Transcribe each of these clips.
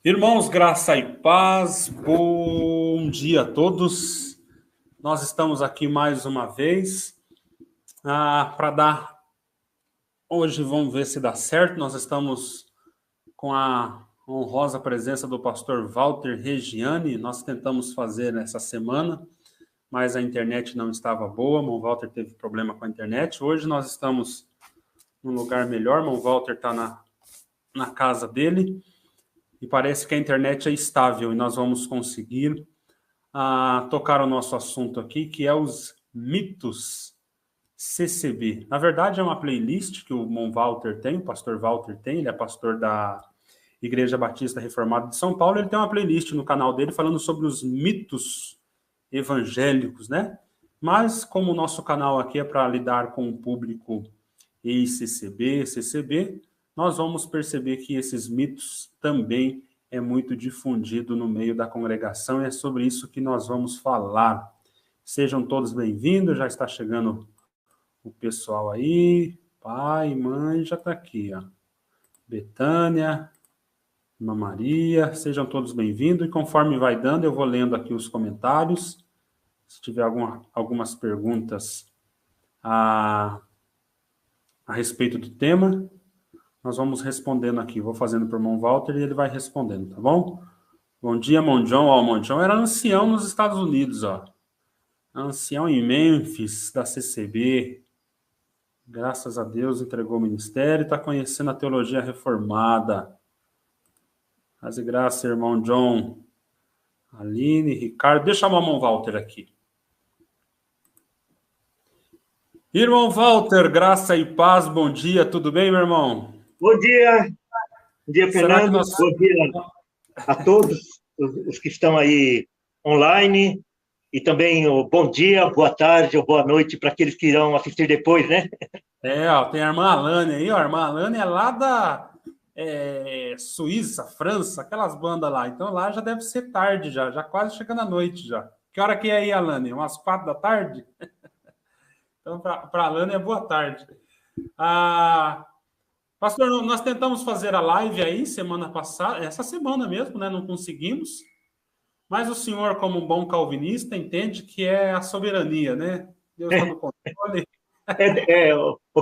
Irmãos, graça e paz, bom dia a todos. Nós estamos aqui mais uma vez para dar. Hoje vamos ver se dá certo. Nós estamos com a honrosa presença do pastor Walter Regiane. Nós tentamos fazer essa semana, mas a internet não estava boa. O irmão Walter teve problema com a internet. Hoje nós estamos num lugar melhor. O irmão Walter está na casa dele. E parece que a internet é estável e nós vamos conseguir tocar o nosso assunto aqui, que é os mitos CCB. Na verdade, é uma playlist que o irmão Walter tem, o pastor Walter tem, ele é pastor da Igreja Batista Reformada de São Paulo, ele tem uma playlist no canal dele falando sobre os mitos evangélicos, né? Mas, como o nosso canal aqui é para lidar com o público ex-CCB, CCB, nós vamos perceber que esses mitos também é muito difundido no meio da congregação e é sobre isso que nós vamos falar. Sejam todos bem-vindos, já está chegando o pessoal aí, pai, mãe, já está aqui, ó. Betânia, Irmã Maria, sejam todos bem-vindos e conforme vai dando, eu vou lendo aqui os comentários, se tiver algumas perguntas a respeito do tema, nós vamos respondendo aqui. Vou fazendo para o irmão Walter e ele vai respondendo, tá bom? Bom dia, Mondião. Ó, o Mondião era ancião nos Estados Unidos, ó. Ancião em Memphis, da CCB. Graças a Deus entregou o ministério, está conhecendo a teologia reformada. Paz e graça, irmão John. Aline, Ricardo. Deixa eu chamar o irmão Walter aqui. Irmão Walter, graça e paz, bom dia, tudo bem, meu irmão? Bom dia, Fernando. Bom dia a todos os que estão aí online e também o bom dia, boa tarde ou boa noite para aqueles que irão assistir depois, né? Ó, tem a irmã Alane aí, ó, a irmã Alane é lá da Suíça, França, aquelas bandas lá, então lá já deve ser tarde já quase chegando a noite já. Que hora que é aí, Alane? Umas 4 da tarde? Então, para a Alane é boa tarde. Pastor, nós tentamos fazer a live aí semana passada, essa semana mesmo, né? Não conseguimos. Mas o senhor, como um bom calvinista, entende que é a soberania, né? Deus está no controle.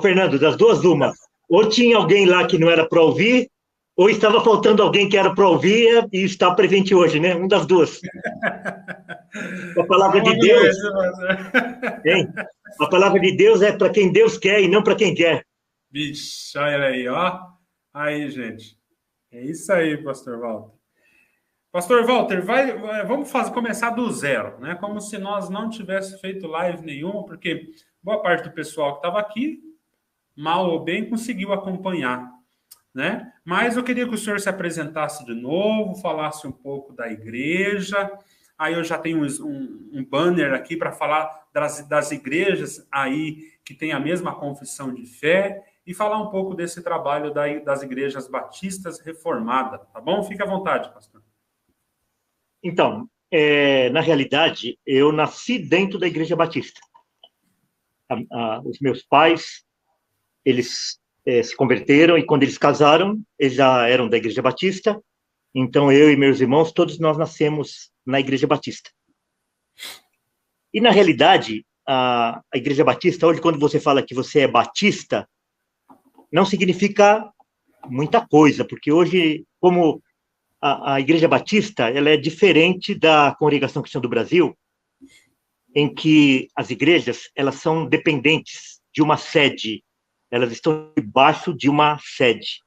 Fernando, das duas, uma. Ou tinha alguém lá que não era para ouvir, ou estava faltando alguém que era para ouvir e está presente hoje, né? Um das duas. A palavra de Deus. A palavra de Deus é para quem Deus quer e não para quem quer. Vixe, olha aí, ó. Aí, gente. É isso aí, pastor Walter. Pastor Walter, vamos começar do zero, né? Como se nós não tivéssemos feito live nenhuma, porque boa parte do pessoal que estava aqui, mal ou bem, conseguiu acompanhar, né? Mas eu queria que o senhor se apresentasse de novo, falasse um pouco da igreja. Aí eu já tenho um banner aqui para falar das igrejas aí que tem a mesma confissão de fé e falar um pouco desse trabalho das igrejas batistas reformadas, tá bom? Fique à vontade, pastor. Então, na realidade, eu nasci dentro da Igreja Batista. Os meus pais, eles se converteram e quando eles casaram, eles já eram da Igreja Batista. Então, eu e meus irmãos, todos nós nascemos na Igreja Batista. E, na realidade, a Igreja Batista, hoje, quando você fala que você é batista, não significa muita coisa, porque hoje, como a Igreja Batista, ela é diferente da Congregação Cristã do Brasil, em que as igrejas, elas são dependentes de uma sede, elas estão debaixo de uma sede.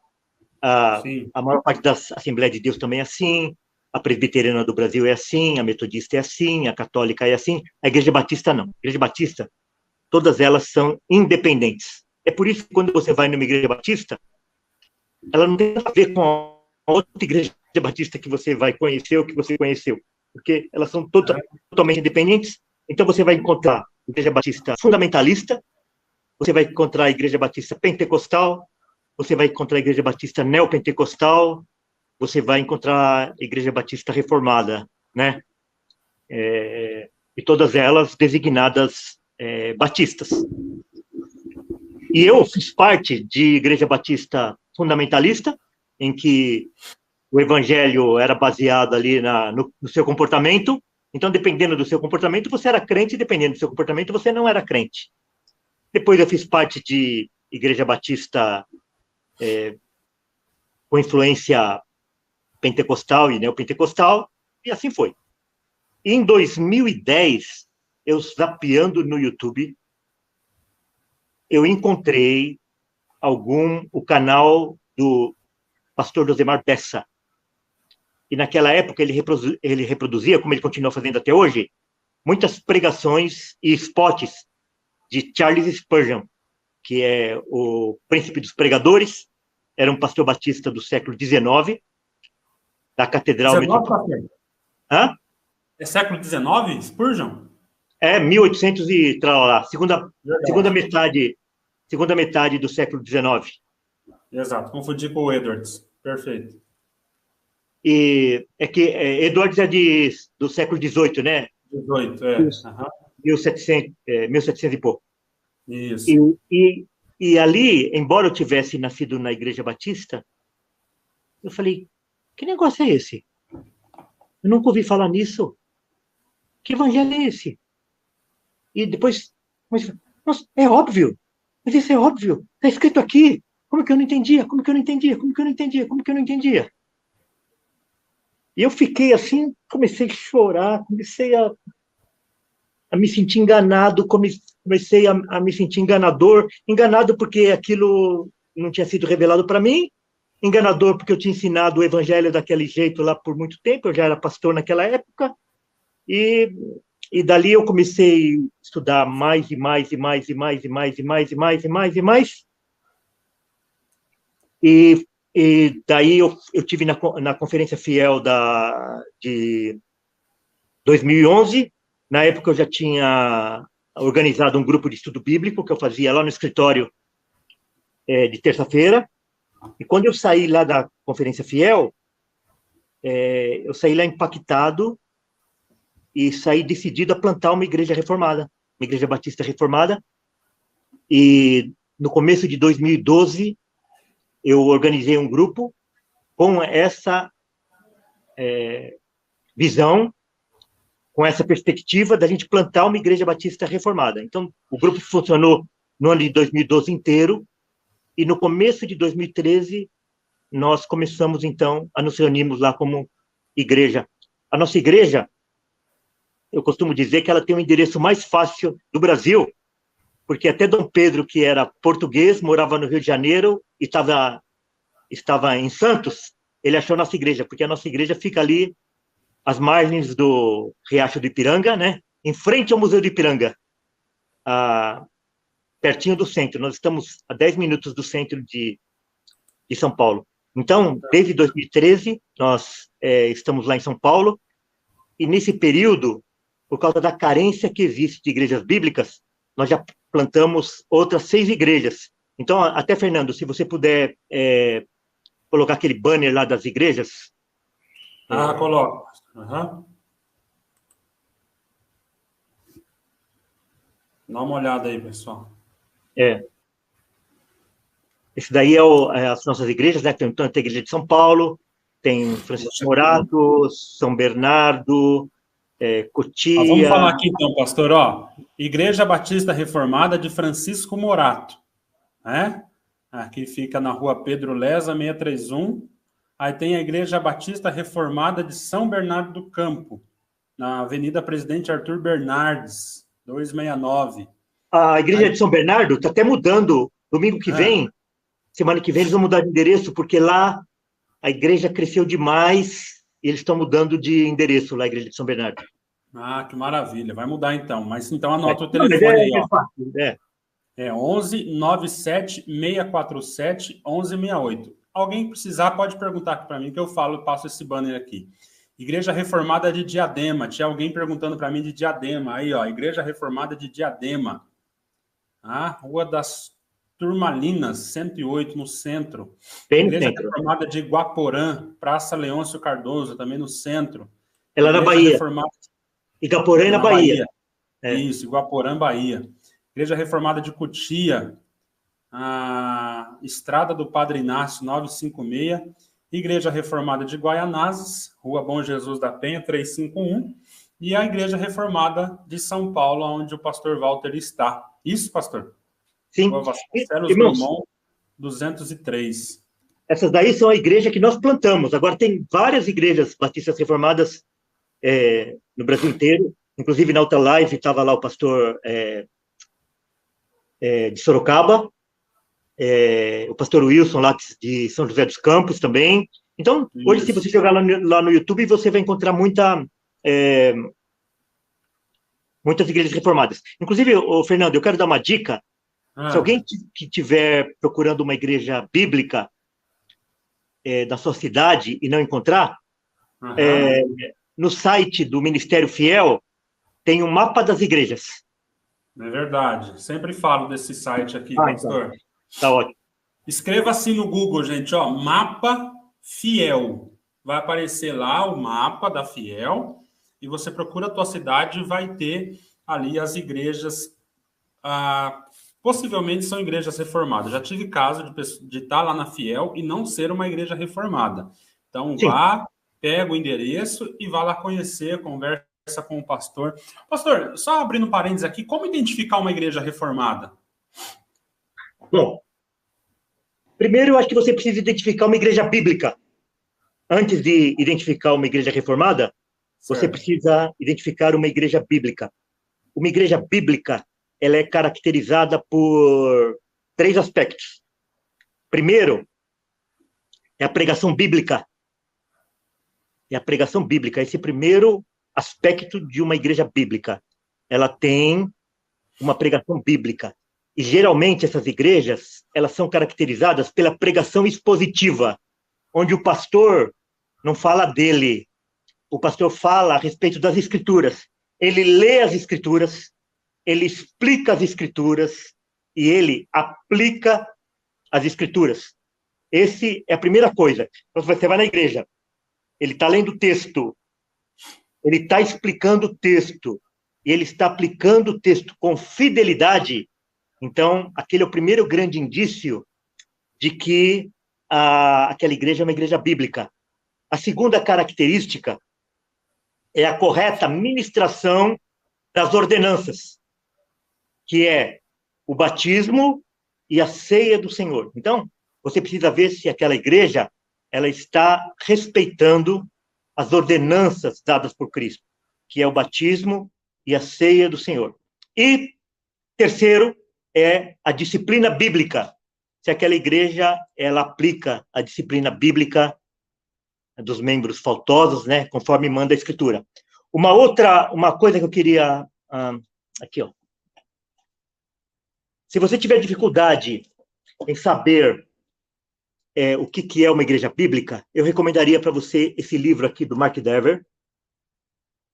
A maior parte das Assembleias de Deus também é assim, a Presbiteriana do Brasil é assim, a Metodista é assim, a Católica é assim, a Igreja Batista não. A Igreja Batista, todas elas são independentes. É por isso que quando você vai numa Igreja Batista, ela não tem nada a ver com a outra Igreja Batista que você vai conhecer ou que você conheceu, porque elas são totalmente independentes. Então você vai encontrar a Igreja Batista fundamentalista, você vai encontrar a Igreja Batista pentecostal, você vai encontrar a Igreja Batista neopentecostal, você vai encontrar a Igreja Batista reformada, né? E todas elas designadas batistas. E eu fiz parte de Igreja Batista fundamentalista, em que o evangelho era baseado ali no seu comportamento. Então, dependendo do seu comportamento, você era crente, e dependendo do seu comportamento, você não era crente. Depois eu fiz parte de Igreja Batista com influência pentecostal e neopentecostal, e assim foi. E em 2010, eu zapeando no YouTube, eu encontrei o canal do pastor Josemar Bessa. E naquela época ele reproduzia, como ele continua fazendo até hoje, muitas pregações e spots de Charles Spurgeon, que é o príncipe dos pregadores, era um pastor batista do século XIX, da Catedral Metropolitana. Hã? É século XIX, Spurgeon? 1800 e lá, segunda metade do século XIX. Exato, confundi com o Edwards. Perfeito. E é que Edwards é do século XVIII, né? 18, é. 1700 e pouco. Isso. E ali, embora eu tivesse nascido na Igreja Batista, eu falei, que negócio é esse? Eu nunca ouvi falar nisso. Que evangelho é esse? E depois, nossa, é óbvio. Mas isso é óbvio. Está escrito aqui. Como que eu não entendia? Como que eu não entendia? Como que eu não entendia? Como que eu não entendia? E eu fiquei assim, comecei a chorar, comecei a me sentir enganado, comecei a me sentir enganado porque aquilo não tinha sido revelado para mim, enganador porque eu tinha ensinado o evangelho daquele jeito lá por muito tempo, eu já era pastor naquela época, e dali eu comecei a estudar mais e mais e mais e mais e mais e mais e mais e mais e mais, e daí eu tive na Conferência Fiel de 2011. Na época eu já tinha organizado um grupo de estudo bíblico que eu fazia lá no escritório de terça-feira. E quando eu saí lá da Conferência Fiel, eu saí lá impactado e saí decidido a plantar uma igreja reformada, uma igreja batista reformada. E no começo de 2012, eu organizei um grupo com essa visão, com essa perspectiva da gente plantar uma igreja batista reformada. Então, o grupo funcionou no ano de 2012 inteiro, e no começo de 2013, nós começamos, então, a nos reunirmos lá como igreja. A nossa igreja, eu costumo dizer que ela tem o endereço mais fácil do Brasil, porque até Dom Pedro, que era português, morava no Rio de Janeiro e estava em Santos, ele achou a nossa igreja, porque a nossa igreja fica ali às margens do Riacho do Ipiranga, né? Em frente ao Museu do Ipiranga, pertinho do centro. Nós estamos a 10 minutos do centro de São Paulo. Então, desde 2013, nós estamos lá em São Paulo, e nesse período, por causa da carência que existe de igrejas bíblicas, nós já plantamos outras 6 igrejas. Então, até, Fernando, se você puder colocar aquele banner lá das igrejas. Coloco. Uhum. Dá uma olhada aí, pessoal. Esse daí as nossas igrejas, né? Tem a Igreja de São Paulo, tem Francisco Morato, São Bernardo, Cotia. Vamos falar aqui então, pastor, Igreja Batista Reformada de Francisco Morato, né? Aqui fica na rua Pedro Leza, 631. Aí tem a Igreja Batista Reformada de São Bernardo do Campo, na Avenida Presidente Arthur Bernardes, 269. A Igreja de São Bernardo está até mudando. Domingo que vem, semana que vem, eles vão mudar de endereço, porque lá a igreja cresceu demais e eles estão mudando de endereço lá, a Igreja de São Bernardo. Que maravilha. Vai mudar então. Mas então anota o telefone aí, É 11 97 647 1168. Alguém precisar pode perguntar aqui para mim que eu passo esse banner aqui. Igreja Reformada de Diadema. Tinha alguém perguntando para mim de Diadema. Aí, Igreja Reformada de Diadema. Rua das Turmalinas, 108, no centro. Igreja Reformada de Iguaporã, Praça Leôncio Cardoso, também no centro. Ela na Bahia. Iguaporã na Bahia. Isso, Iguaporã, Bahia. Igreja Reformada de Cotia, a Estrada do Padre Inácio, 956. Igreja Reformada de Guaianazes, Rua Bom Jesus da Penha, 351, e a Igreja Reformada de São Paulo, onde o pastor Walter está. Isso, pastor? Sim. Rua Vasconcelos Irmãos, Drummond, 203. essas daí são a igreja que nós plantamos. Agora tem várias igrejas batistas reformadas no Brasil inteiro. Inclusive, na outra live, estava lá o pastor de Sorocaba, o pastor Wilson, lá de São José dos Campos também. Então, hoje, se você jogar lá no YouTube, você vai encontrar muitas igrejas reformadas. Inclusive, Fernando, eu quero dar uma dica. Se alguém que estiver procurando uma igreja bíblica da sua cidade e não encontrar, no site do Ministério Fiel tem um mapa das igrejas. É verdade. Sempre falo desse site aqui, pastor. Então. Tá ótimo. Escreva assim no Google, gente, ó, Mapa Fiel. Vai aparecer lá o mapa da Fiel e você procura a tua cidade e vai ter ali as igrejas, possivelmente são igrejas reformadas. Já tive caso de estar lá na Fiel e não ser uma igreja reformada. Então, Sim. vá, pega o endereço e vá lá conhecer, conversa com o pastor. Pastor, só abrindo parênteses aqui, como identificar uma igreja reformada? Bom, primeiro eu acho que você precisa identificar uma igreja bíblica. Antes de identificar uma igreja reformada, você precisa identificar uma igreja bíblica. Uma igreja bíblica, ela é caracterizada por 3 aspectos. Primeiro, é a pregação bíblica. É a pregação bíblica. Esse primeiro aspecto de uma igreja bíblica. Ela tem uma pregação bíblica. E, geralmente, essas igrejas, elas são caracterizadas pela pregação expositiva, onde o pastor não fala dele. O pastor fala a respeito das Escrituras. Ele lê as Escrituras, ele explica as Escrituras e ele aplica as Escrituras. Essa é a primeira coisa. Então, você vai na igreja, ele está lendo o texto, ele está explicando o texto, e ele está aplicando o texto com fidelidade. Então, aquele é o primeiro grande indício de que aquela igreja é uma igreja bíblica. A segunda característica é a correta ministração das ordenanças, que é o batismo e a ceia do Senhor. Então, você precisa ver se aquela igreja ela está respeitando as ordenanças dadas por Cristo, que é o batismo e a ceia do Senhor. E, terceiro, é a disciplina bíblica. Se aquela igreja ela aplica a disciplina bíblica dos membros faltosos, né, conforme manda a Escritura. Uma coisa que eu queria aqui, ó. Se você tiver dificuldade em saber o que é uma igreja bíblica, eu recomendaria para você esse livro aqui do Mark Dever,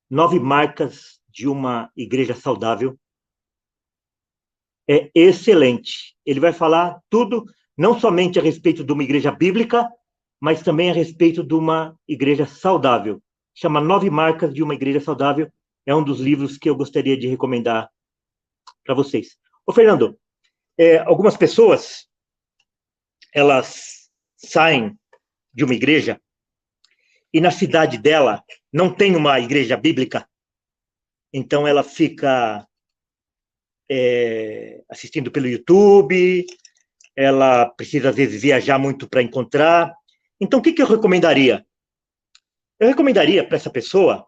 9 Marcas de uma Igreja Saudável. É excelente. Ele vai falar tudo, não somente a respeito de uma igreja bíblica, mas também a respeito de uma igreja saudável. Chama 9 Marcas de uma Igreja Saudável. É um dos livros que eu gostaria de recomendar para vocês. Ô, Fernando, algumas pessoas, elas saem de uma igreja e na cidade dela não tem uma igreja bíblica, então ela fica assistindo pelo YouTube, ela precisa, às vezes, viajar muito para encontrar. Então, o que eu recomendaria? Eu recomendaria para essa pessoa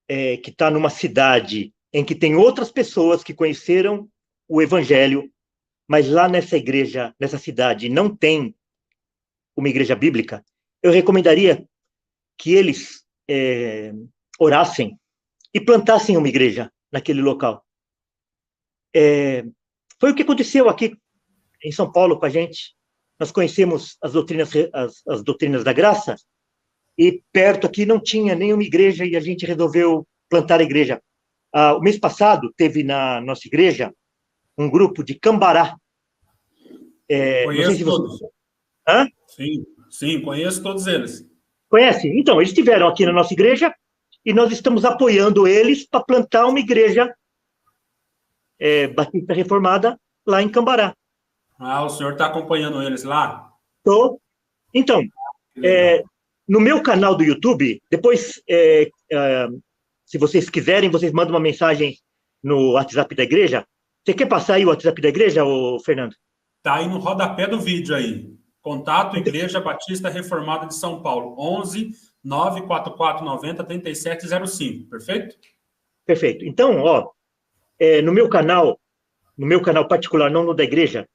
que está numa cidade em que tem outras pessoas que conheceram o Evangelho, mas lá nessa igreja, nessa cidade, não tem uma igreja bíblica, eu recomendaria que eles orassem e plantassem uma igreja naquele local. Foi o que aconteceu aqui em São Paulo com a gente. Nós conhecemos as doutrinas da graça, e perto aqui não tinha nenhuma igreja, e a gente resolveu plantar a igreja. O mês passado, teve na nossa igreja um grupo de Cambará. Conheço todos. Hã? Sim, conheço todos eles. Conhece? Então, eles estiveram aqui na nossa igreja, e nós estamos apoiando eles para plantar uma igreja batista reformada lá em Cambará. O senhor está acompanhando eles lá? Estou. Então, no meu canal do YouTube, depois, se vocês quiserem, vocês mandam uma mensagem no WhatsApp da igreja. Você quer passar aí o WhatsApp da igreja, ô, Fernando? Tá aí no rodapé do vídeo aí. Contato Igreja Batista Reformada de São Paulo, 11 94490 3705, perfeito? Perfeito. Então, ó, no meu canal particular, não no da igreja,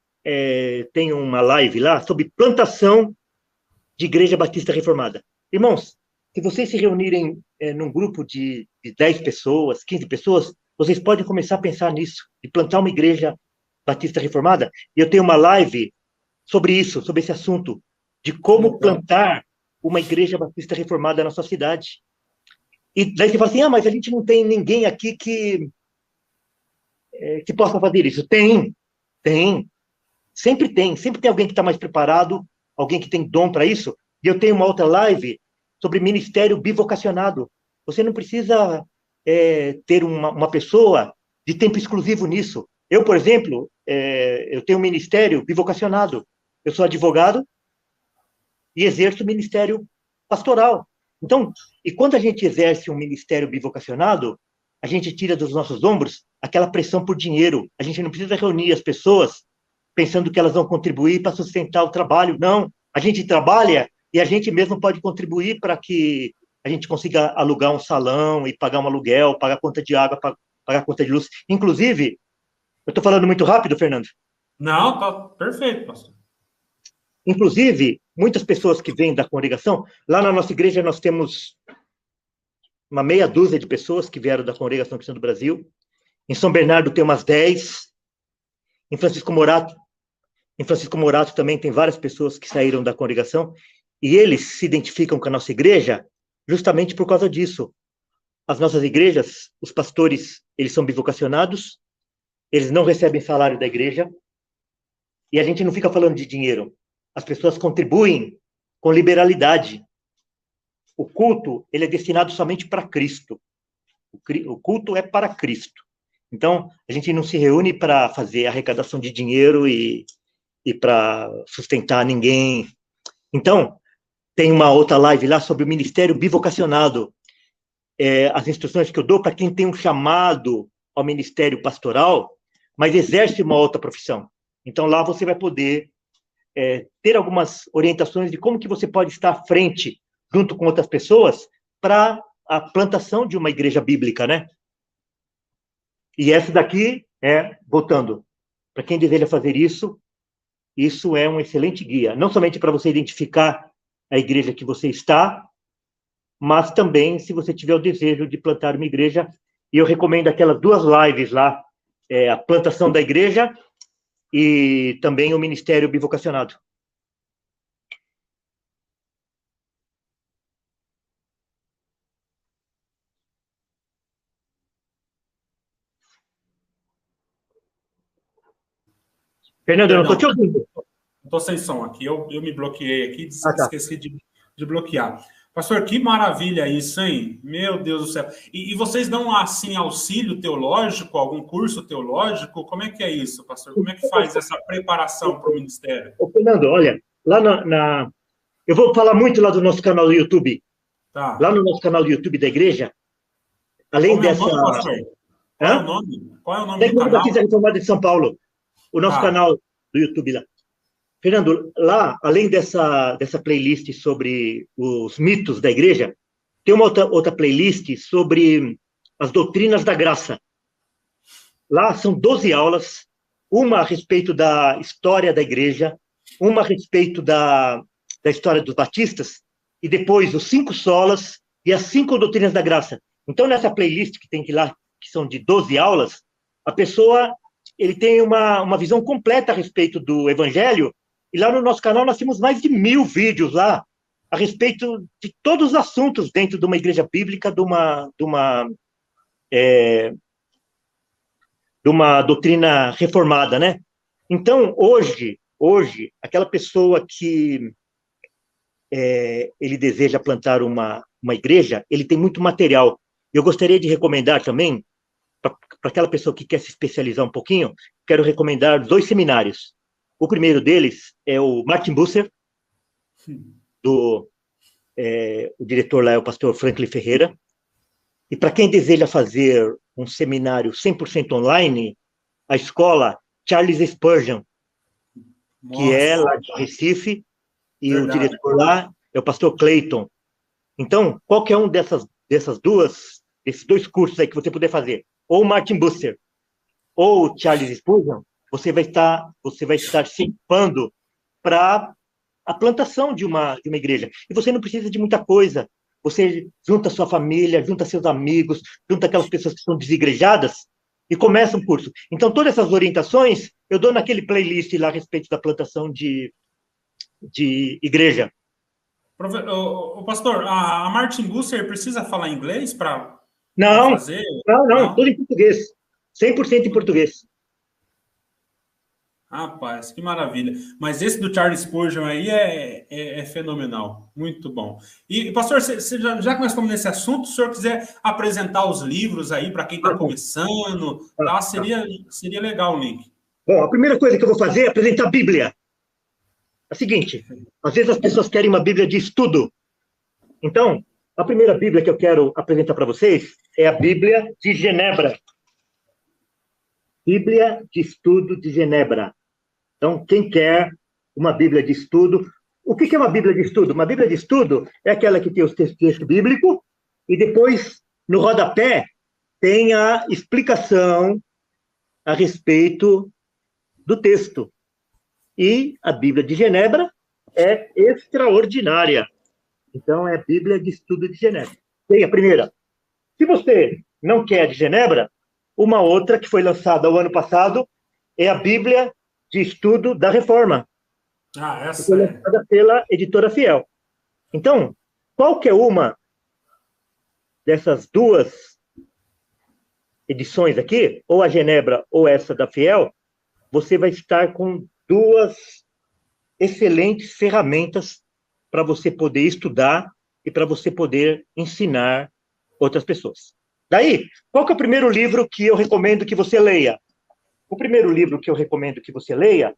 tem uma live lá sobre plantação de Igreja Batista Reformada. Irmãos, se vocês se reunirem num grupo de 10 pessoas, 15 pessoas, vocês podem começar a pensar nisso, de plantar uma Igreja Batista Reformada. E eu tenho uma live sobre isso, sobre esse assunto, de como plantar uma Igreja Batista Reformada na sua cidade. E daí você fala assim, mas a gente não tem ninguém aqui que possa fazer isso. Tem. Sempre tem alguém que está mais preparado, alguém que tem dom para isso. E eu tenho uma outra live sobre ministério bivocacionado. Você não precisa ter uma pessoa de tempo exclusivo nisso. Eu, por exemplo, eu tenho um ministério bivocacionado. Eu sou advogado e exerço ministério pastoral. Então, e quando a gente exerce um ministério bivocacionado, a gente tira dos nossos ombros aquela pressão por dinheiro. A gente não precisa reunir as pessoas pensando que elas vão contribuir para sustentar o trabalho. Não, a gente trabalha e a gente mesmo pode contribuir para que a gente consiga alugar um salão e pagar um aluguel, pagar conta de água, pagar conta de luz. Inclusive, eu estou falando muito rápido, Fernando? Não, tá perfeito, pastor. Inclusive, muitas pessoas que vêm da congregação, lá na nossa igreja nós temos uma meia dúzia de pessoas que vieram da Congregação Cristã do Brasil. Em São Bernardo tem umas 10. Em Francisco Morato também tem várias pessoas que saíram da congregação. E eles se identificam com a nossa igreja justamente por causa disso. As nossas igrejas, os pastores, eles são bivocacionados, eles não recebem salário da igreja, e a gente não fica falando de dinheiro. As pessoas contribuem com liberalidade. O culto, ele é destinado somente para Cristo. O culto é para Cristo. Então, a gente não se reúne para fazer arrecadação de dinheiro e para sustentar ninguém. Então, tem uma outra live lá sobre o ministério bivocacionado. As instruções que eu dou para quem tem um chamado ao ministério pastoral, mas exerce uma outra profissão. Então, lá você vai poder ter algumas orientações de como que você pode estar à frente, junto com outras pessoas, para a plantação de uma igreja bíblica, né? E essa daqui voltando, para quem deseja fazer isso, isso é um excelente guia, não somente para você identificar a igreja que você está, mas também se você tiver o desejo de plantar uma igreja, e eu recomendo aquelas 2 lives lá, a plantação da igreja e também o ministério bivocacionado. Fernando, eu não estou te ouvindo. Estou sem som aqui, eu me bloqueei aqui, tá. Esqueci de bloquear. Pastor, que maravilha isso, hein? Meu Deus do céu. E vocês dão, assim, auxílio teológico, algum curso teológico? Como é que é isso, pastor? Como é que faz essa preparação para o ministério? Ô, Fernando, olha, lá eu vou falar muito lá do nosso canal do YouTube. Tá. Lá no nosso canal do YouTube da igreja, além Como é dessa... o nome, pastor? Qual é o nome? Qual é o nome do Igreja canal? Batista Reformada de São Paulo. O nosso canal do YouTube lá. Fernando, lá, além dessa playlist sobre os mitos da igreja, tem uma outra playlist sobre as doutrinas da graça. Lá são 12 aulas, uma a respeito da história da igreja, uma a respeito da história dos batistas, e depois os 5 solas e as 5 doutrinas da graça. Então, nessa playlist que tem lá, que são de 12 aulas, a pessoa ele tem uma visão completa a respeito do evangelho. E lá no nosso canal nós temos mais de 1000 vídeos lá a respeito de todos os assuntos dentro de uma igreja bíblica, de uma doutrina reformada, né? Então, hoje, aquela pessoa que ele deseja plantar uma igreja, ele tem muito material. Eu gostaria de recomendar também, para aquela pessoa que quer se especializar um pouquinho, quero recomendar 2 seminários. O primeiro deles é o Martin Bucer, O diretor lá é o pastor Franklin Ferreira. E para quem deseja fazer um seminário 100% online, a escola Charles Spurgeon, que é Nossa, lá de Recife, e o verdade. diretor lá é o pastor Clayton. Então, qualquer um desses dois cursos aí que você puder fazer, ou Martin Bucer, ou Charles Spurgeon, você vai estar se equipando para a plantação de uma igreja. E você não precisa de muita coisa. Você junta sua família, junta seus amigos, junta aquelas pessoas que estão desigrejadas e começa um curso. Então, todas essas orientações eu dou naquele playlist lá a respeito da plantação de igreja. O pastor, a Martin Busser precisa falar inglês para Não, fazer? não, tudo Não? em português. 100% em português. Rapaz, que maravilha. Mas esse do Charles Spurgeon aí é fenomenal. Muito bom. E, pastor, já que nós estamos nesse assunto, se o senhor quiser apresentar os livros aí para quem está Ah, bom. começando, Ah, tá? tá. Seria legal o link. Bom, a primeira coisa que eu vou fazer é apresentar a Bíblia. É o seguinte, às vezes as pessoas querem uma Bíblia de estudo. Então, a primeira Bíblia que eu quero apresentar para vocês é a Bíblia de Genebra. Bíblia de Estudo de Genebra. Então, quem quer uma Bíblia de estudo... O que é uma Bíblia de estudo? Uma Bíblia de estudo é aquela que tem o texto bíblico e depois, no rodapé, tem a explicação a respeito do texto. E a Bíblia de Genebra é extraordinária. Então, é a Bíblia de Estudo de Genebra. Tem a primeira. Se você não quer de Genebra, uma outra que foi lançada o ano passado é a Bíblia de Estudo da Reforma, Ah, que foi essa é. lançada pela Editora Fiel. Então, qualquer uma dessas duas edições aqui, ou a Genebra ou essa da Fiel, você vai estar com duas excelentes ferramentas para você poder estudar e para você poder ensinar outras pessoas. Daí, qual que é o primeiro livro que eu recomendo que você leia? O primeiro livro que eu recomendo que você leia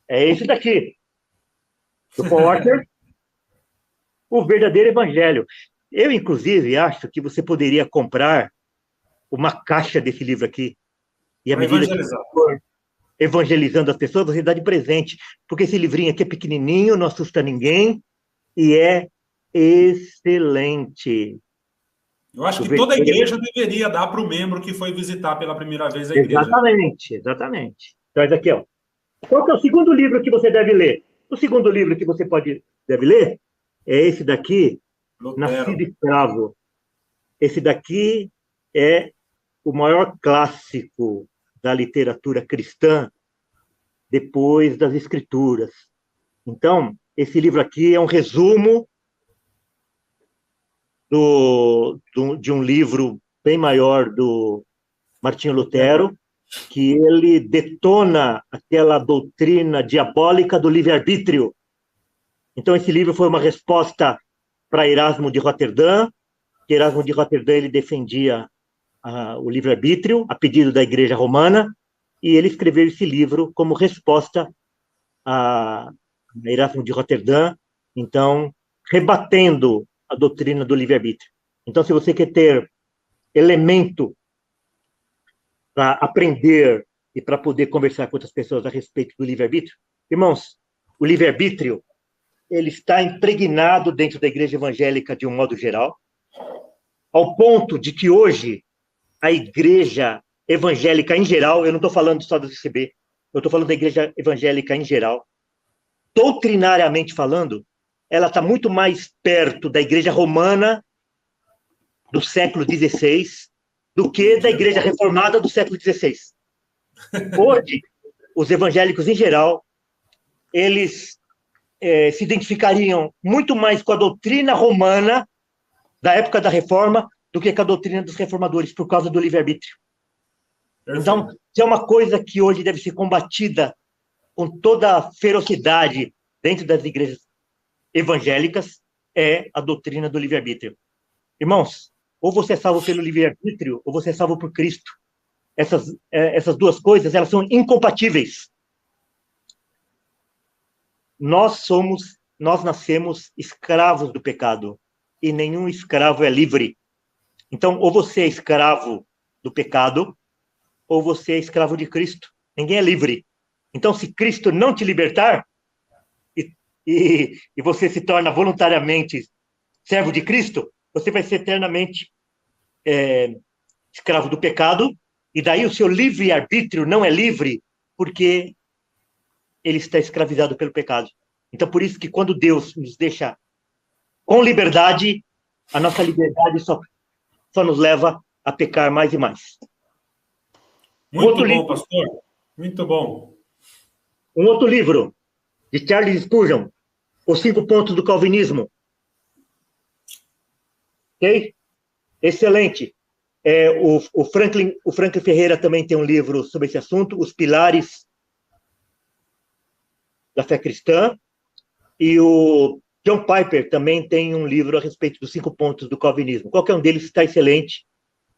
é esse daqui, do Paul Washer, O Verdadeiro Evangelho. Eu, inclusive, acho que você poderia comprar uma caixa desse livro aqui. E à Para medida que evangelizar. for evangelizando as pessoas, você dá de presente. Porque esse livrinho aqui é pequenininho, não assusta ninguém e é excelente. Eu acho O que toda a verdadeiro... igreja deveria dar para o membro que foi visitar pela primeira vez a igreja. Exatamente, exatamente. Então, esse aqui, ó. Qual que é o segundo livro que você deve ler? O segundo livro que você deve ler é esse daqui, Lutero. Nascido Escravo. Esse daqui é o maior clássico da literatura cristã depois das Escrituras. Então, esse livro aqui é um resumo de um livro bem maior do Martinho Lutero, que ele detona aquela doutrina diabólica do livre-arbítrio. Então, esse livro foi uma resposta para Erasmo de Roterdã, que Erasmo de Roterdã ele defendia o livre-arbítrio, a pedido da Igreja Romana, e ele escreveu esse livro como resposta a Erasmo de Roterdã, então, rebatendo a doutrina do livre-arbítrio. Então, se você quer ter elemento para aprender e para poder conversar com outras pessoas a respeito do livre-arbítrio, irmãos, o livre-arbítrio ele está impregnado dentro da igreja evangélica de um modo geral, ao ponto de que hoje a igreja evangélica em geral, eu não estou falando só do CCB, eu estou falando da igreja evangélica em geral, doutrinariamente falando, ela está muito mais perto da igreja romana do século XVI do que da igreja reformada do século XVI. Hoje, os evangélicos em geral, eles se identificariam muito mais com a doutrina romana da época da reforma do que com a doutrina dos reformadores, por causa do livre-arbítrio. Então, se é uma coisa que hoje deve ser combatida com toda a ferocidade dentro das igrejas evangélicas, é a doutrina do livre-arbítrio. Irmãos, ou você é salvo pelo livre-arbítrio, ou você é salvo por Cristo. Essas duas coisas, elas são incompatíveis. Nós somos nós nascemos escravos do pecado, e nenhum escravo é livre. Então, ou você é escravo do pecado, ou você é escravo de Cristo. Ninguém é livre. Então, se Cristo não te libertar, e você se torna voluntariamente servo de Cristo, você vai ser eternamente escravo do pecado, e daí o seu livre-arbítrio não é livre, porque ele está escravizado pelo pecado. Então, por isso que quando Deus nos deixa com liberdade, a nossa liberdade só nos leva a pecar mais e mais. Muito bom, pastor. Muito bom. Um outro livro, de Charles Spurgeon, Os 5 Pontos do Calvinismo. Ok? Excelente. O Franklin Ferreira também tem um livro sobre esse assunto, Os Pilares da Fé Cristã. E o John Piper também tem um livro a respeito dos 5 pontos do calvinismo. Qualquer um deles está excelente,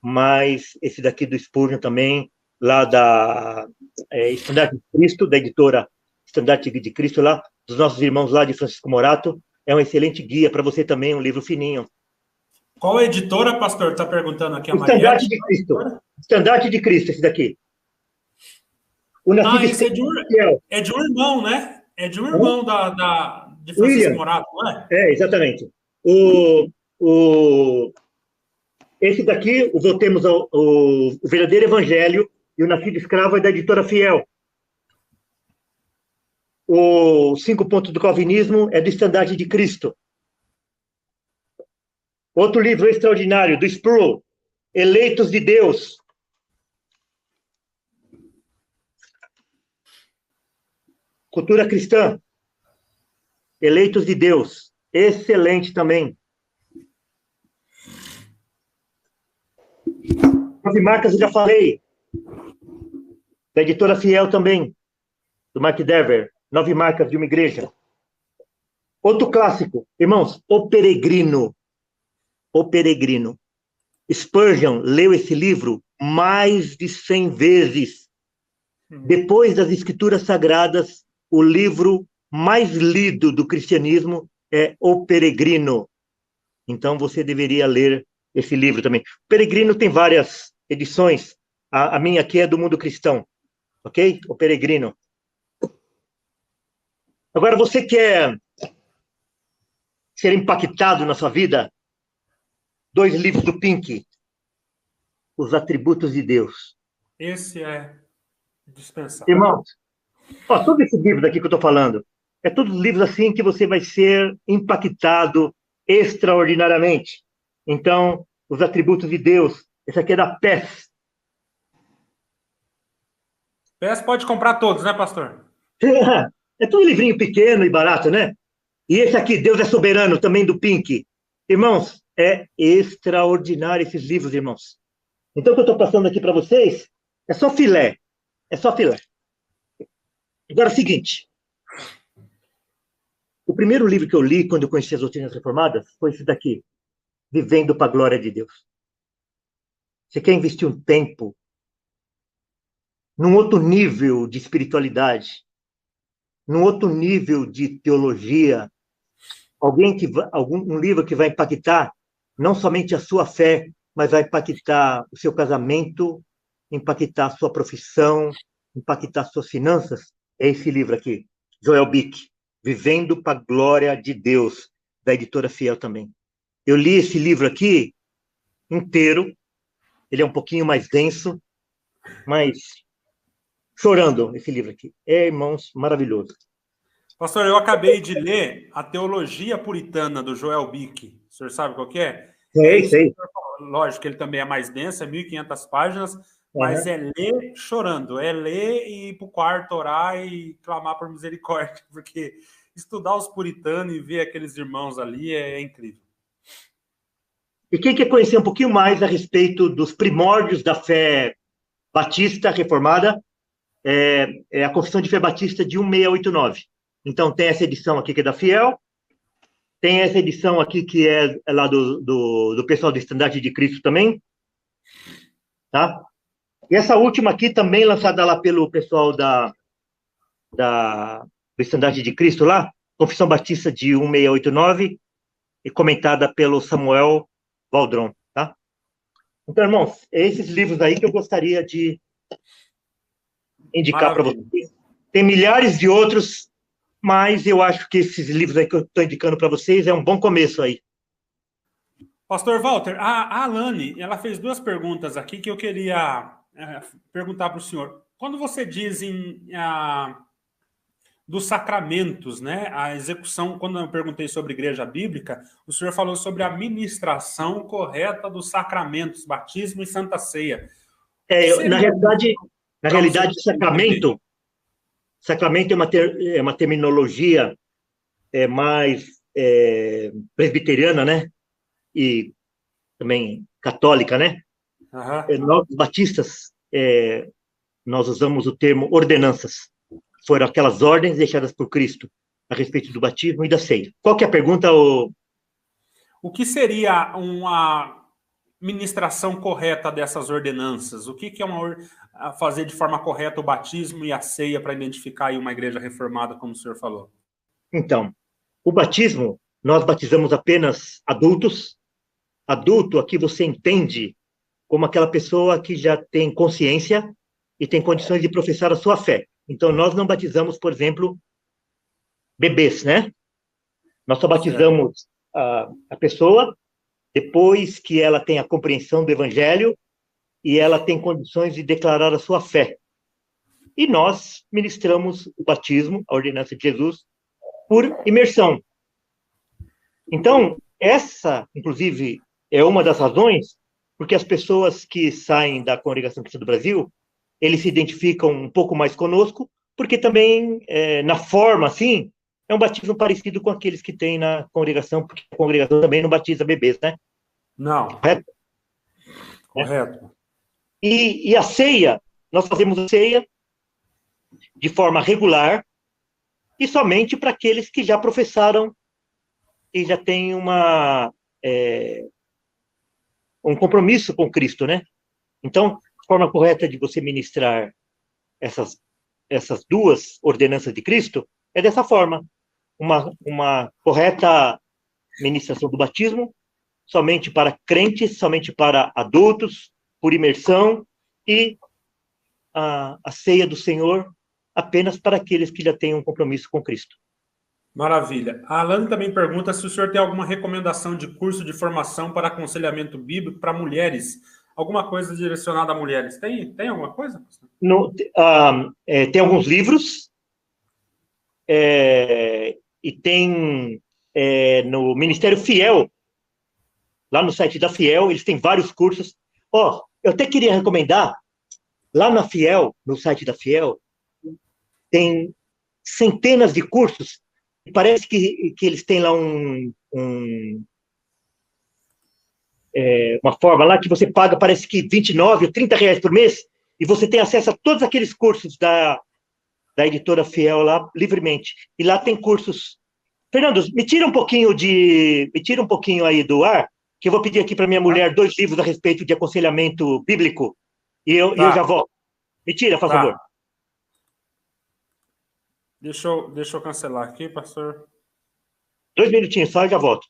mas esse daqui do Spurgeon também, lá da Estandarte de Cristo, da editora Estandarte de Cristo, lá, dos nossos irmãos lá de Francisco Morato, é um excelente guia para você também, um livro fininho. Qual editora, pastor? Está perguntando aqui a Maria. Estandarte de Cristo. Estandarte de Cristo, esse daqui. Esse é de um irmão, né? É de um irmão de Francisco Morato, não é? Exatamente. Esse daqui, Voltemos o Verdadeiro Evangelho e o Nascido Escravo, é da editora Fiel. Os 5 Pontos do Calvinismo é do Estandarte de Cristo. Outro livro extraordinário, do Sproul, Eleitos de Deus. Cultura Cristã, Eleitos de Deus. Excelente também. 9 Marcas, eu já falei. Da editora Fiel também, do Mark Dever. 9 Marcas de uma Igreja. Outro clássico, irmãos, O Peregrino. O Peregrino. Spurgeon leu esse livro mais de 100 vezes. Depois das Escrituras Sagradas, o livro mais lido do cristianismo é O Peregrino. Então, você deveria ler esse livro também. O Peregrino tem várias edições. A minha aqui é do Mundo Cristão. Ok? O Peregrino. Agora, você quer ser impactado na sua vida? 2 livros do Pink. Os Atributos de Deus. Esse é dispensável. Irmãos, todos esses livros aqui que eu estou falando, é todos livros assim que você vai ser impactado extraordinariamente. Então, Os Atributos de Deus. Esse aqui é da PES. PES pode comprar todos, né, pastor? É tudo livrinho pequeno e barato, né? E esse aqui, Deus é Soberano, também do Pink. Irmãos, é extraordinário esses livros, irmãos. Então, o que eu estou passando aqui para vocês é só filé. É só filé. Agora, é o seguinte. O primeiro livro que eu li quando eu conheci as doutrinas reformadas foi esse daqui, Vivendo para a Glória de Deus. Você quer investir um tempo num outro nível de espiritualidade, num outro nível de teologia, um livro que vai impactar não somente a sua fé, mas vai impactar o seu casamento, impactar a sua profissão, impactar as suas finanças, é esse livro aqui, Joel Bick, Vivendo para a Glória de Deus, da editora Fiel também. Eu li esse livro aqui inteiro, ele é um pouquinho mais denso, mas chorando esse livro aqui. Irmãos, maravilhoso. Pastor, eu acabei de ler a Teologia Puritana do Joel Bick. O senhor sabe qual que é? Sei. Lógico que ele também é mais denso, é 1.500 páginas, mas é ler chorando, é ler e ir para o quarto orar e clamar por misericórdia, porque estudar os puritanos e ver aqueles irmãos ali é incrível. E quem quer conhecer um pouquinho mais a respeito dos primórdios da fé batista reformada, é a Confissão de Fé Batista de 1689. Então, tem essa edição aqui que é da Fiel, tem essa edição aqui que é lá do pessoal do Estandarte de Cristo também, tá? E essa última aqui também lançada lá pelo pessoal do Estandarte de Cristo lá, Confissão Batista de 1689, e comentada pelo Samuel Waldron, tá? Então, irmãos, esses livros aí que eu gostaria de indicar para Maravilha. vocês. Tem milhares de outros, mas eu acho que esses livros aí que eu estou indicando para vocês é um bom começo aí. Pastor Walter, a Alane, ela fez duas perguntas aqui que eu queria perguntar para o senhor. Quando você diz dos sacramentos, né? A execução, quando eu perguntei sobre igreja bíblica, o senhor falou sobre a ministração correta dos sacramentos, batismo e santa ceia. Na realidade, Entender? sacramento é uma terminologia mais presbiteriana, né? E também católica, né? Uhum. Nós, batistas, nós usamos o termo ordenanças. Foram aquelas ordens deixadas por Cristo a respeito do batismo e da ceia. Qual que é a pergunta? O que seria uma ministração correta dessas ordenanças? O que é fazer de forma correta o batismo e a ceia para identificar aí uma igreja reformada, como o senhor falou? Então, o batismo, nós batizamos apenas adultos. Adulto, aqui você entende como aquela pessoa que já tem consciência e tem condições de professar a sua fé. Então, nós não batizamos, por exemplo, bebês, né? Nós só Certo. batizamos a pessoa depois que ela tem a compreensão do evangelho e ela tem condições de declarar a sua fé. E nós ministramos o batismo, a ordenança de Jesus, por imersão. Então, essa, inclusive, é uma das razões porque as pessoas que saem da Congregação Cristã do Brasil, eles se identificam um pouco mais conosco, porque também, na forma, assim, é um batismo parecido com aqueles que tem na congregação, porque a congregação também não batiza bebês, né? Não. Correto? Correto. E a ceia, nós fazemos a ceia de forma regular e somente para aqueles que já professaram e já têm um compromisso com Cristo, né? Então, a forma correta de você ministrar essas duas ordenanças de Cristo é dessa forma. Uma correta ministração do batismo, somente para crentes, somente para adultos, por imersão, e a ceia do Senhor apenas para aqueles que já têm um compromisso com Cristo. Maravilha. A Alane também pergunta se o senhor tem alguma recomendação de curso de formação para aconselhamento bíblico para mulheres. Alguma coisa direcionada a mulheres. Tem alguma coisa? Tem alguns livros, e tem no Ministério Fiel, lá no site da Fiel, eles têm vários cursos. Eu até queria recomendar, lá na Fiel, no site da Fiel, tem centenas de cursos. Parece que eles têm lá uma forma lá que você paga, parece que R$ 29 ou R$ 30 por mês, e você tem acesso a todos aqueles cursos da editora Fiel lá, livremente. E lá tem cursos. Fernando, me tira um pouquinho aí do ar, que eu vou pedir aqui para minha mulher 2 livros a respeito de aconselhamento bíblico, e eu Tá, já volto. Me tira, por favor. tá. Deixa eu cancelar aqui, pastor. 2 minutinhos só e já volto.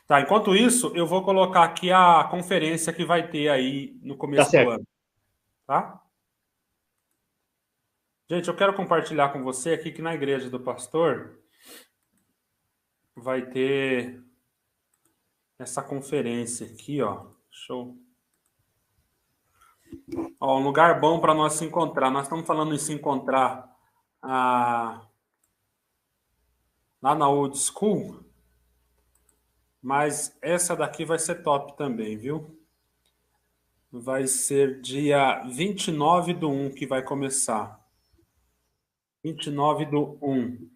Tá, enquanto isso, eu vou colocar aqui a conferência que vai ter aí no Tá começo do certo. ano. Tá? Gente, eu quero compartilhar com você aqui que na igreja do pastor vai ter essa conferência aqui, ó. Show. Ó, um lugar bom para nós se encontrar. Nós estamos falando em se encontrar lá na Old School, mas essa daqui vai ser top também, viu? Vai ser dia 29/1 que vai começar. 29/1.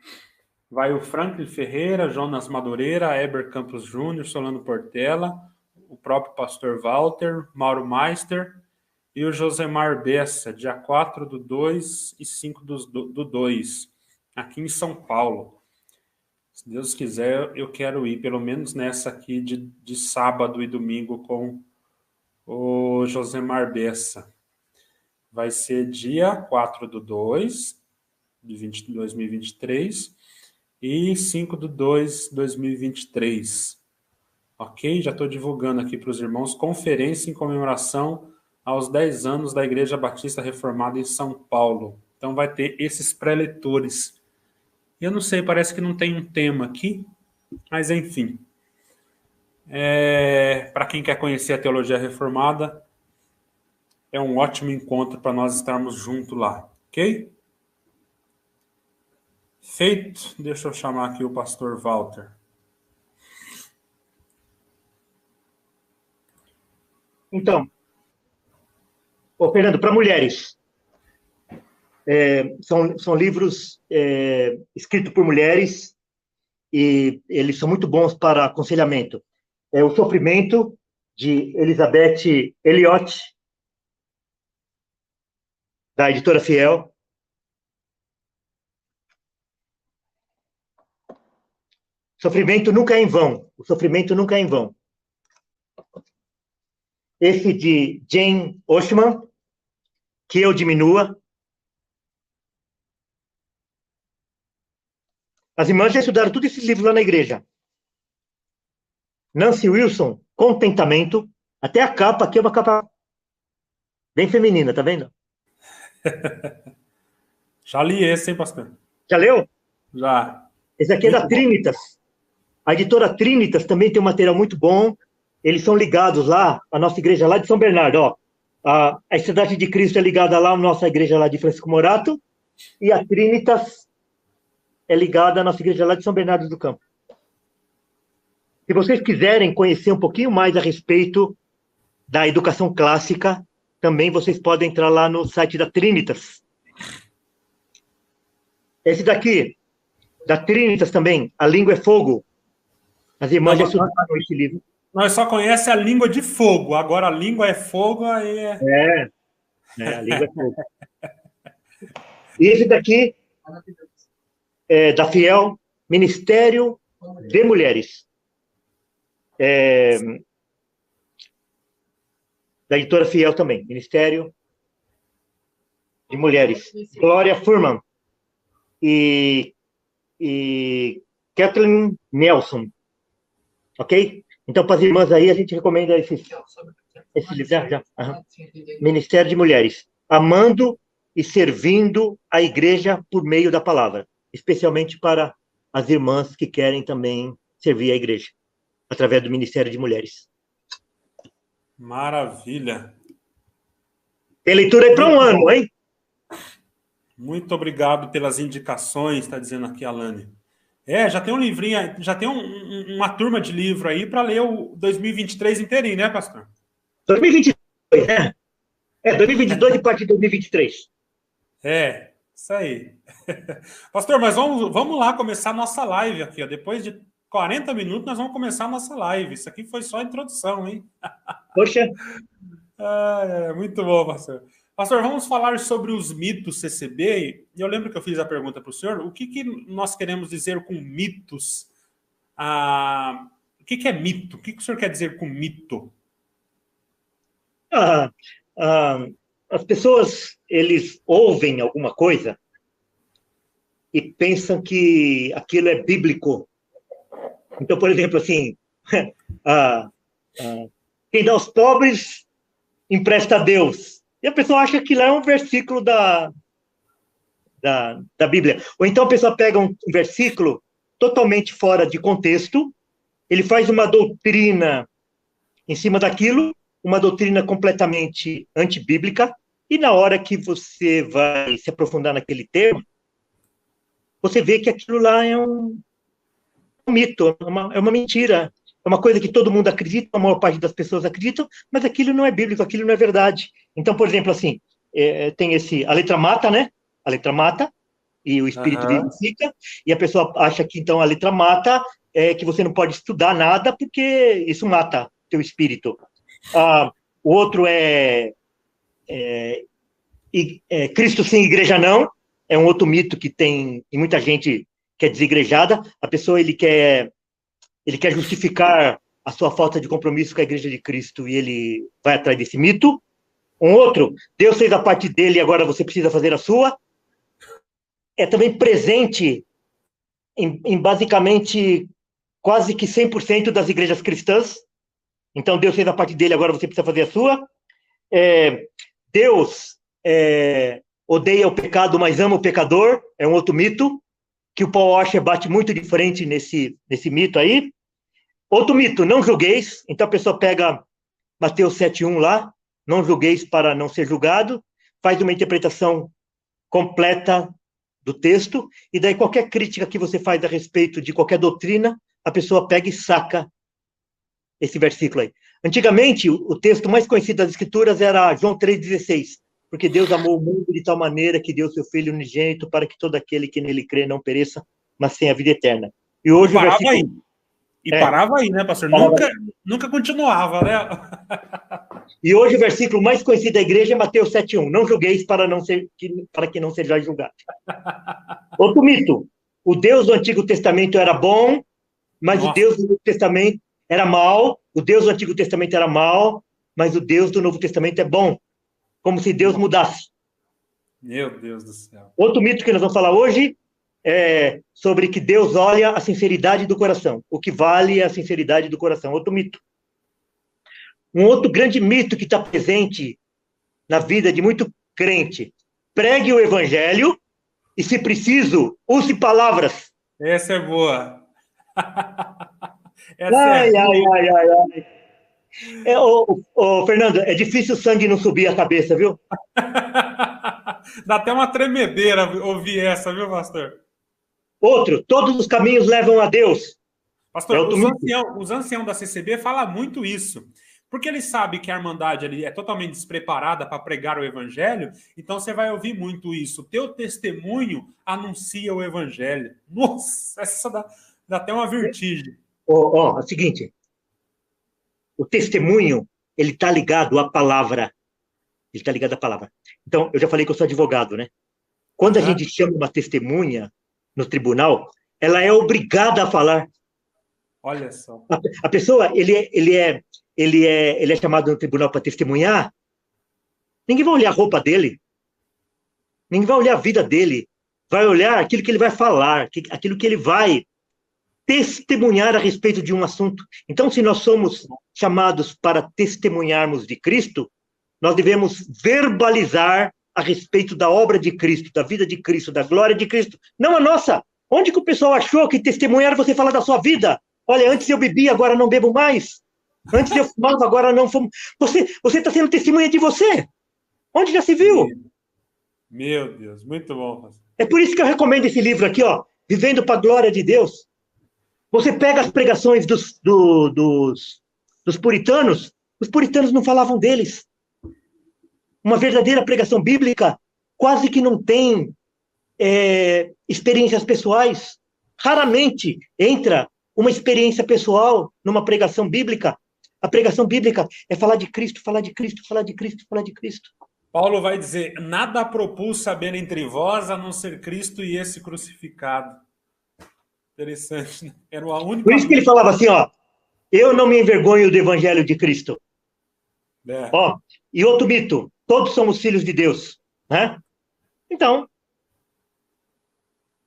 Vai o Franklin Ferreira, Jonas Madureira, Eber Campos Júnior, Solano Portela, o próprio pastor Walter, Mauro Meister e o Josemar Bessa, dia 4/2 e 5/2, aqui em São Paulo. Se Deus quiser, eu quero ir, pelo menos nessa aqui de sábado e domingo com o Josemar Bessa. Vai ser dia 4/2 de 2023 e 5/2/2023. Ok? Já estou divulgando aqui para os irmãos. Conferência em comemoração aos 10 anos da Igreja Batista Reformada em São Paulo. Então vai ter esses pré-leitores. Eu não sei, parece que não tem um tema aqui, mas enfim. Para quem quer conhecer a teologia reformada, é um ótimo encontro para nós estarmos juntos lá, ok? Feito, deixa eu chamar aqui o pastor Walter. Então, Fernando, para mulheres, são livros escritos por mulheres e eles são muito bons para aconselhamento. É O Sofrimento, de Elizabeth Elliot, da editora Fiel. Sofrimento nunca é em vão. O sofrimento nunca é em vão. Esse de Jane Oshman, Que Eu Diminua. As irmãs já estudaram todos esses livros lá na igreja. Nancy Wilson, Contentamento. Até a capa aqui é uma capa bem feminina, tá vendo? Já li esse, hein, pastor? Já leu? Já. Esse aqui é da Trinitas. A editora Trinitas também tem um material muito bom. Eles são ligados lá, a nossa igreja lá de São Bernardo, ó. A Cidade de Cristo é ligada lá à nossa igreja lá de Francisco Morato, e a Trinitas é ligada à nossa igreja lá de São Bernardo do Campo. Se vocês quiserem conhecer um pouquinho mais a respeito da educação clássica, também vocês podem entrar lá no site da Trinitas. Esse daqui, da Trinitas também, A Língua é Fogo. As irmãs já estudaram esse livro. Nós só conhecemos a língua de fogo. Agora a língua é fogo, aí a língua é fogo. E esse daqui é da Fiel, Ministério de Mulheres. Da editora Fiel também, Ministério de Mulheres. Glória Furman e Kathleen Nelson. Ok? Então, para as irmãs aí, a gente recomenda esse livro. Já. Uhum. Ministério de Mulheres. Amando e servindo a igreja por meio da palavra. Especialmente para as irmãs que querem também servir a igreja. Através do Ministério de Mulheres. Maravilha. Tem leitura aí para um ano, hein? Muito obrigado pelas indicações, está dizendo aqui a Alane. Já tem um livrinho, já tem uma turma de livro aí para ler o 2023 inteirinho, né, pastor? 2022, né? 2022 e parte de 2023. Isso aí. Pastor, mas vamos lá começar a nossa live aqui, ó. Depois de 40 minutos, nós vamos começar a nossa live. Isso aqui foi só a introdução, hein? Poxa. Muito bom, pastor. Pastor, vamos falar sobre os mitos CCB. Eu lembro que eu fiz a pergunta para o senhor. O que nós queremos dizer com mitos? O que é mito? O que o senhor quer dizer com mito? As pessoas, eles ouvem alguma coisa e pensam que aquilo é bíblico. Então, por exemplo, assim, quem dá aos pobres empresta a Deus. E a pessoa acha que lá é um versículo da Bíblia. Ou então a pessoa pega um versículo totalmente fora de contexto, ele faz uma doutrina em cima daquilo, uma doutrina completamente antibíblica, e na hora que você vai se aprofundar naquele tema, você vê que aquilo lá é um mito, é uma mentira, é uma coisa que todo mundo acredita, a maior parte das pessoas acreditam, mas aquilo não é bíblico, aquilo não é verdade. Então, por exemplo, assim, tem a letra mata, né? A letra mata, e o espírito vivifica, e a pessoa acha que, então, a letra mata é que você não pode estudar nada, porque isso mata teu espírito. O outro Cristo sem igreja não, é um outro mito que tem muita gente que é desigrejada. A pessoa, ele quer justificar a sua falta de compromisso com a igreja de Cristo e ele vai atrás desse mito. Um outro, Deus fez a parte dele e agora você precisa fazer a sua. É também presente em basicamente quase que 100% das igrejas cristãs. Então, Deus fez a parte dele, agora você precisa fazer a sua. Deus odeia o pecado, mas ama o pecador. É um outro mito, que o Paul Washer bate muito de frente nesse mito aí. Outro mito, não julgueis. Então, a pessoa pega Mateus 7:1 lá, não julgueis para não ser julgado, faz uma interpretação completa do texto, e daí qualquer crítica que você faz a respeito de qualquer doutrina, a pessoa pega e saca esse versículo aí. Antigamente, o texto mais conhecido das Escrituras era João 3,16, porque Deus amou o mundo de tal maneira que deu seu Filho unigênito para que todo aquele que nele crê não pereça, mas tenha a vida eterna. E hoje e parava aí. Parava aí, né, pastor? Nunca continuava, né? E hoje o versículo mais conhecido da igreja é Mateus 7:1. Não julgueis para que não sejais julgados. Outro mito. O Deus do Antigo Testamento era bom, mas o Deus do Novo Testamento era mau. O Deus do Antigo Testamento era mau, mas o Deus do Novo Testamento é bom. Como se Deus mudasse. Meu Deus do céu. Outro mito que nós vamos falar hoje é sobre que Deus olha a sinceridade do coração. O que vale é a sinceridade do coração. Outro mito. Um outro grande mito que está presente na vida de muito crente. Pregue o evangelho e, se preciso, use palavras. Essa é boa. Ai. Fernando, é difícil o sangue não subir a cabeça, viu? Dá até uma tremedeira ouvir essa, viu, pastor? Outro, todos os caminhos levam a Deus. Pastor, os anciãos da CCB falam muito isso. Porque eles sabem que a Irmandade ali é totalmente despreparada para pregar o evangelho, então você vai ouvir muito isso. O teu testemunho anuncia o evangelho. Nossa, essa dá até uma vertigem. É o seguinte, o testemunho, ele está ligado à palavra. Ele está ligado à palavra. Então, eu já falei que eu sou advogado, né? Quando a gente chama uma testemunha no tribunal, ela é obrigada a falar. Olha só. A pessoa, ele é chamado no tribunal para testemunhar, ninguém vai olhar a roupa dele, ninguém vai olhar a vida dele, vai olhar aquilo que ele vai falar, aquilo que ele vai testemunhar a respeito de um assunto. Então, se nós somos chamados para testemunharmos de Cristo, nós devemos verbalizar a respeito da obra de Cristo, da vida de Cristo, da glória de Cristo, não a nossa. Onde que o pessoal achou que testemunhar é você falar da sua vida? Olha, antes eu bebia, agora não bebo mais. Antes eu fumava, agora não fumo. Você está sendo testemunha de você. Onde já se viu? Meu Deus, muito bom. É por isso que eu recomendo esse livro aqui, ó, Vivendo para a Glória de Deus. Você pega as pregações dos puritanos, os puritanos não falavam deles. Uma verdadeira pregação bíblica quase que não tem experiências pessoais. Raramente entra uma experiência pessoal numa pregação bíblica. A pregação bíblica é falar de Cristo, falar de Cristo, falar de Cristo, falar de Cristo. Paulo vai dizer, nada propus saber entre vós, a não ser Cristo e esse crucificado. Interessante, né? Era a única... Por isso que ele falava assim, ó, eu não me envergonho do evangelho de Cristo. Ó, e outro mito, todos somos filhos de Deus, né? Então,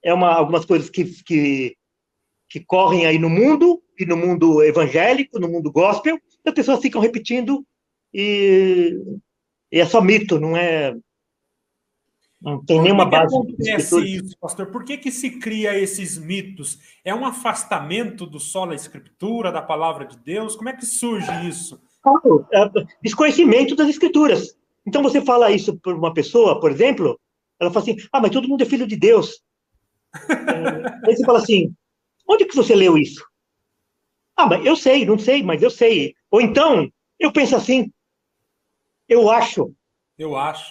algumas coisas que correm aí no mundo, e no mundo evangélico, no mundo gospel, as pessoas ficam repetindo e é só mito, não tem nenhuma base. Por que acontece isso, pastor? Por que se cria esses mitos? É um afastamento do sola escritura, da palavra de Deus? Como é que surge isso? Desconhecimento das escrituras. Então você fala isso para uma pessoa, por exemplo, ela fala assim, mas todo mundo é filho de Deus. Aí você fala assim, onde que você leu isso? Mas eu sei, não sei, mas eu sei. Ou então, eu penso assim, eu acho.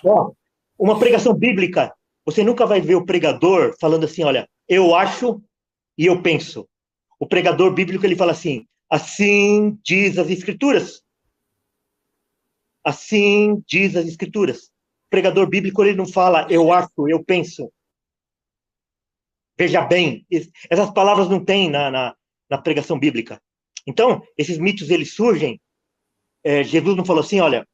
Ó, uma pregação bíblica, você nunca vai ver o pregador falando assim, olha, eu acho e eu penso. O pregador bíblico, ele fala assim diz as Escrituras. Assim diz as Escrituras. O pregador bíblico, ele não fala, eu acho, eu penso. Veja bem, essas palavras não tem na pregação bíblica. Então, esses mitos, eles surgem. Jesus não falou assim, olha,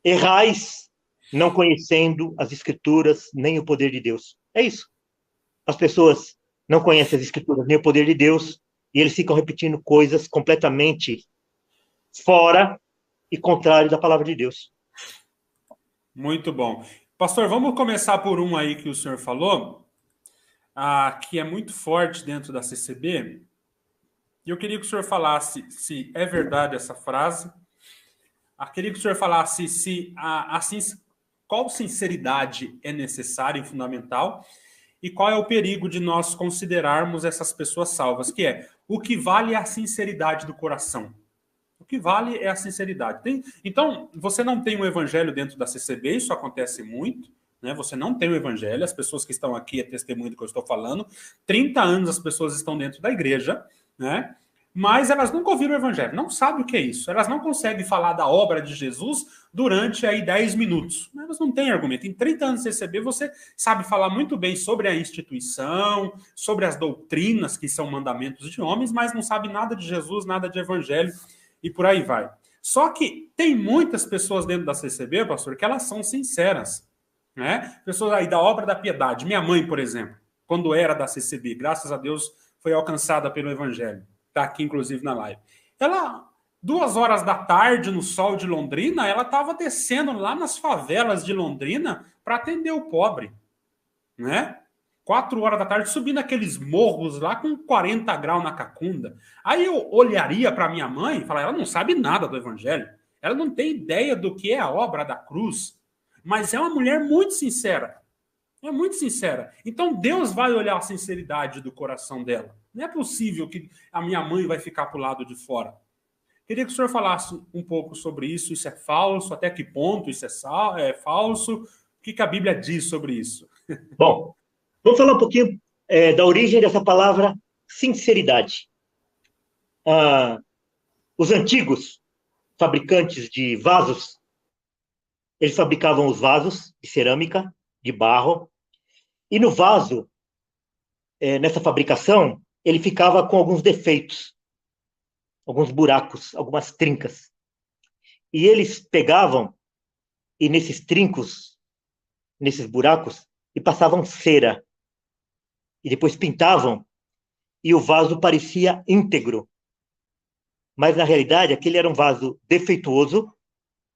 errais não conhecendo as Escrituras nem o poder de Deus. É isso. As pessoas não conhecem as Escrituras nem o poder de Deus, e eles ficam repetindo coisas completamente fora e contrário da palavra de Deus. Muito bom. Pastor, vamos começar por um aí que o senhor falou, que é muito forte dentro da CCB. E eu queria que o senhor falasse se é verdade essa frase. Queria que o senhor falasse se qual sinceridade é necessária e fundamental e qual é o perigo de nós considerarmos essas pessoas salvas, que é o que vale é a sinceridade do coração. O que vale é a sinceridade. Então, você não tem um evangelho dentro da CCB, isso acontece muito, né? Você não tem o evangelho, as pessoas que estão aqui é testemunho do que eu estou falando. 30 anos as pessoas estão dentro da igreja, né? Mas elas nunca ouviram o evangelho, não sabem o que é isso. Elas não conseguem falar da obra de Jesus durante aí 10 minutos. Elas não têm argumento. Em 30 anos de CCB, você sabe falar muito bem sobre a instituição, sobre as doutrinas que são mandamentos de homens, mas não sabe nada de Jesus, nada de evangelho e por aí vai. Só que tem muitas pessoas dentro da CCB, pastor, que elas são sinceras, né? Pessoas aí da obra da piedade. Minha mãe, por exemplo, quando era da CCB, graças a Deus, foi alcançada pelo evangelho. Está aqui, inclusive, na live. Ela, 2 horas da tarde, no sol de Londrina, ela estava descendo lá nas favelas de Londrina para atender o pobre, né? 4 horas da tarde, subindo aqueles morros lá com 40 graus na cacunda. Aí eu olharia para minha mãe e falaria, ela não sabe nada do evangelho. Ela não tem ideia do que é a obra da cruz. Mas é uma mulher muito sincera. É muito sincera. Então Deus vai olhar a sinceridade do coração dela. Não é possível que a minha mãe vai ficar para o lado de fora. Queria que o senhor falasse um pouco sobre isso. Isso é falso? Até que ponto isso é falso? O que a Bíblia diz sobre isso? Bom, vamos falar um pouquinho da origem dessa palavra sinceridade. Os antigos fabricantes de vasos, eles fabricavam os vasos de cerâmica, de barro, e no vaso, nessa fabricação, ele ficava com alguns defeitos, alguns buracos, algumas trincas. E eles pegavam, e nesses trincos, nesses buracos, e passavam cera. E depois pintavam, e o vaso parecia íntegro. Mas, na realidade, aquele era um vaso defeituoso,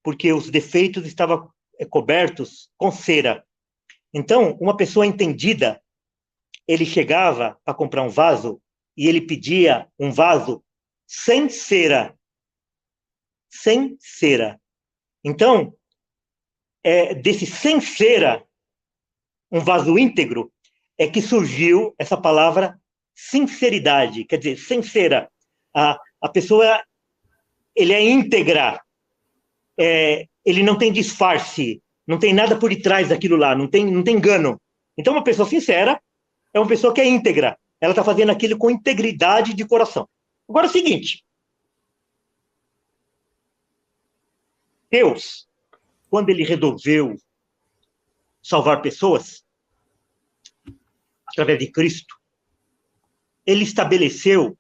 porque os defeitos estavam cobertos com cera. Então, uma pessoa entendida, ele chegava para comprar um vaso e ele pedia um vaso sem cera. Sem cera. Então, desse sem cera, um vaso íntegro, é que surgiu essa palavra sinceridade. Quer dizer, sem cera. A pessoa, ele é íntegra. Ele não tem disfarce. Não tem nada por detrás daquilo lá. Não tem engano. Então, uma pessoa sincera é uma pessoa que é íntegra. Ela está fazendo aquilo com integridade de coração. Agora é o seguinte. Deus, quando ele resolveu salvar pessoas, através de Cristo, ele estabeleceu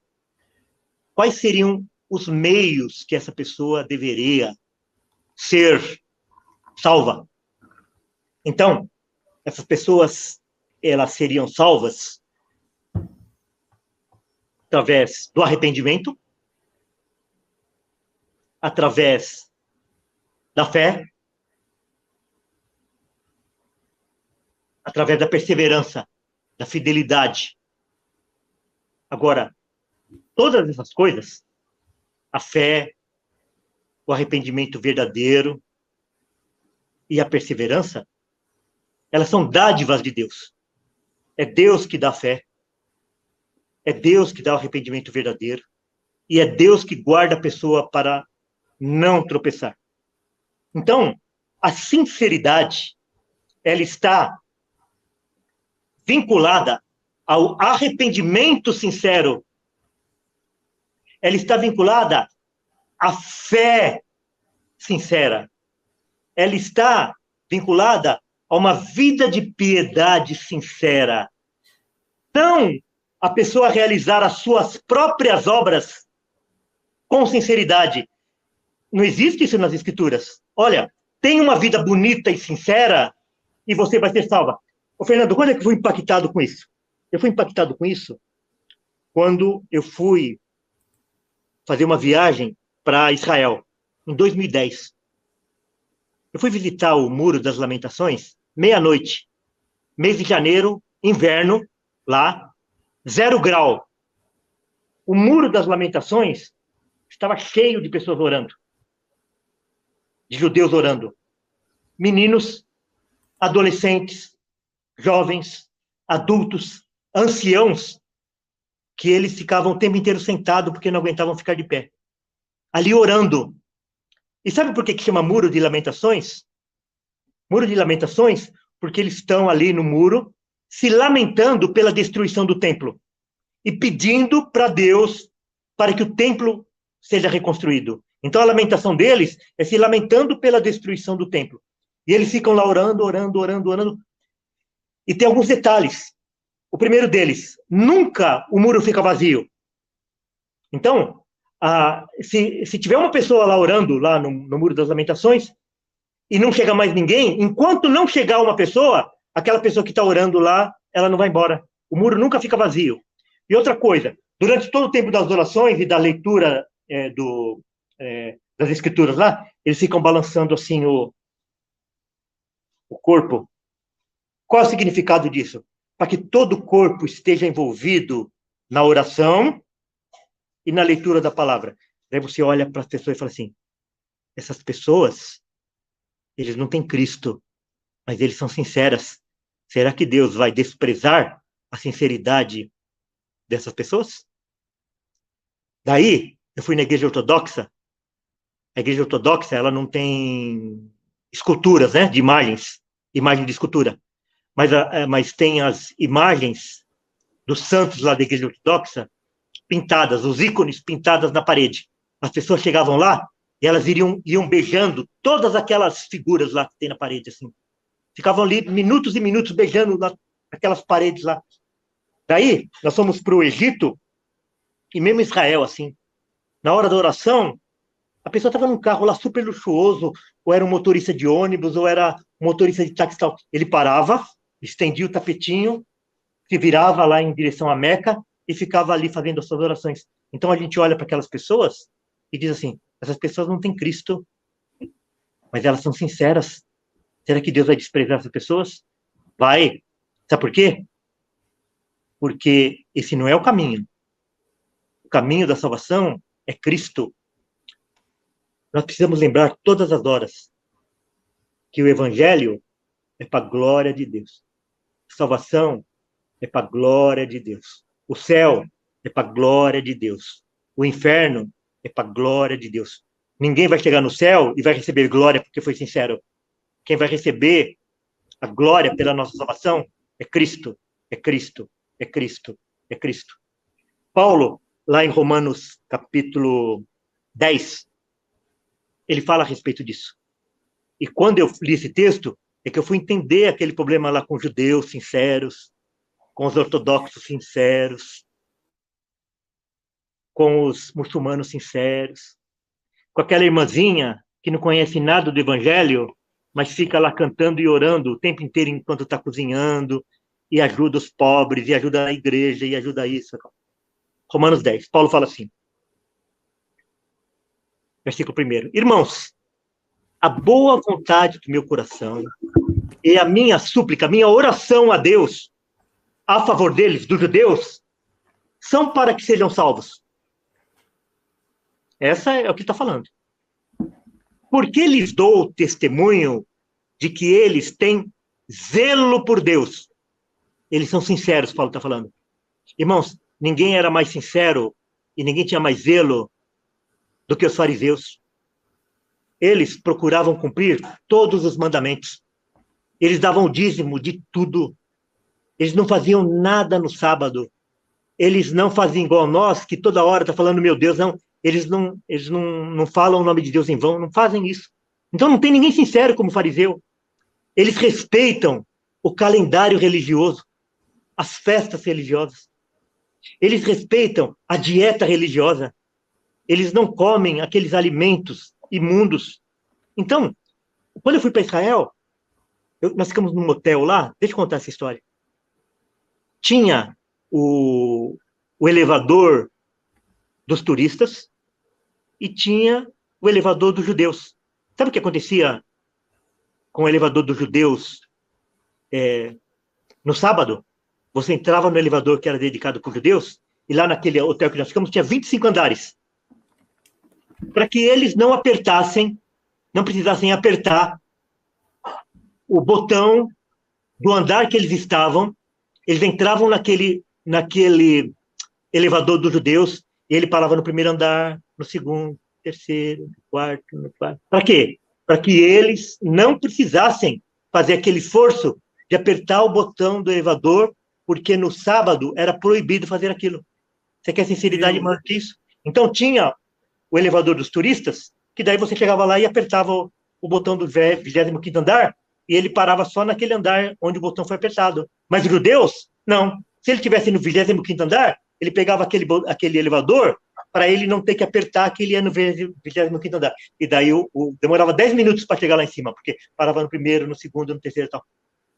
quais seriam os meios que essa pessoa deveria ser salva. Então, essas pessoas, elas seriam salvas através do arrependimento, através da fé, através da perseverança, da fidelidade. Agora, todas essas coisas, a fé, o arrependimento verdadeiro e a perseverança, elas são dádivas de Deus. É Deus que dá a fé, é Deus que dá o arrependimento verdadeiro e é Deus que guarda a pessoa para não tropeçar. Então, a sinceridade, ela está vinculada ao arrependimento sincero. Ela está vinculada à fé sincera. Ela está vinculada a uma vida de piedade sincera. Não a pessoa realizar as suas próprias obras com sinceridade. Não existe isso nas Escrituras. Olha, tem uma vida bonita e sincera e você vai ser salva. Ô, Fernando, quando é que eu fui impactado com isso? Eu fui impactado com isso quando eu fui fazer uma viagem para Israel, em 2010. Eu fui visitar o Muro das Lamentações, meia-noite, mês de janeiro, inverno, lá, 0 grau. O Muro das Lamentações estava cheio de pessoas orando, de judeus orando. Meninos, adolescentes, jovens, adultos, anciãos, que eles ficavam o tempo inteiro sentados porque não aguentavam ficar de pé. Ali orando. E sabe por que chama Muro de Lamentações? Muro de Lamentações, porque eles estão ali no muro, se lamentando pela destruição do templo e pedindo para Deus para que o templo seja reconstruído. Então a lamentação deles é se lamentando pela destruição do templo. E eles ficam lá orando, orando, orando, orando. E tem alguns detalhes. O primeiro deles, nunca o muro fica vazio. Então, se tiver uma pessoa lá orando, lá no Muro das Lamentações, e não chega mais ninguém, enquanto não chegar uma pessoa, aquela pessoa que está orando lá, ela não vai embora. O muro nunca fica vazio. E outra coisa, durante todo o tempo das orações e da leitura das escrituras lá, eles ficam balançando assim o corpo. Qual é o significado disso? Para que todo o corpo esteja envolvido na oração e na leitura da palavra. Daí você olha para as pessoas e fala assim, essas pessoas, eles não têm Cristo, mas eles são sinceras. Será que Deus vai desprezar a sinceridade dessas pessoas? Daí, eu fui na igreja ortodoxa. A igreja ortodoxa, ela não tem esculturas, né, de imagem de escultura. Mas tem as imagens dos santos lá da igreja ortodoxa pintadas, os ícones pintadas na parede. As pessoas chegavam lá e elas iam beijando todas aquelas figuras lá que tem na parede, assim. Ficavam ali minutos e minutos beijando aquelas paredes lá. Daí, nós fomos para o Egito, e mesmo Israel, assim, na hora da oração, a pessoa estava num carro lá super luxuoso, ou era um motorista de ônibus, ou era um motorista de táxi tal. Ele parava, estendia o tapetinho, se virava lá em direção à Meca e ficava ali fazendo as suas orações. Então a gente olha para aquelas pessoas e diz assim, essas pessoas não têm Cristo, mas elas são sinceras. Será que Deus vai desprezar essas pessoas? Vai. Sabe por quê? Porque esse não é o caminho. O caminho da salvação é Cristo. Nós precisamos lembrar todas as horas que o evangelho é para a glória de Deus. A salvação é para a glória de Deus. O céu é para a glória de Deus. O inferno é para a glória de Deus. Ninguém vai chegar no céu e vai receber glória porque foi sincero. Quem vai receber a glória pela nossa salvação é Cristo, é Cristo, é Cristo, é Cristo. Paulo, lá em Romanos capítulo 10, ele fala a respeito disso. E quando eu li esse texto, é que eu fui entender aquele problema lá com os judeus sinceros, com os ortodoxos sinceros, com os muçulmanos sinceros, com aquela irmãzinha que não conhece nada do evangelho, mas fica lá cantando e orando o tempo inteiro enquanto está cozinhando, e ajuda os pobres, e ajuda a igreja, e ajuda isso. Romanos 10, Paulo fala assim, versículo 1. Irmãos, a boa vontade do meu coração e a minha súplica, a minha oração a Deus, a favor deles, dos judeus, são para que sejam salvos. Essa é o que está falando. Porque lhes dou testemunho de que eles têm zelo por Deus. Eles são sinceros, Paulo está falando. Irmãos, ninguém era mais sincero e ninguém tinha mais zelo do que os fariseus. Eles procuravam cumprir todos os mandamentos. Eles davam o dízimo de tudo. Eles não faziam nada no sábado. Eles não faziam igual nós, que toda hora está falando, meu Deus, não. Eles não falam o nome de Deus em vão, não fazem isso. Então não tem ninguém sincero como fariseu. Eles respeitam o calendário religioso, as festas religiosas. Eles respeitam a dieta religiosa. Eles não comem aqueles alimentos imundos. Então, quando eu fui para Israel, nós ficamos num hotel lá, deixa eu contar essa história. Tinha o elevador dos turistas e tinha o elevador dos judeus. Sabe o que acontecia com o elevador dos judeus no sábado? Você entrava no elevador que era dedicado para os judeus, e lá naquele hotel que nós ficamos tinha 25 andares. Para que eles não apertassem, não precisassem apertar o botão do andar que eles estavam, eles entravam naquele elevador dos judeus, e ele parava no primeiro andar, no segundo, terceiro, quarto, no quarto. Para quê? Para que eles não precisassem fazer aquele esforço de apertar o botão do elevador, porque no sábado era proibido fazer aquilo. Você quer sinceridade maior que isso? Então tinha o elevador dos turistas, que daí você chegava lá e apertava o botão do 25º andar, e ele parava só naquele andar onde o botão foi apertado. Mas os judeus, não. Se ele estivesse no 25º andar, ele pegava aquele elevador para ele não ter que apertar que ele ia no 25º andar. E daí demorava 10 minutos para chegar lá em cima, porque parava no primeiro, no segundo, no terceiro e tal.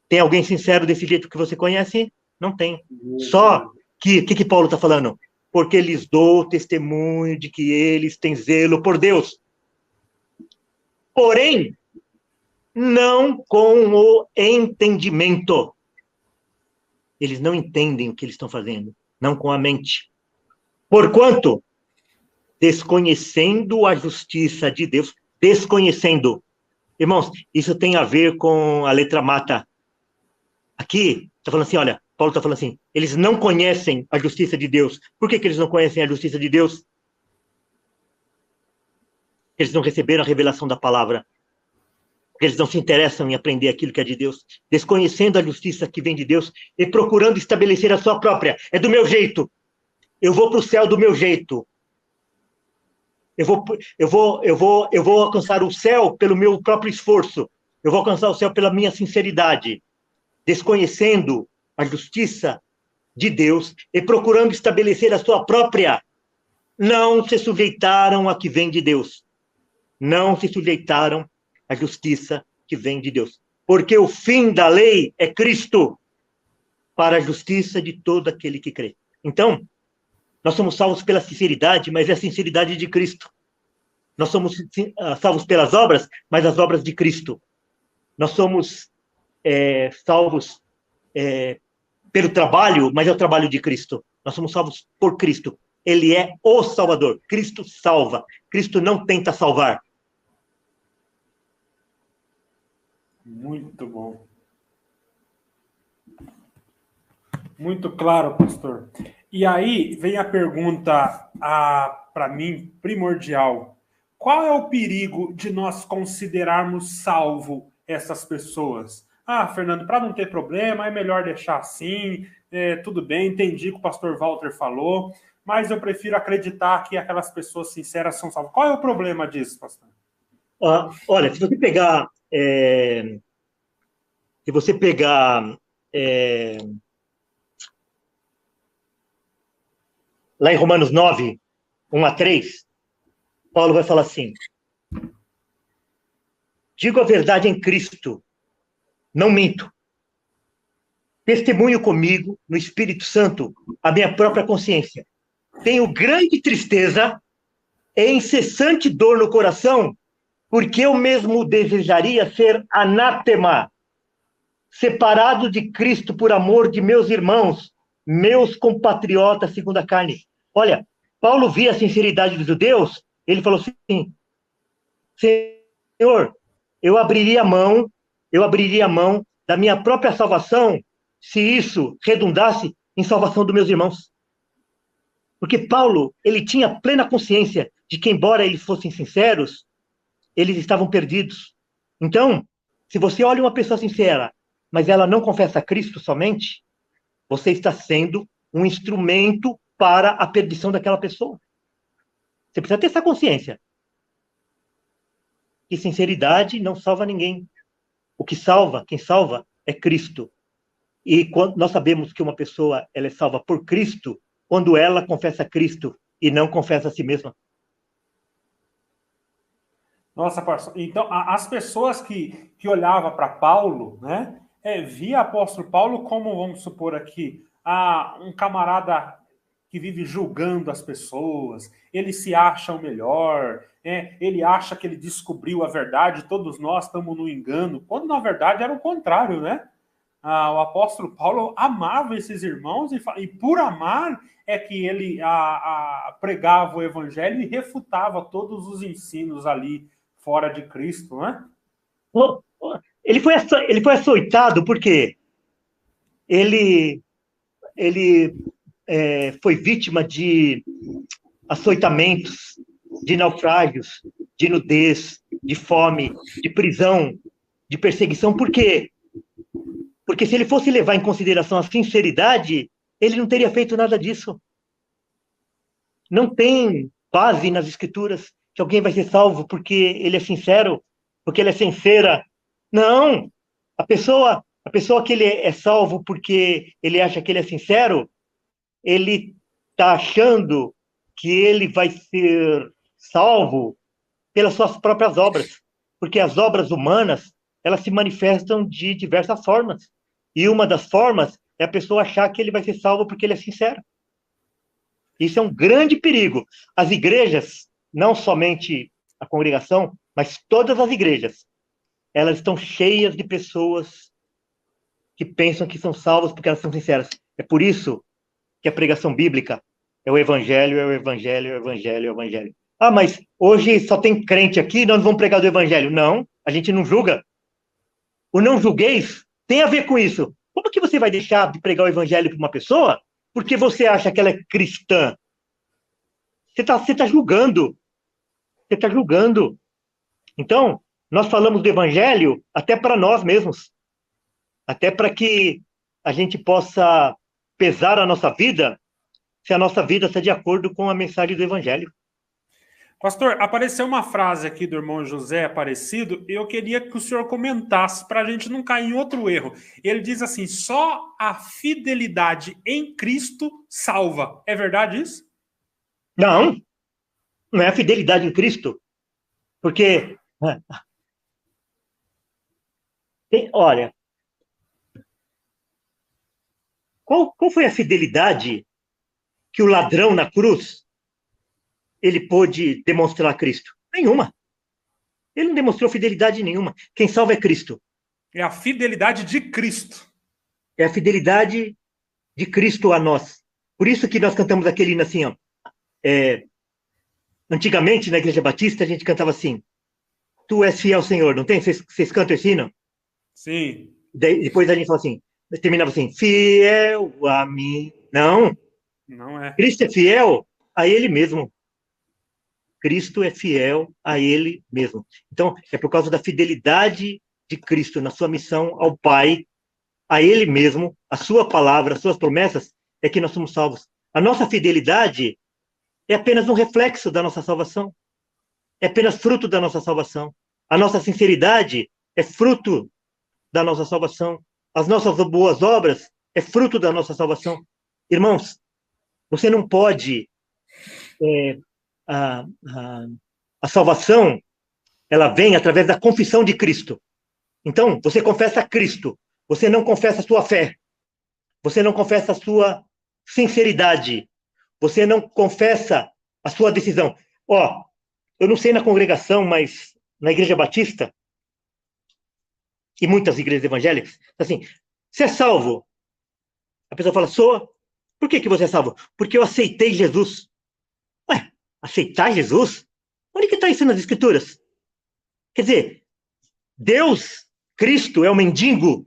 Tem alguém sincero desse jeito que você conhece? Não tem. Só que Paulo está falando? Porque lhes dou testemunho de que eles têm zelo por Deus. Porém, não com o entendimento. Eles não entendem o que eles estão fazendo, não com a mente. Porquanto, desconhecendo a justiça de Deus, desconhecendo. Irmãos, isso tem a ver com a letra mata. Aqui, está falando assim, olha, Paulo está falando assim, eles não conhecem a justiça de Deus. Por que eles não conhecem a justiça de Deus? Eles não receberam a revelação da palavra. Porque eles não se interessam em aprender aquilo que é de Deus. Desconhecendo a justiça que vem de Deus e procurando estabelecer a sua própria. É do meu jeito. Eu vou para o céu do meu jeito. Eu vou alcançar o céu pelo meu próprio esforço. Eu vou alcançar o céu pela minha sinceridade. Desconhecendo a justiça de Deus e procurando estabelecer a sua própria, não se sujeitaram a que vem de Deus. Não se sujeitaram à justiça que vem de Deus. Porque o fim da lei é Cristo, para a justiça de todo aquele que crê. Então, nós somos salvos pela sinceridade, mas é a sinceridade de Cristo. Nós somos salvos pelas obras, mas as obras de Cristo. Nós somos salvos pelo trabalho, mas é o trabalho de Cristo. Nós somos salvos por Cristo. Ele é o Salvador. Cristo salva. Cristo não tenta salvar. Muito bom. Muito claro, pastor. E aí vem a pergunta, para mim, primordial. Qual é o perigo de nós considerarmos salvo essas pessoas? Ah, Fernando, para não ter problema, é melhor deixar assim, tudo bem, entendi o que o pastor Walter falou, mas eu prefiro acreditar que aquelas pessoas sinceras são salvas. Qual é o problema disso, pastor? Olha, se você pegar... lá em Romanos 9, 1-3, Paulo vai falar assim: digo a verdade em Cristo, não minto. Testemunho comigo, no Espírito Santo, a minha própria consciência. Tenho grande tristeza e incessante dor no coração, porque eu mesmo desejaria ser anátema, separado de Cristo por amor de meus irmãos, meus compatriotas segundo a carne. Olha, Paulo via a sinceridade dos judeus, ele falou assim: Senhor, eu abriria mão da minha própria salvação se isso redundasse em salvação dos meus irmãos. Porque Paulo, ele tinha plena consciência de que, embora eles fossem sinceros, eles estavam perdidos. Então, se você olha uma pessoa sincera, mas ela não confessa a Cristo somente, você está sendo um instrumento para a perdição daquela pessoa. Você precisa ter essa consciência. Que sinceridade não salva ninguém. O que salva, quem salva, é Cristo. E quando nós sabemos que uma pessoa ela é salva por Cristo, quando ela confessa Cristo e não confessa a si mesma. Nossa, pastor. Então, as pessoas que olhavam para Paulo, né, via apóstolo Paulo como, vamos supor aqui, um camarada que vive julgando as pessoas, ele se acha o melhor, ele acha que ele descobriu a verdade, todos nós estamos no engano, quando na verdade era o contrário, né? O apóstolo Paulo amava esses irmãos e por amar é que ele pregava o evangelho e refutava todos os ensinos ali fora de Cristo, né? Ele foi açoitado porque ele foi vítima de açoitamentos, de naufrágios, de nudez, de fome, de prisão, de perseguição. Por quê? Porque se ele fosse levar em consideração a sinceridade, ele não teria feito nada disso. Não tem base nas escrituras que alguém vai ser salvo porque ele é sincero, porque ele é sincera. Não! A pessoa que ele é salvo porque ele acha que ele é sincero, ele está achando que ele vai ser salvo pelas suas próprias obras. Porque as obras humanas, elas se manifestam de diversas formas. E uma das formas é a pessoa achar que ele vai ser salvo porque ele é sincero. Isso é um grande perigo. As igrejas, não somente a congregação, mas todas as igrejas, elas estão cheias de pessoas que pensam que são salvas porque elas são sinceras. É por isso que a pregação bíblica é o evangelho, é o evangelho, é o evangelho, é o evangelho. Mas hoje só tem crente aqui, nós vamos pregar do evangelho. Não, a gente não julga. O não julgueis tem a ver com isso. Como que você vai deixar de pregar o evangelho para uma pessoa porque você acha que ela é cristã? Você tá julgando. Você está julgando. Então, nós falamos do evangelho até para nós mesmos. Até para que a gente possa pesar a nossa vida, se a nossa vida está de acordo com a mensagem do evangelho. Pastor, apareceu uma frase aqui do irmão José Aparecido e eu queria que o senhor comentasse para a gente não cair em outro erro. Ele diz assim, só a fidelidade em Cristo salva. É verdade isso? Não, não é a fidelidade em Cristo. Porque, olha, qual foi a fidelidade que o ladrão na cruz ele pôde demonstrar a Cristo? Nenhuma. Ele não demonstrou fidelidade nenhuma. Quem salva é Cristo. É a fidelidade de Cristo. É a fidelidade de Cristo a nós. Por isso que nós cantamos aquele hino assim, ó. Antigamente, na Igreja Batista, a gente cantava assim, Tu és fiel, Senhor, não tem? Vocês cantam esse hino? Sim. Depois a gente fala assim, terminava assim, fiel a mim. Não. Não é. Cristo é fiel a Ele mesmo. Cristo é fiel a Ele mesmo. Então, é por causa da fidelidade de Cristo na sua missão ao Pai, a Ele mesmo, a sua palavra, as suas promessas, é que nós somos salvos. A nossa fidelidade é apenas um reflexo da nossa salvação. É apenas fruto da nossa salvação. A nossa sinceridade é fruto da nossa salvação. As nossas boas obras é fruto da nossa salvação. Irmãos, você não pode... a salvação, ela vem através da confissão de Cristo. Então, você confessa Cristo. Você não confessa a sua fé. Você não confessa a sua sinceridade. Você não confessa a sua decisão. Eu não sei na congregação, mas na Igreja Batista e muitas igrejas evangélicas, assim, você é salvo? A pessoa fala, sou. Por que você é salvo? Porque eu aceitei Jesus. Ué, aceitar Jesus? Onde que está isso nas Escrituras? Quer dizer, Deus, Cristo, é o mendigo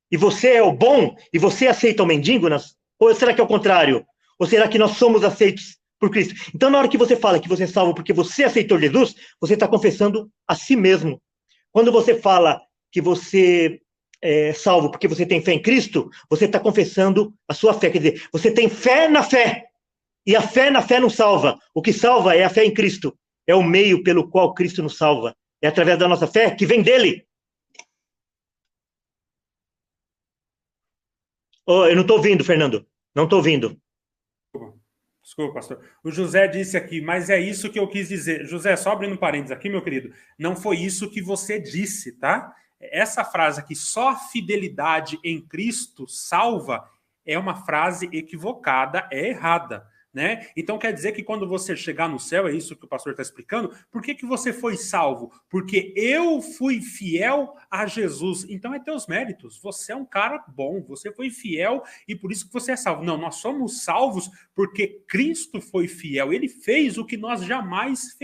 e você é o bom e você aceita o mendigo? Ou será que é o contrário? Ou será que nós somos aceitos por Cristo? Então, na hora que você fala que você é salvo porque você aceitou Jesus, você está confessando a si mesmo. Quando você fala que você é salvo porque você tem fé em Cristo, você está confessando a sua fé. Quer dizer, você tem fé na fé. E a fé na fé não salva. O que salva é a fé em Cristo. É o meio pelo qual Cristo nos salva. É através da nossa fé que vem dele. Eu não estou ouvindo, Fernando. Não estou ouvindo. Desculpa, pastor. O José disse aqui, mas é isso que eu quis dizer. José, só abrindo parênteses aqui, meu querido, não foi isso que você disse, tá? Essa frase aqui, só a fidelidade em Cristo salva, é uma frase equivocada, é errada. Né? Então quer dizer que quando você chegar no céu, é isso que o pastor está explicando, por que você foi salvo? Porque eu fui fiel a Jesus. Então é teus méritos, você é um cara bom, você foi fiel e por isso que você é salvo. Não, nós somos salvos porque Cristo foi fiel, ele fez o que nós jamais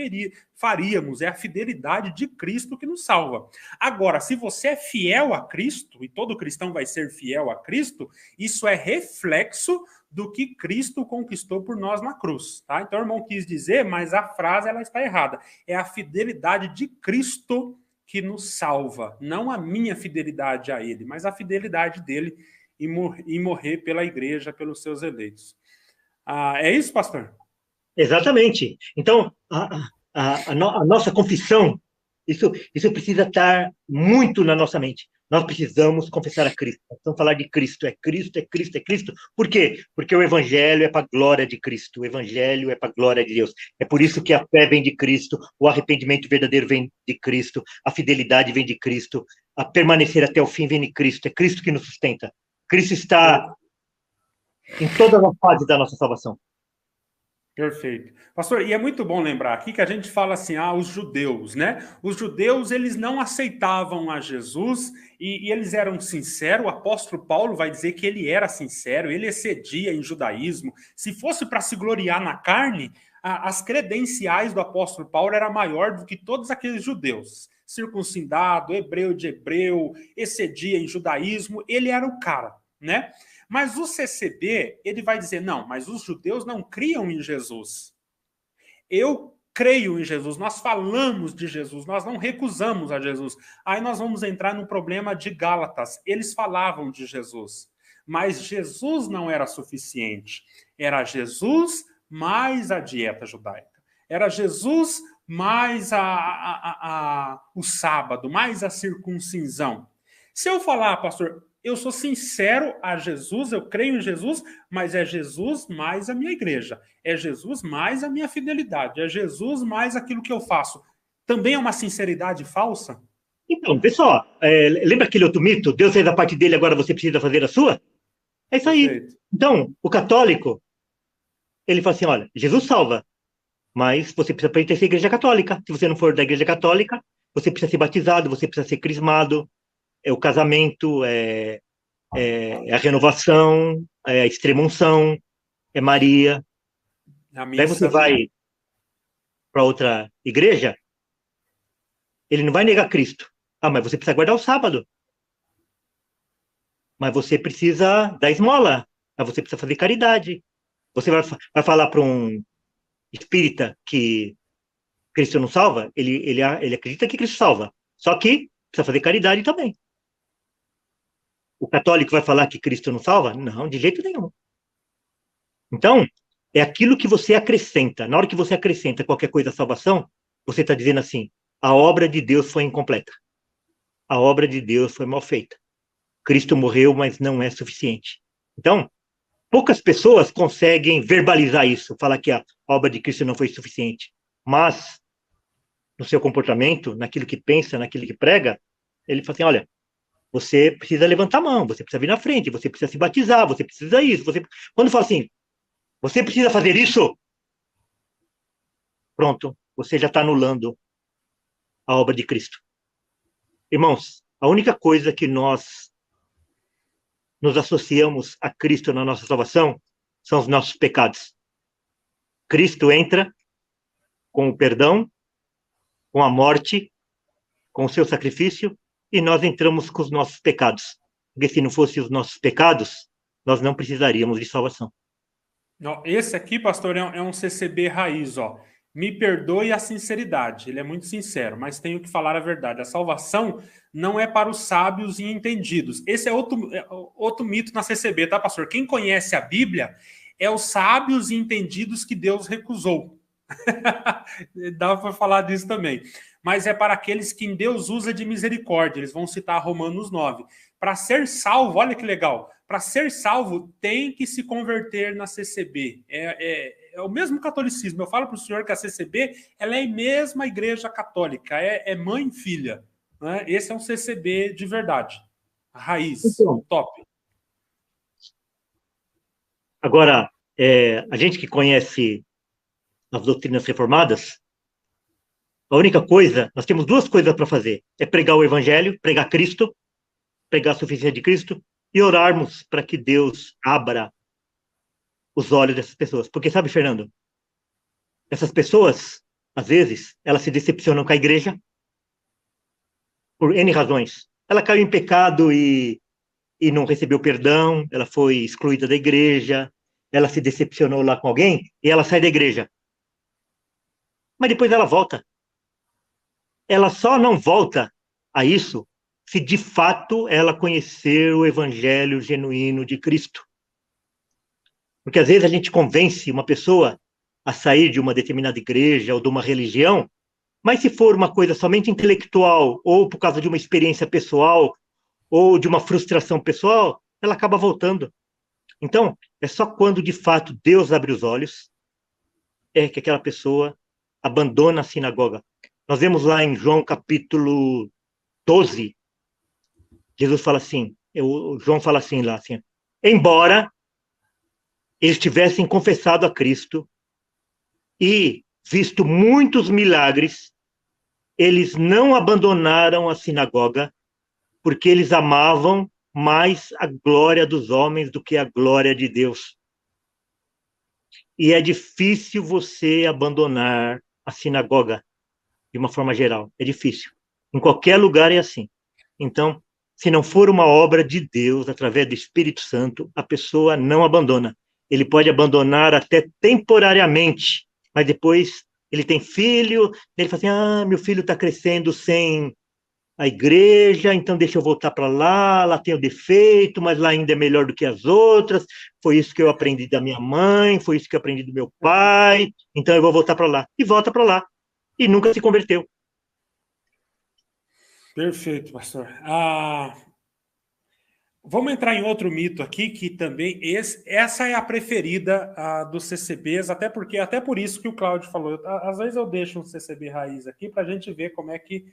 faríamos, é a fidelidade de Cristo que nos salva. Agora, se você é fiel a Cristo, e todo cristão vai ser fiel a Cristo, isso é reflexo do que Cristo conquistou por nós na cruz, tá? Então o irmão quis dizer, mas a frase ela está errada. É a fidelidade de Cristo que nos salva, não a minha fidelidade a ele, mas a fidelidade dele em morrer pela igreja, pelos seus eleitos. É isso, pastor? Exatamente. Então, a nossa confissão, isso precisa estar muito na nossa mente. Nós precisamos confessar a Cristo. Vamos falar de Cristo. É Cristo, é Cristo, é Cristo. Por quê? Porque o Evangelho é para a glória de Cristo. O Evangelho é para a glória de Deus. É por isso que a fé vem de Cristo, o arrependimento verdadeiro vem de Cristo, a fidelidade vem de Cristo, a permanecer até o fim vem de Cristo. É Cristo que nos sustenta. Cristo está em todas as fases da nossa salvação. Perfeito. Pastor, e é muito bom lembrar aqui que a gente fala assim, os judeus, né? Os judeus, eles não aceitavam a Jesus e eles eram sinceros. O apóstolo Paulo vai dizer que ele era sincero, ele excedia em judaísmo. Se fosse para se gloriar na carne, as credenciais do apóstolo Paulo era maior do que todos aqueles judeus. Circuncidado, hebreu de hebreu, excedia em judaísmo, ele era o cara, né? Mas o CCB, ele vai dizer, não, mas os judeus não criam em Jesus. Eu creio em Jesus, nós falamos de Jesus, nós não recusamos a Jesus. Aí nós vamos entrar no problema de Gálatas. Eles falavam de Jesus, mas Jesus não era suficiente. Era Jesus mais a dieta judaica. Era Jesus mais o sábado, mais a circuncisão. Se eu falar, pastor, eu sou sincero a Jesus, eu creio em Jesus, mas é Jesus mais a minha igreja, é Jesus mais a minha fidelidade, é Jesus mais aquilo que eu faço. Também é uma sinceridade falsa? Então, pessoal, lembra aquele outro mito? Deus fez a parte dele, agora você precisa fazer a sua? É isso aí. Perfeito. Então, o católico, ele fala assim, olha, Jesus salva, mas você precisa pertencer à igreja católica. Se você não for da igreja católica, você precisa ser batizado, você precisa ser crismado, é o casamento, é a renovação, é a extrema-unção, é Maria. Daí você vai para outra igreja, ele não vai negar Cristo. Ah, mas você precisa guardar o sábado. Mas você precisa dar esmola. Mas você precisa fazer caridade. Você vai falar para um espírita que Cristo não salva? Ele acredita que Cristo salva. Só que precisa fazer caridade também. O católico vai falar que Cristo não salva? Não, de jeito nenhum. Então, é aquilo que você acrescenta. Na hora que você acrescenta qualquer coisa à salvação, você está dizendo assim, a obra de Deus foi incompleta. A obra de Deus foi mal feita. Cristo morreu, mas não é suficiente. Então, poucas pessoas conseguem verbalizar isso, falar que a obra de Cristo não foi suficiente. Mas, no seu comportamento, naquilo que pensa, naquilo que prega, ele fala assim, olha, você precisa levantar a mão, você precisa vir na frente, você precisa se batizar, você precisa isso. Quando fala assim, você precisa fazer isso, pronto, você já está anulando a obra de Cristo. Irmãos, a única coisa que nós nos associamos a Cristo na nossa salvação são os nossos pecados. Cristo entra com o perdão, com a morte, com o seu sacrifício, e nós entramos com os nossos pecados. Porque se não fossem os nossos pecados, nós não precisaríamos de salvação. Esse aqui, pastor, é um CCB raiz, ó. Me perdoe a sinceridade. Ele é muito sincero, mas tenho que falar a verdade. A salvação não é para os sábios e entendidos. Esse é outro mito na CCB, tá, pastor? Quem conhece a Bíblia é os sábios e entendidos que Deus recusou. Dá para falar disso também. Mas é para aqueles que Deus usa de misericórdia. Eles vão citar Romanos 9. Para ser salvo, olha que legal. Para ser salvo, tem que se converter na CCB. É o mesmo catolicismo. Eu falo para o senhor que a CCB ela é a mesma igreja católica. É mãe e filha. Né? Esse é um CCB de verdade. A raiz. Então, top. Agora, a gente que conhece as doutrinas reformadas, a única coisa, nós temos duas coisas para fazer: é pregar o Evangelho, pregar Cristo, pregar a suficiência de Cristo, e orarmos para que Deus abra os olhos dessas pessoas. Porque, sabe, Fernando, essas pessoas, às vezes, elas se decepcionam com a igreja por N razões. Ela caiu em pecado e não recebeu perdão, ela foi excluída da igreja, ela se decepcionou lá com alguém e ela sai da igreja. Mas depois ela volta. Ela só não volta a isso se de fato ela conhecer o evangelho genuíno de Cristo. Porque às vezes a gente convence uma pessoa a sair de uma determinada igreja ou de uma religião, mas se for uma coisa somente intelectual ou por causa de uma experiência pessoal ou de uma frustração pessoal, ela acaba voltando. Então, é só quando de fato Deus abre os olhos é que aquela pessoa abandona a sinagoga. Nós vemos lá em João capítulo 12, Jesus fala assim, João fala assim lá, assim, embora eles tivessem confessado a Cristo e visto muitos milagres, eles não abandonaram a sinagoga, porque eles amavam mais a glória dos homens do que a glória de Deus. E é difícil você abandonar a sinagoga, de uma forma geral. É difícil. Em qualquer lugar é assim. Então, se não for uma obra de Deus, através do Espírito Santo, a pessoa não abandona. Ele pode abandonar até temporariamente, mas depois ele tem filho, ele fala assim, meu filho está crescendo sem a igreja, então deixa eu voltar para lá tem o defeito, mas lá ainda é melhor do que as outras, foi isso que eu aprendi da minha mãe, foi isso que eu aprendi do meu pai, então eu vou voltar para lá. E volta para lá. E nunca se converteu. Perfeito, pastor. Vamos entrar em outro mito aqui, que também essa é a preferida dos CCBs, até por isso que o Cláudio falou. Às vezes eu deixo um CCB raiz aqui para a gente ver como é que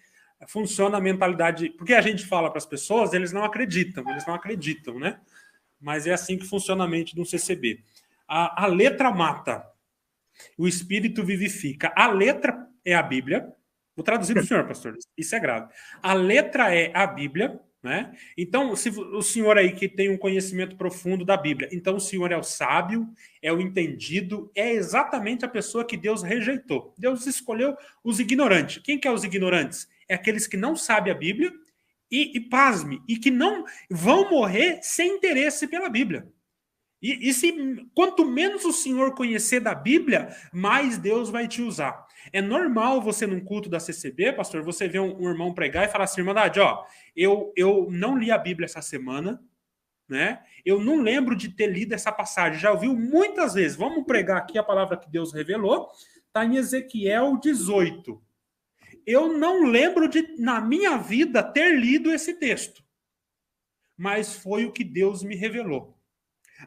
funciona a mentalidade. Porque a gente fala para as pessoas, eles não acreditam, né? Mas é assim que funciona a mente de um CCB. A letra mata, o espírito vivifica. A letra é a Bíblia. Vou traduzir para o senhor, pastor. Isso é grave. A letra é a Bíblia, né? Então, se o senhor aí que tem um conhecimento profundo da Bíblia, então o senhor é o sábio, é o entendido, é exatamente a pessoa que Deus rejeitou. Deus escolheu os ignorantes. Quem que é os ignorantes? É aqueles que não sabem a Bíblia e pasme, e que não vão morrer sem interesse pela Bíblia. Quanto menos o senhor conhecer da Bíblia, mais Deus vai te usar. É normal você, num culto da CCB, pastor, você ver um irmão pregar e falar assim, irmandade, eu não li a Bíblia essa semana, né? Eu não lembro de ter lido essa passagem, já ouviu muitas vezes. Vamos pregar aqui a palavra que Deus revelou, está em Ezequiel 18. Eu não lembro de, na minha vida, ter lido esse texto, mas foi o que Deus me revelou.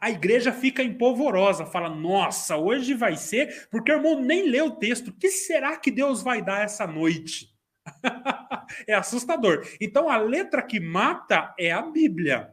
A igreja fica empolvorosa, fala, nossa, hoje vai ser, porque o irmão nem leu o texto, o que será que Deus vai dar essa noite? É assustador. Então a letra que mata é a Bíblia.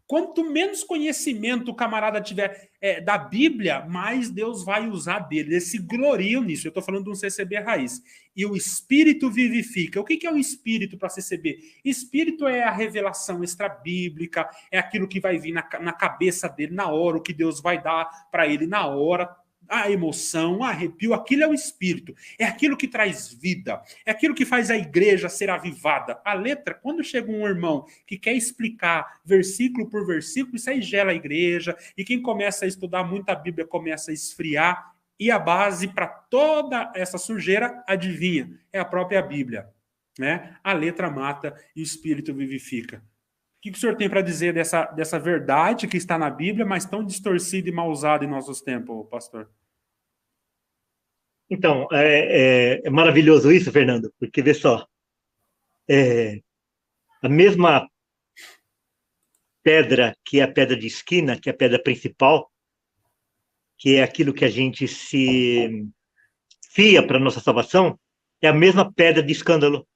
Quanto menos conhecimento o camarada tiver da Bíblia, mais Deus vai usar dele. Eles se gloriam nisso. Eu estou falando de um CCB raiz. E o Espírito vivifica. O que é um Espírito para CCB? Espírito é a revelação extrabíblica, é aquilo que vai vir na cabeça dele na hora, o que Deus vai dar para ele na hora. A emoção, o arrepio, aquilo é o espírito. É aquilo que traz vida. É aquilo que faz a igreja ser avivada. A letra, quando chega um irmão que quer explicar versículo por versículo, isso aí gela a igreja. E quem começa a estudar muito a Bíblia começa a esfriar. E a base para toda essa sujeira, adivinha? É a própria Bíblia. Né? A letra mata e o espírito vivifica. O que o senhor tem para dizer dessa verdade que está na Bíblia, mas tão distorcida e mal usada em nossos tempos, pastor? Então, é maravilhoso isso, Fernando, porque, vê só, a mesma pedra que é a pedra de esquina, que é a pedra principal, que é aquilo que a gente se fia para a nossa salvação, é a mesma pedra de escândalo.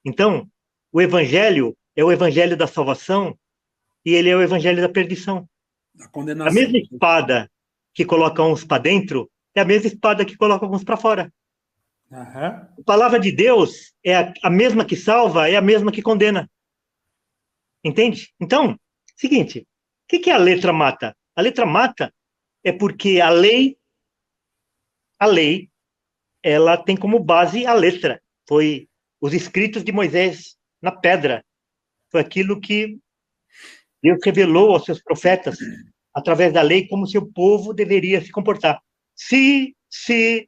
Então, o evangelho é o evangelho da salvação e ele é o evangelho da perdição. A A condenação. mesma espada que coloca uns para dentro é a mesma espada que coloca alguns para fora. Aham. A palavra de Deus é a mesma que salva, é a mesma que condena. Entende? Então, seguinte, o que é a letra mata? A letra mata é porque a lei, ela tem como base a letra. Foi os escritos de Moisés na pedra. Foi aquilo que Deus revelou aos seus profetas através da lei como seu povo deveria se comportar. Se você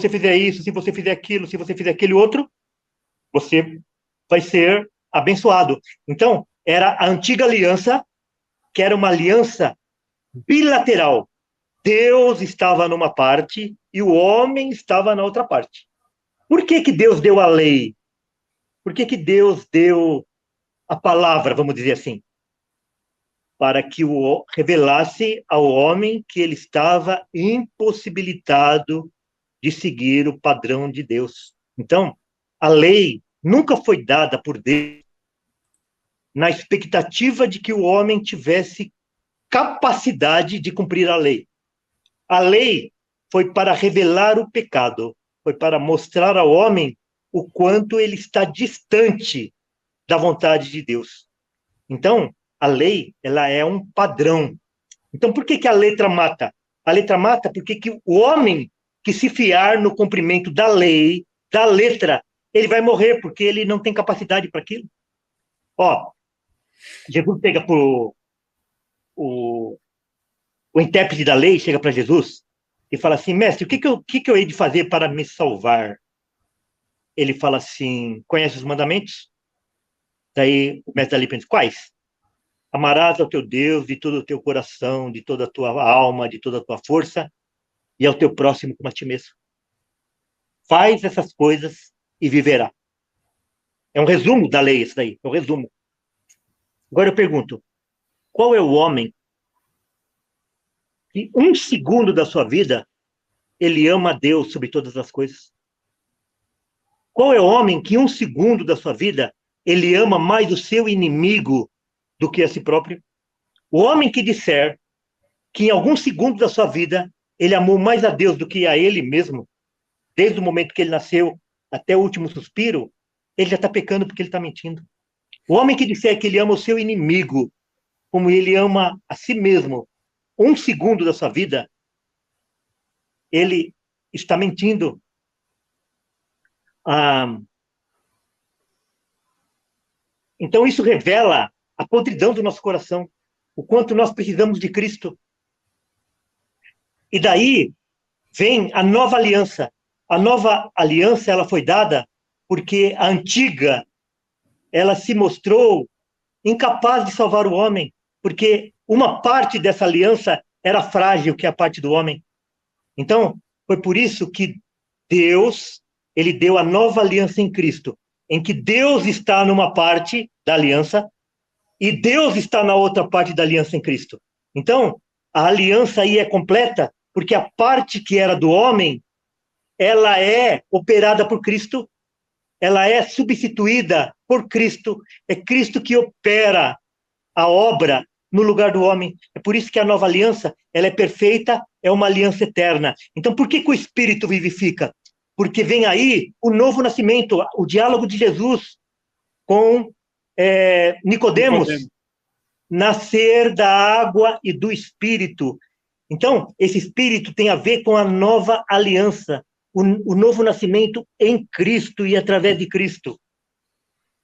fizer isso, se você fizer aquilo, se você fizer aquele outro, você vai ser abençoado. Então, era a antiga aliança, que era uma aliança bilateral. Deus estava numa parte e o homem estava na outra parte. Por que que Deus deu a lei? Por que que Deus deu a palavra, vamos dizer assim? Para que o revelasse ao homem que ele estava impossibilitado de seguir o padrão de Deus. Então, a lei nunca foi dada por Deus na expectativa de que o homem tivesse capacidade de cumprir a lei. A lei foi para revelar o pecado, foi para mostrar ao homem o quanto ele está distante da vontade de Deus. Então, a lei, ela é um padrão. Então, por que que a letra mata? A letra mata porque que o homem que se fiar no cumprimento da lei, da letra, ele vai morrer, porque ele não tem capacidade para aquilo. Ó, Jesus pega o, o intérprete da lei, chega para Jesus e fala assim, mestre, o que eu hei de fazer para me salvar? Ele fala assim, conhece os mandamentos? Daí o mestre da lei pensa, quais? Amarás ao teu Deus de todo o teu coração, de toda a tua alma, de toda a tua força, e ao teu próximo como a ti mesmo. Faz essas coisas e viverá. É um resumo da lei isso daí, é um resumo. Agora eu pergunto, qual é o homem que um segundo da sua vida ele ama a Deus sobre todas as coisas? Qual é o homem que um segundo da sua vida ele ama mais o seu inimigo do que a si próprio? O homem que disser que em algum segundo da sua vida ele amou mais a Deus do que a ele mesmo, desde o momento que ele nasceu até o último suspiro, ele já está pecando porque ele está mentindo. O homem que disser que ele ama o seu inimigo como ele ama a si mesmo, um segundo da sua vida, ele está mentindo. Ah, então isso revela a podridão do nosso coração, o quanto nós precisamos de Cristo. E daí vem a nova aliança. A nova aliança ela foi dada porque a antiga ela se mostrou incapaz de salvar o homem, porque uma parte dessa aliança era frágil, que é a parte do homem. Então, foi por isso que Deus, ele deu a nova aliança em Cristo, em que Deus está numa parte da aliança e Deus está na outra parte da aliança em Cristo. Então, a aliança aí é completa, porque a parte que era do homem, ela é operada por Cristo, ela é substituída por Cristo, é Cristo que opera a obra no lugar do homem. É por isso que a nova aliança, ela é perfeita, é uma aliança eterna. Então, por que que o Espírito vivifica? Porque vem aí o novo nascimento, o diálogo de Jesus com Nicodemos, Nicodemo. nascer da água e do Espírito. Então, esse Espírito tem a ver com a nova aliança, o novo nascimento em Cristo e através de Cristo.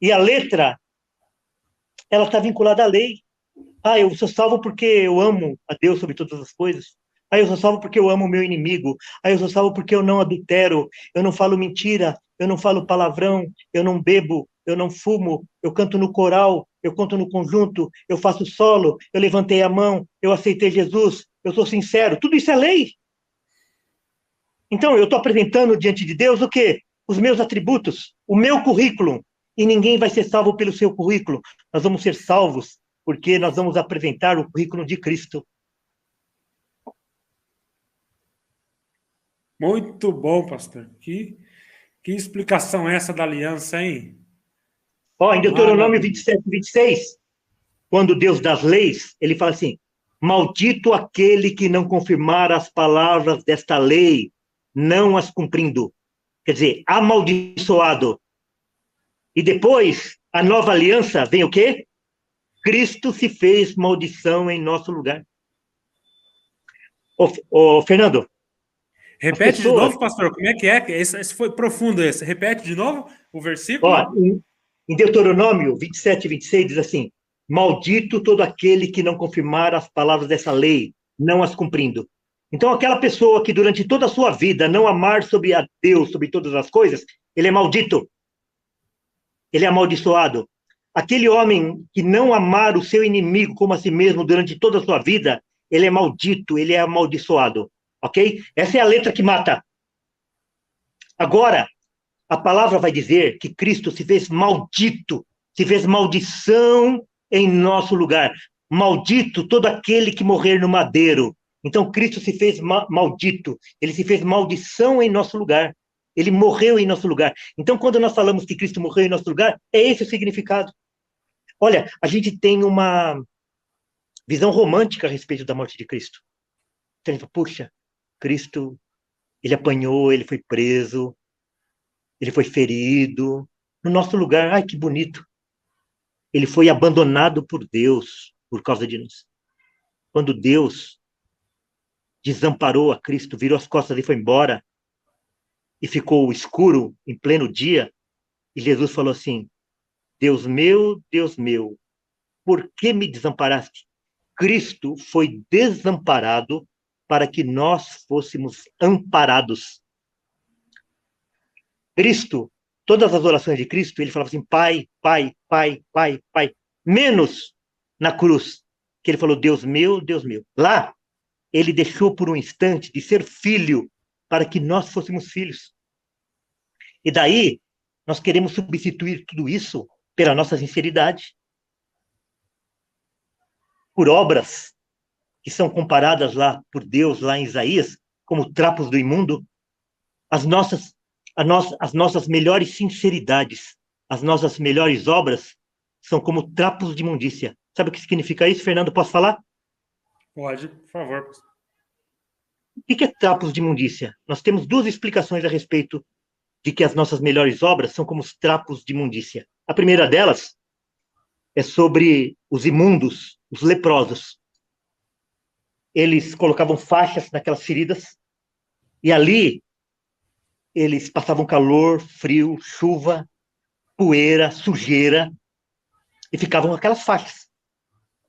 E a letra, ela está vinculada à lei. Ah, eu sou salvo porque eu amo a Deus sobre todas as coisas. Ah, eu sou salvo porque eu amo o meu inimigo. Ah, eu sou salvo porque eu não adultero, eu não falo mentira, eu não falo palavrão, eu não bebo, eu não fumo, eu canto no coral, eu canto no conjunto, eu faço solo, eu levantei a mão, eu aceitei Jesus, eu sou sincero. Tudo isso é lei. Então, eu estou apresentando diante de Deus o quê? Os meus atributos, o meu currículo. E ninguém vai ser salvo pelo seu currículo. Nós vamos ser salvos porque nós vamos apresentar o currículo de Cristo. Muito bom, pastor. Que explicação é essa da aliança, hein? Ó, em Deuteronômio Maravilha. 27, 26, quando Deus dá as leis, ele fala assim: maldito aquele que não confirmar as palavras desta lei, não as cumprindo. Quer dizer, amaldiçoado. E depois, a nova aliança vem o quê? Cristo se fez maldição em nosso lugar. Ô, Fernando, as Repete de pessoas... novo, pastor, como é que é? Esse foi profundo esse. Repete de novo o versículo. Ó, em Deuteronômio 27 e 26 diz assim: maldito todo aquele que não confirmar as palavras dessa lei, não as cumprindo. Então, aquela pessoa que durante toda a sua vida não amar sobre a Deus, sobre todas as coisas, ele é maldito, ele é amaldiçoado. Aquele homem que não amar o seu inimigo como a si mesmo durante toda a sua vida, ele é maldito, ele é amaldiçoado. Ok? Essa é a letra que mata. Agora, a palavra vai dizer que Cristo se fez maldito, se fez maldição em nosso lugar. Maldito todo aquele que morrer no madeiro. Então, Cristo se fez maldito, ele se fez maldição em nosso lugar. Ele morreu em nosso lugar. Então, quando nós falamos que Cristo morreu em nosso lugar, é esse o significado. Olha, a gente tem uma visão romântica a respeito da morte de Cristo. Então, a gente fala, puxa, Cristo, ele apanhou, ele foi preso, ele foi ferido no nosso lugar. Ai, que bonito. Ele foi abandonado por Deus por causa de nós. Quando Deus desamparou a Cristo, virou as costas e foi embora, e ficou escuro em pleno dia, e Jesus falou assim: Deus meu, por que me desamparaste? Cristo foi desamparado para que nós fôssemos amparados. Cristo, todas as orações de Cristo, ele falava assim: Pai, Pai, Pai, Pai, Pai. Menos na cruz, que ele falou: Deus meu, Deus meu. Lá, ele deixou por um instante de ser filho para que nós fôssemos filhos. E daí, nós queremos substituir tudo isso pela nossa sinceridade, por obras que são comparadas lá por Deus, lá em Isaías, como trapos do imundo. As nossas melhores sinceridades, as nossas melhores obras são como trapos de imundícia. Sabe o que significa isso, Fernando? Posso falar? Pode, por favor. O que é trapos de imundícia? Nós temos duas explicações a respeito de que as nossas melhores obras são como os trapos de imundícia. A primeira delas é sobre os imundos, os leprosos. Eles colocavam faixas naquelas feridas e ali eles passavam calor, frio, chuva, poeira, sujeira, e ficavam com aquelas faixas.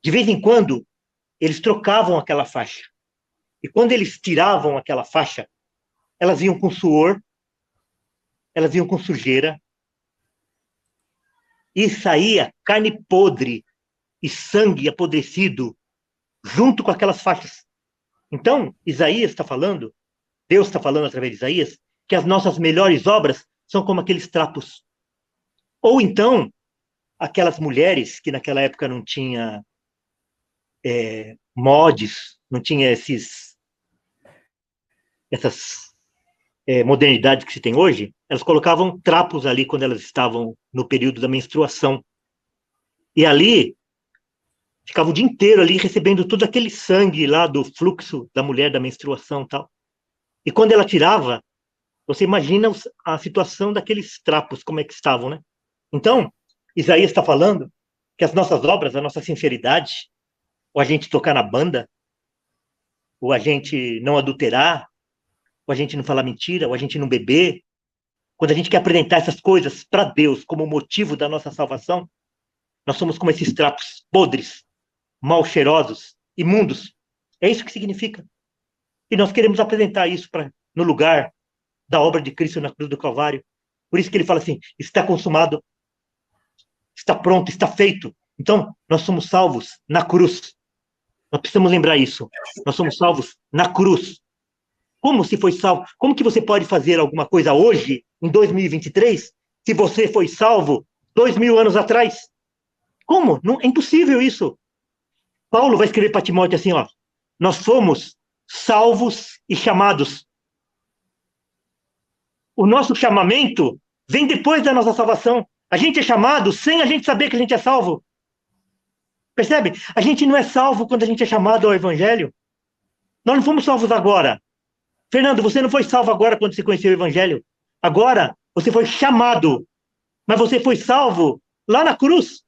De vez em quando, eles trocavam aquela faixa. E quando eles tiravam aquela faixa, elas iam com suor, elas iam com sujeira, e saía carne podre e sangue apodrecido junto com aquelas faixas. Então, Isaías está falando, Deus está falando através de Isaías, que as nossas melhores obras são como aqueles trapos. Ou então, aquelas mulheres que naquela época não tinha mods, não tinha essas modernidades que se tem hoje, elas colocavam trapos ali quando elas estavam no período da menstruação. E ali, ficava o dia inteiro ali recebendo todo aquele sangue lá do fluxo da mulher, da menstruação e tal. E quando ela tirava, você imagina a situação daqueles trapos, como é que estavam, né? Então, Isaías está falando que as nossas obras, a nossa sinceridade, ou a gente tocar na banda, ou a gente não adulterar, ou a gente não falar mentira, ou a gente não beber, quando a gente quer apresentar essas coisas para Deus como motivo da nossa salvação, nós somos como esses trapos podres, mal cheirosos, imundos. É isso que significa. E nós queremos apresentar isso no lugar da obra de Cristo na cruz do Calvário. Por isso que ele fala assim: está consumado, está pronto, está feito. Então, nós somos salvos na cruz. Nós precisamos lembrar isso. Nós somos salvos na cruz. Como se foi salvo? Como que você pode fazer alguma coisa hoje, em 2023, se você foi salvo 2000 anos atrás? Como? Não, é impossível isso. Paulo vai escrever para Timóteo assim, ó: nós fomos salvos e chamados. O nosso chamamento vem depois da nossa salvação. A gente é chamado sem a gente saber que a gente é salvo. Percebe? A gente não é salvo quando a gente é chamado ao evangelho. Nós não fomos salvos agora. Fernando, você não foi salvo agora quando você conheceu o evangelho. Agora, você foi chamado. Mas você foi salvo lá na cruz.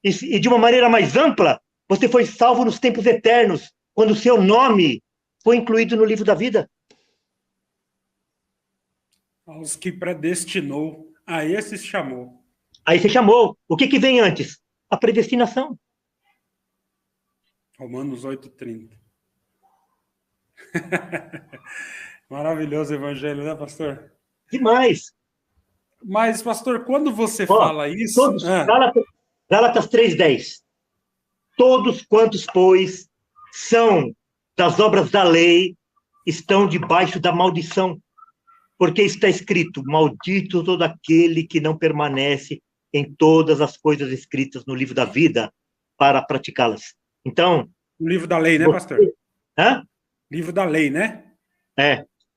E de uma maneira mais ampla, você foi salvo nos tempos eternos, quando o seu nome foi incluído no livro da vida. Aos que predestinou, a esses chamou. Aí você chamou. O que vem antes? A predestinação. Romanos 8:30. Maravilhoso evangelho, né, pastor? Demais. Mas, pastor, quando você Ó, fala isso... todos, Gálatas 3:10. Todos quantos, pois, são das obras da lei, estão debaixo da maldição. Porque está escrito, maldito todo aquele que não permanece em todas as coisas escritas no livro da vida para praticá-las. Então... O livro da lei, né, pastor? Hã? Livro da lei, né?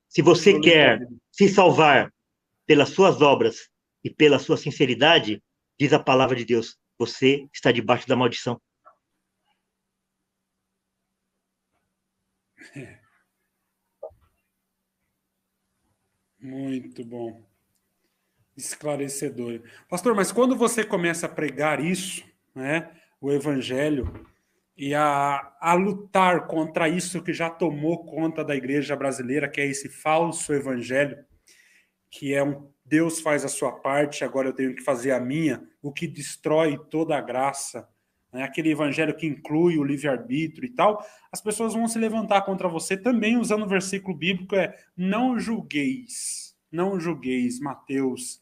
Se você quer se salvar pelas suas obras e pela sua sinceridade, diz a palavra de Deus, você está debaixo da maldição. Muito bom. Esclarecedor. Pastor, mas quando você começa a pregar isso, né, o evangelho, e a lutar contra isso que já tomou conta da igreja brasileira, que é esse falso evangelho, que é um Deus faz a sua parte, agora eu tenho que fazer a minha, o que destrói toda a graça, né? Aquele evangelho que inclui o livre-arbítrio e tal, as pessoas vão se levantar contra você também usando o versículo bíblico, não julgueis, Mateus.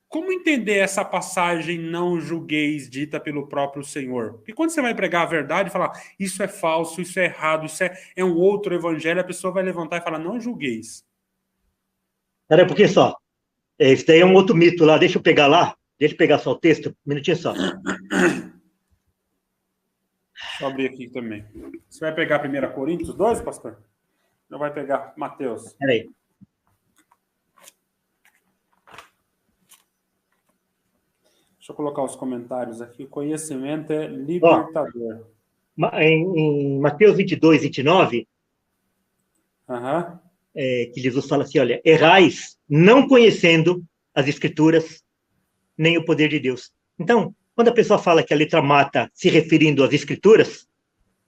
Como entender essa passagem não julgueis dita pelo próprio Senhor? Porque quando você vai pregar a verdade e falar isso é falso, isso é errado, isso é um outro evangelho, a pessoa vai levantar e falar não julgueis. Era porque só, esse daí é um outro mito lá, deixa eu pegar só o texto, um minutinho só. Deixa eu abrir aqui também. Você vai pegar 1 Coríntios 2, pastor? Ou vai pegar Mateus? Peraí. Deixa eu colocar os comentários aqui. Conhecimento é libertador. Em Mateus 22, 29, Uhum. Que Jesus fala assim, olha, errais não conhecendo as escrituras nem o poder de Deus. Então, quando a pessoa fala que a letra mata se referindo às escrituras,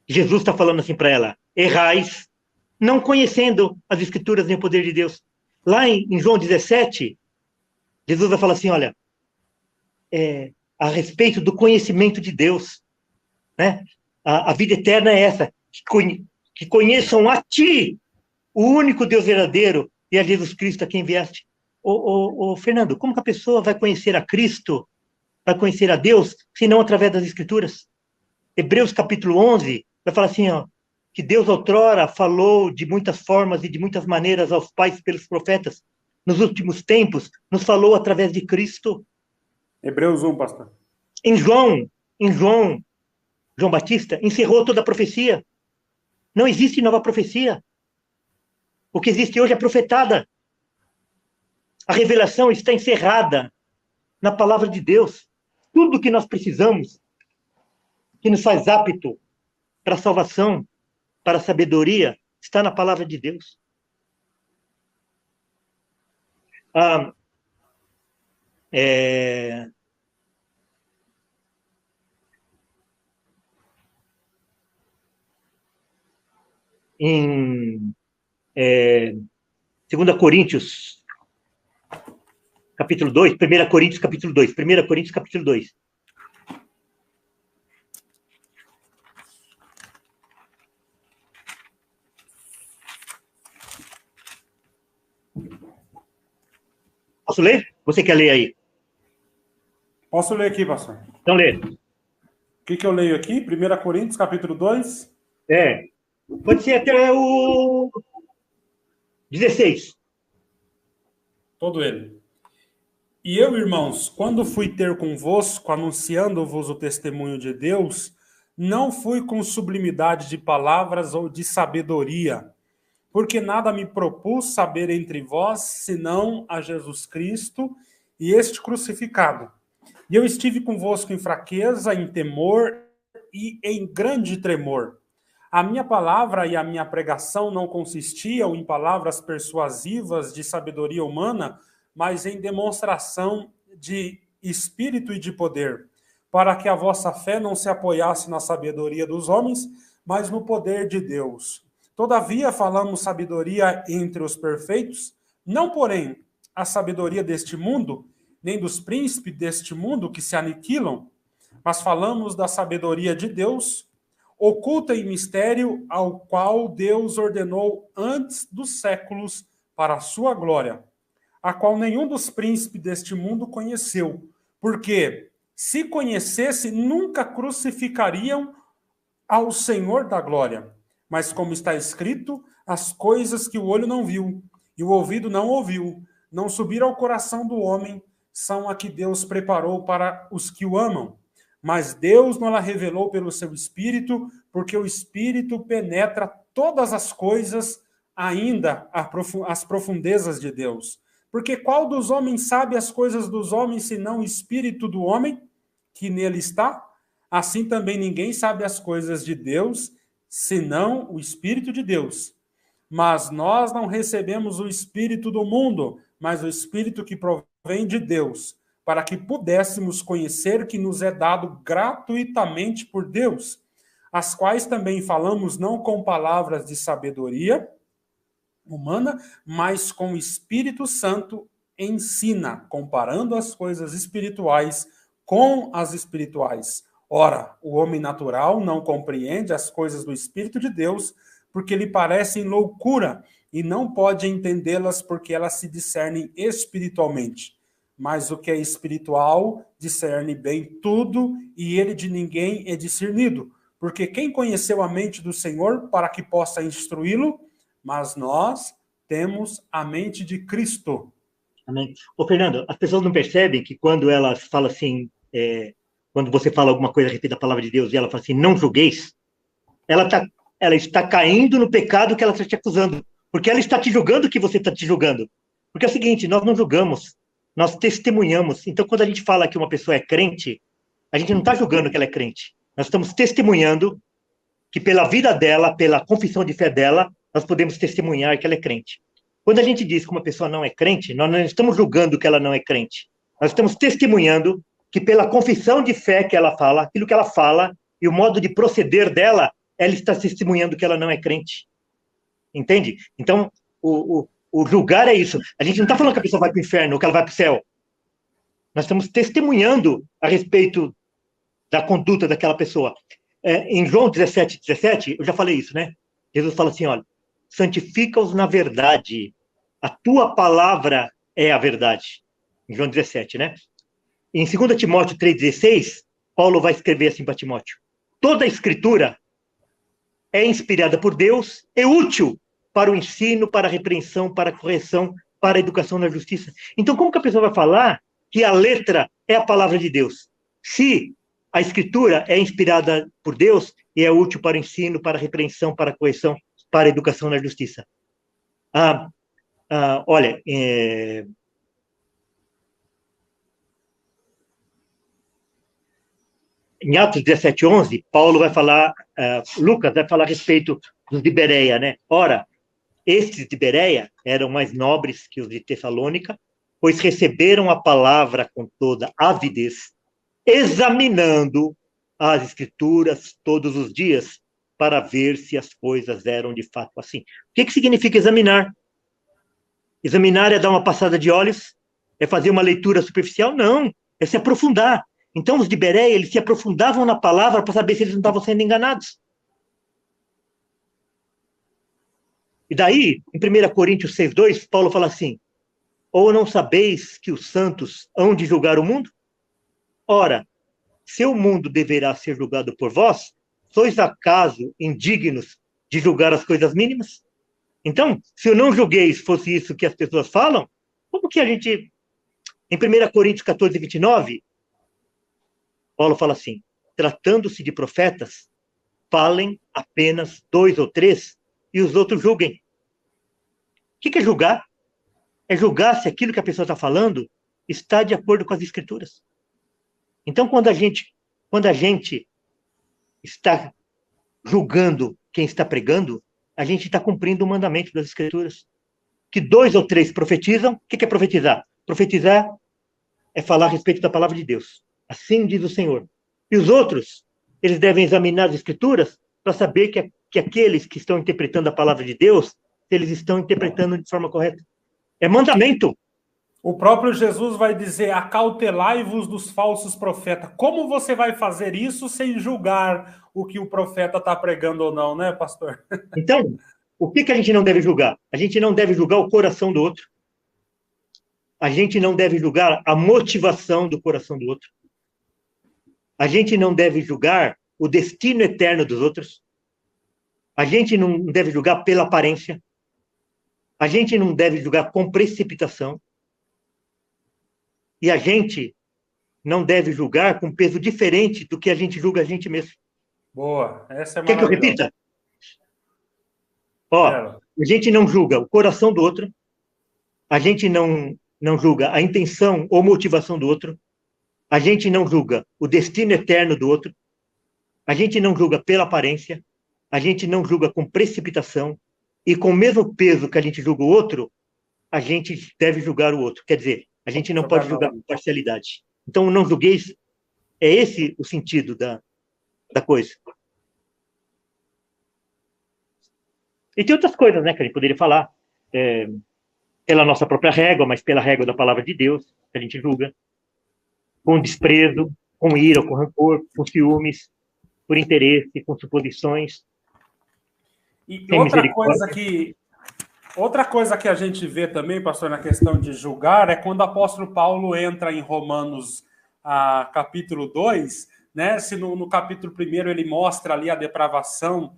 Jesus está falando assim para ela, errais não conhecendo as escrituras nem o poder de Deus. Lá em João 17, Jesus vai falar assim, olha, a respeito do conhecimento de Deus, né? A vida eterna é essa, que conheçam a ti, o único Deus verdadeiro, e a Jesus Cristo a quem enviaste. Fernando, como que a pessoa vai conhecer a Cristo, vai conhecer a Deus, se não através das Escrituras? Hebreus capítulo 11 vai falar assim, ó, que Deus outrora falou de muitas formas e de muitas maneiras aos pais pelos profetas. Nos últimos tempos, nos falou através de Cristo. Hebreus 1, pastor. Em João Batista encerrou toda a profecia. Não existe nova profecia. O que existe hoje é profetada. A revelação está encerrada na palavra de Deus. Tudo que nós precisamos, que nos faz apto para a salvação, para a sabedoria, está na palavra de Deus. Em 2 Coríntios, capítulo 2, 1 Coríntios, capítulo 2, 1 Coríntios, capítulo 2. Posso ler? Você quer ler aí? Posso ler aqui, pastor? Então lê. O que eu leio aqui? 1 Coríntios, capítulo 2? Pode ser até o 16. Todo ele. E eu, irmãos, quando fui ter convosco, anunciando-vos o testemunho de Deus, não fui com sublimidade de palavras ou de sabedoria, porque nada me propus saber entre vós, senão a Jesus Cristo e este crucificado. E eu estive convosco em fraqueza, em temor e em grande tremor. A minha palavra e a minha pregação não consistiam em palavras persuasivas de sabedoria humana, mas em demonstração de espírito e de poder, para que a vossa fé não se apoiasse na sabedoria dos homens, mas no poder de Deus. Todavia falamos sabedoria entre os perfeitos, não, porém, a sabedoria deste mundo, nem dos príncipes deste mundo que se aniquilam, mas falamos da sabedoria de Deus, oculta em mistério, ao qual Deus ordenou antes dos séculos para a sua glória, a qual nenhum dos príncipes deste mundo conheceu, porque, se conhecesse, nunca crucificariam ao Senhor da glória. Mas como está escrito, as coisas que o olho não viu e o ouvido não ouviu, não subiram ao coração do homem, são a que Deus preparou para os que o amam. Mas Deus não a revelou pelo seu Espírito, porque o Espírito penetra todas as coisas, ainda as profundezas de Deus. Porque qual dos homens sabe as coisas dos homens, senão o Espírito do homem que nele está? Assim também ninguém sabe as coisas de Deus, senão o Espírito de Deus. Mas nós não recebemos o Espírito do mundo, mas o Espírito que provém de Deus, para que pudéssemos conhecer que nos é dado gratuitamente por Deus, as quais também falamos não com palavras de sabedoria humana, mas com o Espírito Santo ensina, comparando as coisas espirituais com as espirituais. Ora, o homem natural não compreende as coisas do Espírito de Deus, porque lhe parecem loucura, e não pode entendê-las porque elas se discernem espiritualmente. Mas o que é espiritual discerne bem tudo, e ele de ninguém é discernido. Porque quem conheceu a mente do Senhor para que possa instruí-lo? Mas nós temos a mente de Cristo. Amém. Ô, Fernando, as pessoas não percebem que quando elas falam assim, quando você fala alguma coisa a respeito da palavra de Deus e ela fala assim, não julgueis, ela está caindo no pecado que ela está te acusando. Porque ela está te julgando que você está te julgando. Porque é o seguinte, nós não julgamos, nós testemunhamos. Então, quando a gente fala que uma pessoa é crente, a gente não está julgando que ela é crente. Nós estamos testemunhando que pela vida dela, pela confissão de fé dela, nós podemos testemunhar que ela é crente. Quando a gente diz que uma pessoa não é crente, nós não estamos julgando que ela não é crente. Nós estamos testemunhando que pela confissão de fé que ela fala, aquilo que ela fala e o modo de proceder dela, ela está testemunhando que ela não é crente. Entende? Então, o julgar é isso. A gente não está falando que a pessoa vai para o inferno ou que ela vai para o céu. Nós estamos testemunhando a respeito da conduta daquela pessoa. Em João 17, eu já falei isso, né? Jesus fala assim, olha, santifica-os na verdade. A tua palavra é a verdade. Em João 17, né? Em 2 Timóteo 3,16, Paulo vai escrever assim para Timóteo. Toda a escritura é inspirada por Deus, é útil para o ensino, para a repreensão, para a correção, para a educação na justiça. Então, como que a pessoa vai falar que a letra é a palavra de Deus? Se a escritura é inspirada por Deus e é útil para o ensino, para a repreensão, para a correção, para a educação na justiça. Olha, em Atos 17:11, Paulo vai falar, Lucas vai falar a respeito dos de Bereia, né? Ora, estes de Bereia eram mais nobres que os de Tessalônica, pois receberam a palavra com toda avidez, examinando as escrituras todos os dias, para ver se as coisas eram de fato assim. O que significa examinar? Examinar é dar uma passada de olhos? É fazer uma leitura superficial? Não, é se aprofundar. Então, os de Bereia, eles se aprofundavam na palavra para saber se eles não estavam sendo enganados. E daí, em 1 Coríntios 6:2, Paulo fala assim, ou não sabeis que os santos hão de julgar o mundo? Ora, se o mundo deverá ser julgado por vós, sois acaso indignos de julgar as coisas mínimas? Então, se eu não julgueis fosse isso que as pessoas falam, como que a gente... Em 1 Coríntios 14:29, Paulo fala assim, tratando-se de profetas, falem apenas 2 ou 3 e os outros julguem. O que é julgar? É julgar se aquilo que a pessoa está falando está de acordo com as escrituras. Então, quando a gente está julgando quem está pregando, a gente está cumprindo o mandamento das Escrituras. Que 2 ou 3 profetizam. O que é profetizar? Profetizar é falar a respeito da palavra de Deus. Assim diz o Senhor. E os outros, eles devem examinar as Escrituras para saber que aqueles que estão interpretando a palavra de Deus, eles estão interpretando de forma correta. É mandamento. O próprio Jesus vai dizer: acautelai-vos dos falsos profetas. Como você vai fazer isso sem julgar o que o profeta está pregando ou não, né, pastor? Então, o que a gente não deve julgar? A gente não deve julgar o coração do outro. A gente não deve julgar a motivação do coração do outro. A gente não deve julgar o destino eterno dos outros. A gente não deve julgar pela aparência. A gente não deve julgar com precipitação. E a gente não deve julgar com peso diferente do que a gente julga a gente mesmo. Boa, essa é Quer que eu maravilhosa. repita? Ó, a gente não julga o coração do outro. A gente não julga a intenção ou motivação do outro. A gente não julga o destino eterno do outro. A gente não julga pela aparência. A gente não julga com precipitação. E com o mesmo peso que a gente julga o outro, a gente deve julgar o outro. Quer dizer, a gente não pode julgar com parcialidade. Então, não julgueis, é esse o sentido da coisa. E tem outras coisas, né, que a gente poderia falar. Pela nossa própria régua, mas pela régua da palavra de Deus, que a gente julga. Com desprezo, com ira, com rancor, com ciúmes, por interesse, com suposições. E outra coisa que a gente vê também, pastor, na questão de julgar, é quando o apóstolo Paulo entra em Romanos capítulo 2, né? Se no capítulo 1 ele mostra ali a depravação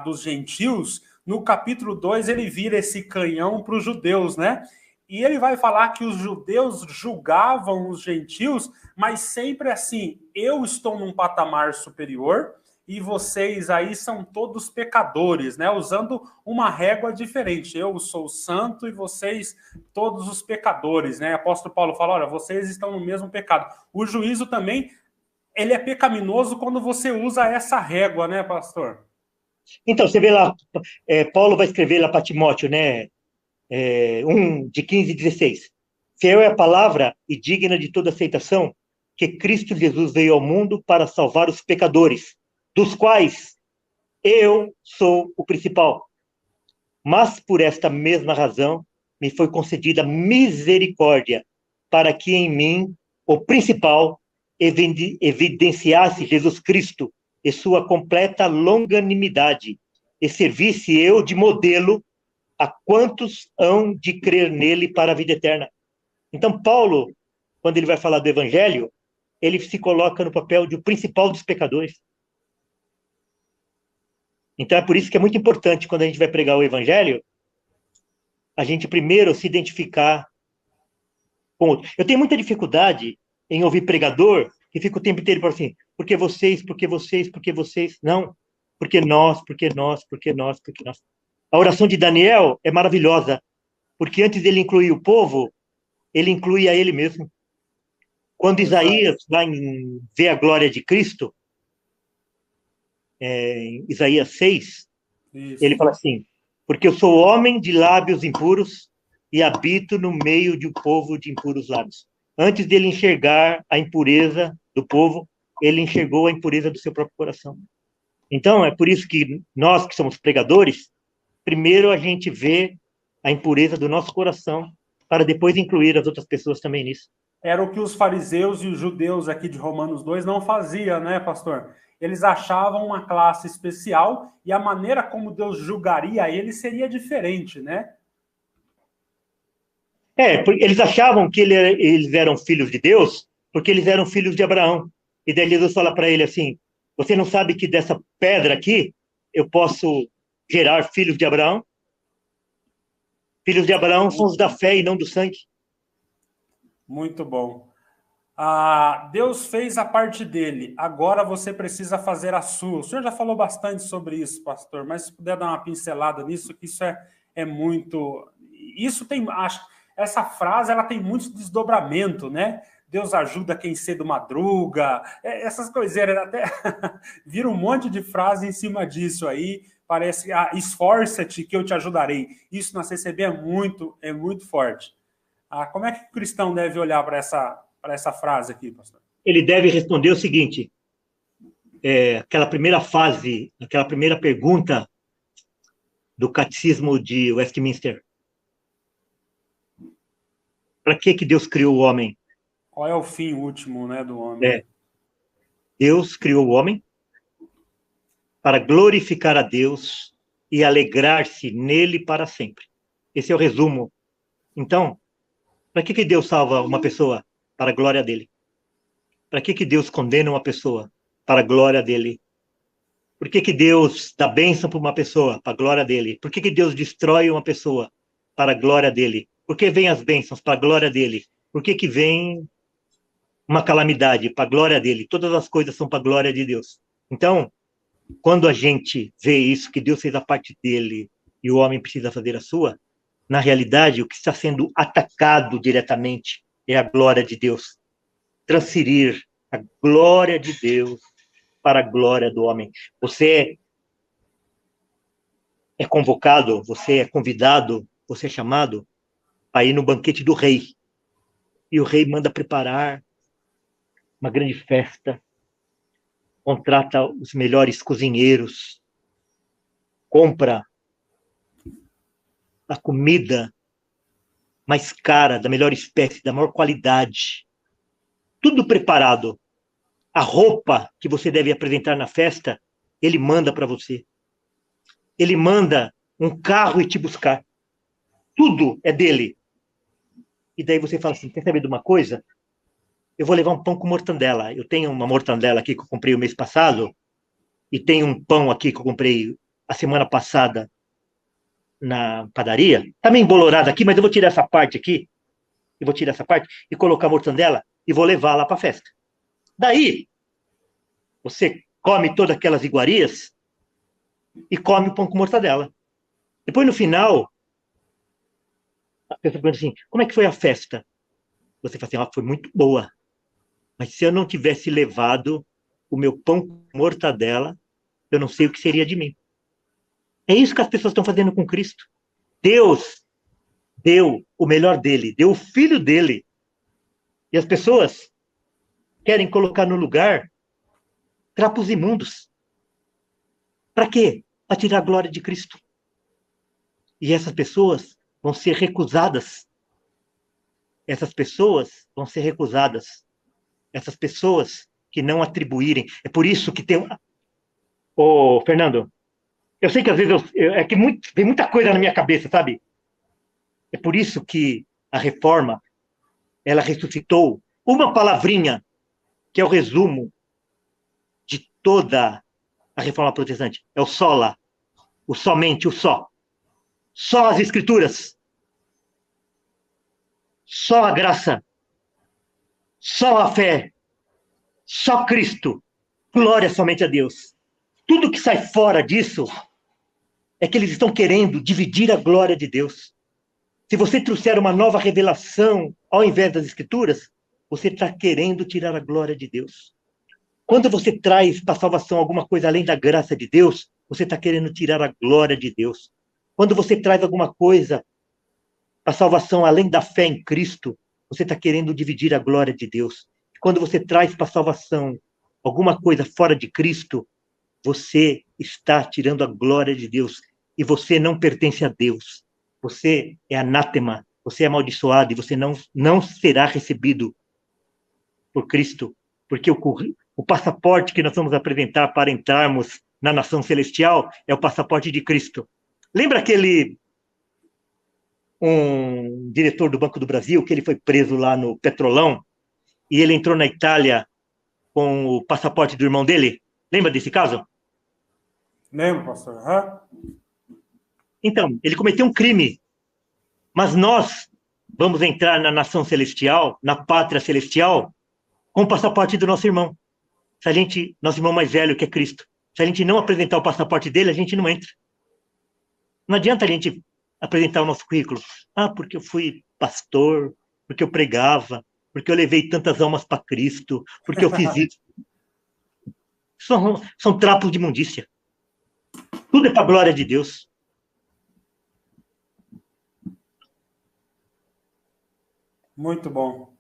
dos gentios, no capítulo 2 ele vira esse canhão para os judeus, né? E ele vai falar que os judeus julgavam os gentios, mas sempre assim: eu estou num patamar superior e vocês aí são todos pecadores, né? Usando uma régua diferente. Eu sou santo e vocês todos os pecadores, né? O apóstolo Paulo fala: olha, vocês estão no mesmo pecado. O juízo também, ele é pecaminoso quando você usa essa régua, né, pastor? Então, você vê lá, Paulo vai escrever lá para Timóteo, né? 1, de 15 e 16. Fiel é a palavra e digna de toda aceitação, que Cristo Jesus veio ao mundo para salvar os pecadores, dos quais eu sou o principal. Mas por esta mesma razão me foi concedida misericórdia, para que em mim o principal evidenciasse Jesus Cristo e sua completa longanimidade, e servisse eu de modelo a quantos hão de crer nele para a vida eterna. Então, Paulo, quando ele vai falar do evangelho, ele se coloca no papel de o principal dos pecadores. Então, é por isso que é muito importante, quando a gente vai pregar o evangelho, a gente primeiro se identificar com o outro. Eu tenho muita dificuldade em ouvir pregador que fica o tempo inteiro falando assim: porque vocês, porque vocês, porque vocês. Não, porque nós, porque nós, porque nós, porque nós. A oração de Daniel é maravilhosa, porque antes dele incluir o povo, ele inclui a ele mesmo. Quando Isaías vai ver a glória de Cristo, em Isaías 6, ele fala assim: porque eu sou homem de lábios impuros e habito no meio de um povo de impuros lábios. Antes dele enxergar a impureza do povo, ele enxergou a impureza do seu próprio coração. Então, é por isso que nós, que somos pregadores, primeiro a gente vê a impureza do nosso coração, para depois incluir as outras pessoas também nisso. Era o que os fariseus e os judeus aqui de Romanos 2 não faziam, né, pastor? Eles achavam uma classe especial e a maneira como Deus julgaria eles seria diferente, né? Eles achavam que eles eram filhos de Deus porque eles eram filhos de Abraão. E daí Jesus fala para ele assim: você não sabe que dessa pedra aqui eu posso gerar filhos de Abraão? Filhos de Abraão são os da fé e não do sangue. Muito bom. Deus fez a parte dele, agora você precisa fazer a sua. O senhor já falou bastante sobre isso, pastor, mas se puder dar uma pincelada nisso, que isso é muito... Essa frase ela tem muito desdobramento, né? Deus ajuda quem cedo madruga, essas coiseiras, até vira um monte de frase em cima disso aí, parece, esforça-te que eu te ajudarei. Isso na CCB é muito forte. Como é que o cristão deve olhar para essa frase aqui, pastor? Ele deve responder o seguinte, aquela primeira fase, aquela primeira pergunta do Catecismo de Westminster. Para que Deus criou o homem? Qual é o fim último, né, do homem? Deus criou o homem para glorificar a Deus e alegrar-se nele para sempre. Esse é o resumo. Então, para que Deus salva uma pessoa? Para a glória dele. Para que Deus condena uma pessoa? Para a glória dele. Por que Deus dá bênção para uma pessoa? Para a glória dele. Por que Deus destrói uma pessoa? Para a glória dele. Por que vem as bênçãos? Para a glória dele. Por que vem uma calamidade? Para a glória dele. Todas as coisas são para a glória de Deus. Então, quando a gente vê isso, que Deus fez a parte dele e o homem precisa fazer a sua, na realidade, o que está sendo atacado diretamente é a glória de Deus. Transferir a glória de Deus para a glória do homem. Você é convocado, você é convidado, você é chamado a ir no banquete do rei. E o rei manda preparar uma grande festa, contrata os melhores cozinheiros, compra a comida mais cara, da melhor espécie, da maior qualidade, tudo preparado. A roupa que você deve apresentar na festa, ele manda para você. Ele manda um carro ir te buscar. Tudo é dele. E daí você fala assim, quer saber de uma coisa? Eu vou levar um pão com mortandela. Eu tenho uma mortandela aqui que eu comprei o mês passado, e tem um pão aqui que eu comprei a semana passada na padaria. Tá meio embolorado aqui, mas eu vou tirar essa parte aqui. Eu vou tirar essa parte e colocar a mortandela e vou levar lá para a festa. Daí, você come todas aquelas iguarias e come o pão com mortadela. Depois, no final, a pessoa pergunta assim, como é que foi a festa? Você fala assim, foi muito boa. Mas se eu não tivesse levado o meu pão com mortadela, eu não sei o que seria de mim. É isso que as pessoas estão fazendo com Cristo. Deus deu o melhor dele, deu o filho dele. E as pessoas querem colocar no lugar trapos imundos. Para quê? Para tirar a glória de Cristo. E essas pessoas vão ser recusadas. Essas pessoas vão ser recusadas. Essas pessoas que não atribuírem. É por isso que tem... Ô, Fernando, eu sei que às vezes tem muita coisa na minha cabeça, sabe? É por isso que a reforma, ela ressuscitou uma palavrinha, que é o resumo de toda a reforma protestante. É o sola, o somente, o só. Só as escrituras. Só a graça. Só a fé. Só Cristo. Glória somente a Deus. Tudo que sai fora disso é que eles estão querendo dividir a glória de Deus. Se você trouxer uma nova revelação ao invés das escrituras, você está querendo tirar a glória de Deus. Quando você traz para a salvação alguma coisa além da graça de Deus, você está querendo tirar a glória de Deus. Quando você traz alguma coisa para a salvação além da fé em Cristo, você está querendo dividir a glória de Deus. Quando você traz para a salvação alguma coisa fora de Cristo, você está tirando a glória de Deus. E você não pertence a Deus. Você é anátema, você é amaldiçoado e você não será recebido por Cristo. Porque o passaporte que nós vamos apresentar para entrarmos na nação celestial é o passaporte de Cristo. Lembra um diretor do Banco do Brasil, que ele foi preso lá no Petrolão, e ele entrou na Itália com o passaporte do irmão dele? Lembra desse caso? Lembro, pastor. Então, ele cometeu um crime, mas nós vamos entrar na nação celestial, na pátria celestial, com o passaporte do nosso irmão. Nosso irmão mais velho, que é Cristo, se a gente não apresentar o passaporte dele, a gente não entra. Não adianta a gente apresentar o nosso currículo. Porque eu fui pastor, porque eu pregava, porque eu levei tantas almas para Cristo, porque eu fiz isso. São trapos de imundícia. Tudo é para a glória de Deus. Muito bom.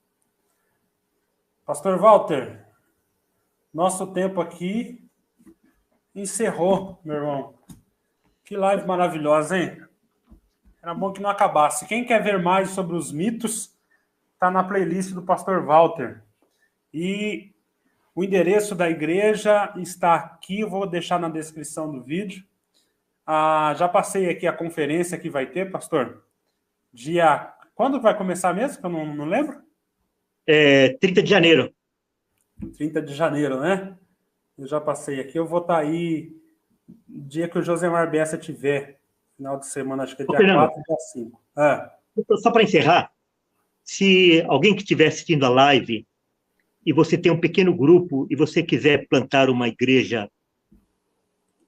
Pastor Walter, nosso tempo aqui encerrou, meu irmão. Que live maravilhosa, hein? Era bom que não acabasse. Quem quer ver mais sobre os mitos, está na playlist do Pastor Walter. E o endereço da igreja está aqui, eu vou deixar na descrição do vídeo. Já passei aqui a conferência que vai ter, pastor. Quando vai começar mesmo? Que eu não lembro. 30 de janeiro. 30 de janeiro, né? Eu já passei aqui. Eu vou estar aí dia que o Josemar Bessa tiver. Final de semana, acho que é dia Fernando, 4 e dia 5. Só para encerrar, se alguém que estiver assistindo a live e você tem um pequeno grupo e você quiser plantar uma igreja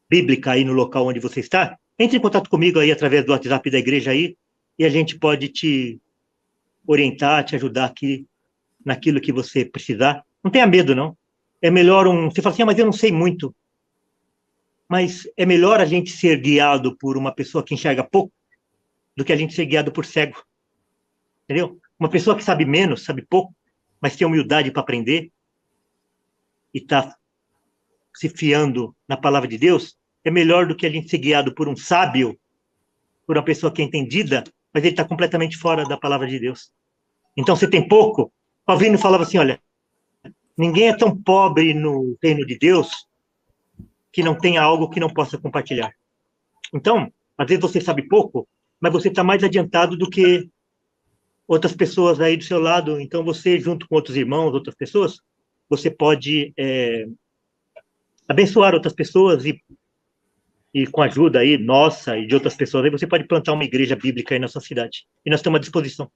bíblica aí no local onde você está, entre em contato comigo aí através do WhatsApp da igreja aí e a gente pode te orientar, te ajudar aqui naquilo que você precisar. Não tenha medo, não. É melhor Você fala assim, mas eu não sei muito. Mas é melhor a gente ser guiado por uma pessoa que enxerga pouco do que a gente ser guiado por cego. Entendeu? Uma pessoa que sabe menos, sabe pouco, mas tem humildade para aprender e está se fiando na palavra de Deus, é melhor do que a gente ser guiado por um sábio, por uma pessoa que é entendida, mas ele está completamente fora da palavra de Deus. Então, você tem pouco. Calvino falava assim, olha, ninguém é tão pobre no reino de Deus que não tenha algo que não possa compartilhar. Então, às vezes você sabe pouco, mas você está mais adiantado do que outras pessoas aí do seu lado. Então, você, junto com outros irmãos, outras pessoas, você pode abençoar outras pessoas e com a ajuda aí nossa e de outras pessoas, aí você pode plantar uma igreja bíblica aí na sua cidade. E nós estamos à disposição.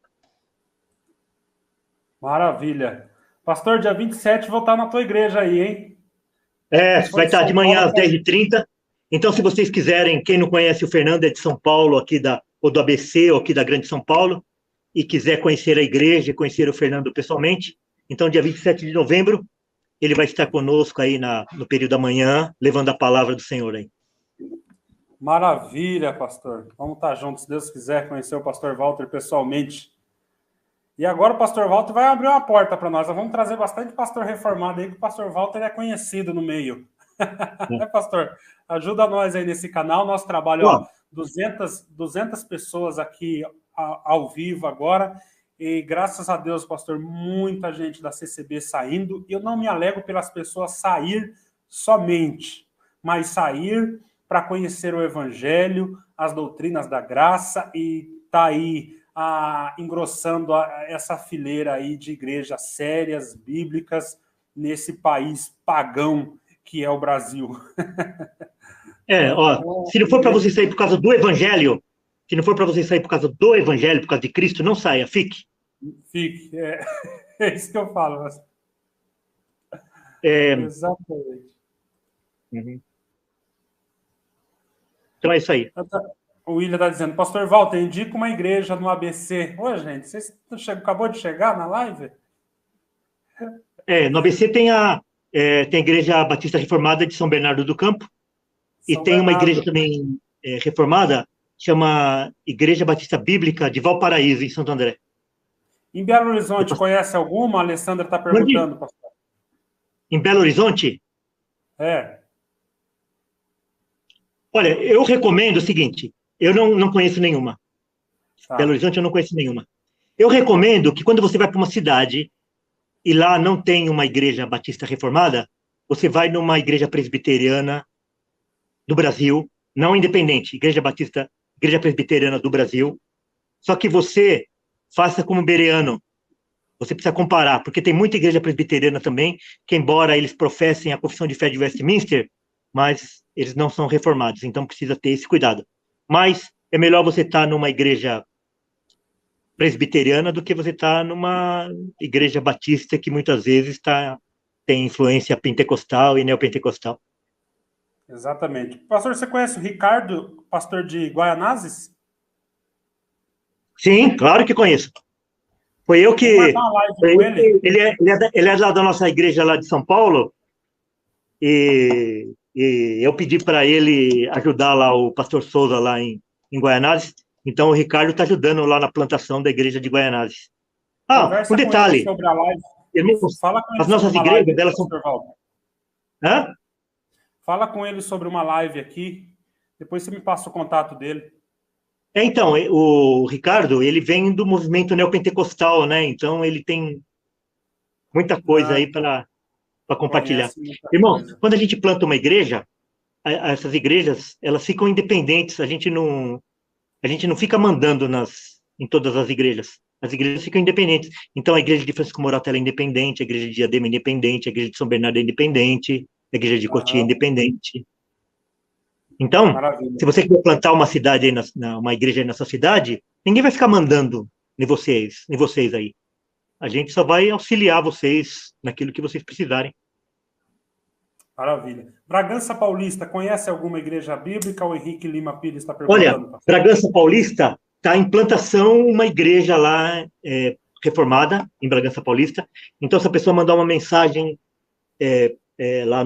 Maravilha. Pastor, dia 27 vou estar na tua igreja aí, hein? Vai estar de manhã às 10h30. Então, se vocês quiserem, quem não conhece o Fernando, é de São Paulo, ou do ABC, ou aqui da Grande São Paulo, e quiser conhecer a igreja, conhecer o Fernando pessoalmente, então, dia 27 de novembro, ele vai estar conosco aí no período da manhã, levando a palavra do Senhor aí. Maravilha, pastor. Vamos estar juntos, se Deus quiser, conhecer o pastor Walter pessoalmente. E agora o pastor Walter vai abrir uma porta para nós. Vamos trazer bastante pastor reformado aí, que o pastor Walter é conhecido no meio. Né, pastor? Ajuda nós aí nesse canal. Nosso trabalho, 200 pessoas aqui ao vivo agora. E graças a Deus, pastor, muita gente da CCB saindo. E eu não me alegro pelas pessoas sair somente, mas sair para conhecer o evangelho, as doutrinas da graça e tá aí engrossando essa fileira aí de igrejas sérias, bíblicas, nesse país pagão que é o Brasil. Se não for para você sair por causa do evangelho, se não for para você sair por causa do evangelho, por causa de Cristo, não saia, fique. Fique, é isso que eu falo. Exatamente. Uhum. Então é isso aí. O William está dizendo, pastor Walter, indica uma igreja no ABC. Ô, gente, vocês acabou de chegar na live? No ABC tem a Igreja Batista Reformada de São Bernardo do Campo, e tem uma igreja também reformada, chama Igreja Batista Bíblica de Valparaíso, em Santo André. Em Belo Horizonte, conhece alguma? A Alessandra está perguntando, pastor. Em Belo Horizonte? Olha, eu recomendo o seguinte, eu não conheço nenhuma. Belo Horizonte eu não conheço nenhuma. Eu recomendo que quando você vai para uma cidade e lá não tem uma igreja batista reformada, você vai numa igreja presbiteriana do Brasil, não independente, igreja presbiteriana do Brasil, só que você faça como bereano. Você precisa comparar, porque tem muita igreja presbiteriana também, que embora eles professem a confissão de fé de Westminster, mas eles não são reformados, então precisa ter esse cuidado. Mas é melhor você estar numa igreja presbiteriana do que você estar numa igreja batista que muitas vezes tem influência pentecostal e neopentecostal. Exatamente. Pastor, você conhece o Ricardo, pastor de Guaianazes? Sim, claro que conheço. Foi eu que. Vamos marcar uma live Foi com eu ele. que ele é lá da nossa igreja lá de São Paulo, e eu pedi para ele ajudar lá o pastor Souza lá em Guaianazes. Então o Ricardo está ajudando lá na plantação da igreja de Guaianazes. Ah, um Conversa com ele detalhe, sobre a live. irmãos, Fala com ele as sobre nossas uma live igrejas, aqui, elas são. pastor Walter. Hã? Fala com ele sobre uma live aqui. Depois você me passa o contato dele. Então, o Ricardo, ele vem do movimento neopentecostal, né? Então ele tem muita coisa Ah, aí para compartilhar. conhece muita Irmãos, coisa. quando a gente planta uma igreja, essas igrejas, elas ficam independentes, a gente não fica mandando em todas as igrejas. As igrejas ficam independentes. Então, a igreja de Francisco Morato é independente, a igreja de Diadema é independente, a igreja de São Bernardo é independente, a igreja de Cotia é Aham, independente. Então, maravilha. se você quer plantar uma cidade aí uma igreja aí na sua cidade, ninguém vai ficar mandando em vocês aí. A gente só vai auxiliar vocês naquilo que vocês precisarem. Maravilha. Bragança Paulista, conhece alguma igreja bíblica? O Henrique Lima Pires está Olha, perguntando, pastor. Bragança Paulista está em plantação uma igreja lá reformada em Bragança Paulista. Então, se a pessoa mandar uma mensagem lá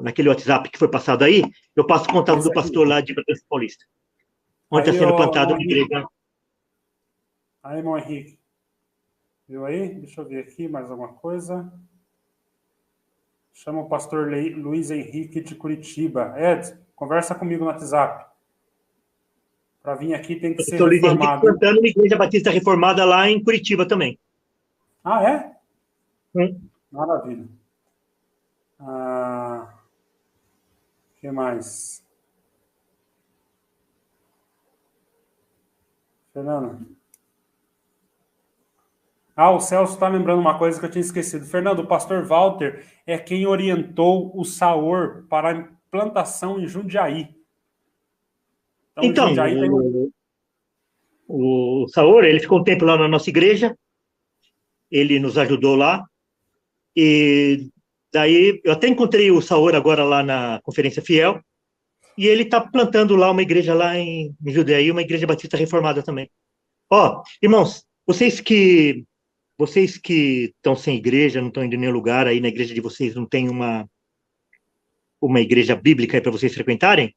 naquele WhatsApp que foi passado aí, eu passo o contato Esse do aqui. pastor lá de Bragança Paulista, onde Aí, está sendo ô, plantada irmão uma Henrique. igreja. Aí, irmão Henrique. Viu aí? Deixa eu ver aqui mais alguma coisa. Chama o pastor Luiz Henrique de Curitiba. Ed, conversa comigo no WhatsApp. Para vir aqui tem que O ser pastor Luiz Henrique reformado. plantando uma igreja batista reformada lá em Curitiba também. Ah, é? Hum. Maravilha. O que mais? Fernando. O Celso está lembrando uma coisa que eu tinha esquecido. Fernando, o pastor Walter é quem orientou o Saor para a implantação em Jundiaí. Então, em Então, Jundiaí tem o Saor, ele ficou um tempo lá na nossa igreja, ele nos ajudou lá, e daí eu até encontrei o Saor agora lá na Conferência Fiel, e ele está plantando lá uma igreja lá em Jundiaí, uma igreja batista reformada também. Ó, irmãos, vocês que estão sem igreja, não estão indo em nenhum lugar, aí na igreja de vocês não tem uma igreja bíblica aí para vocês frequentarem,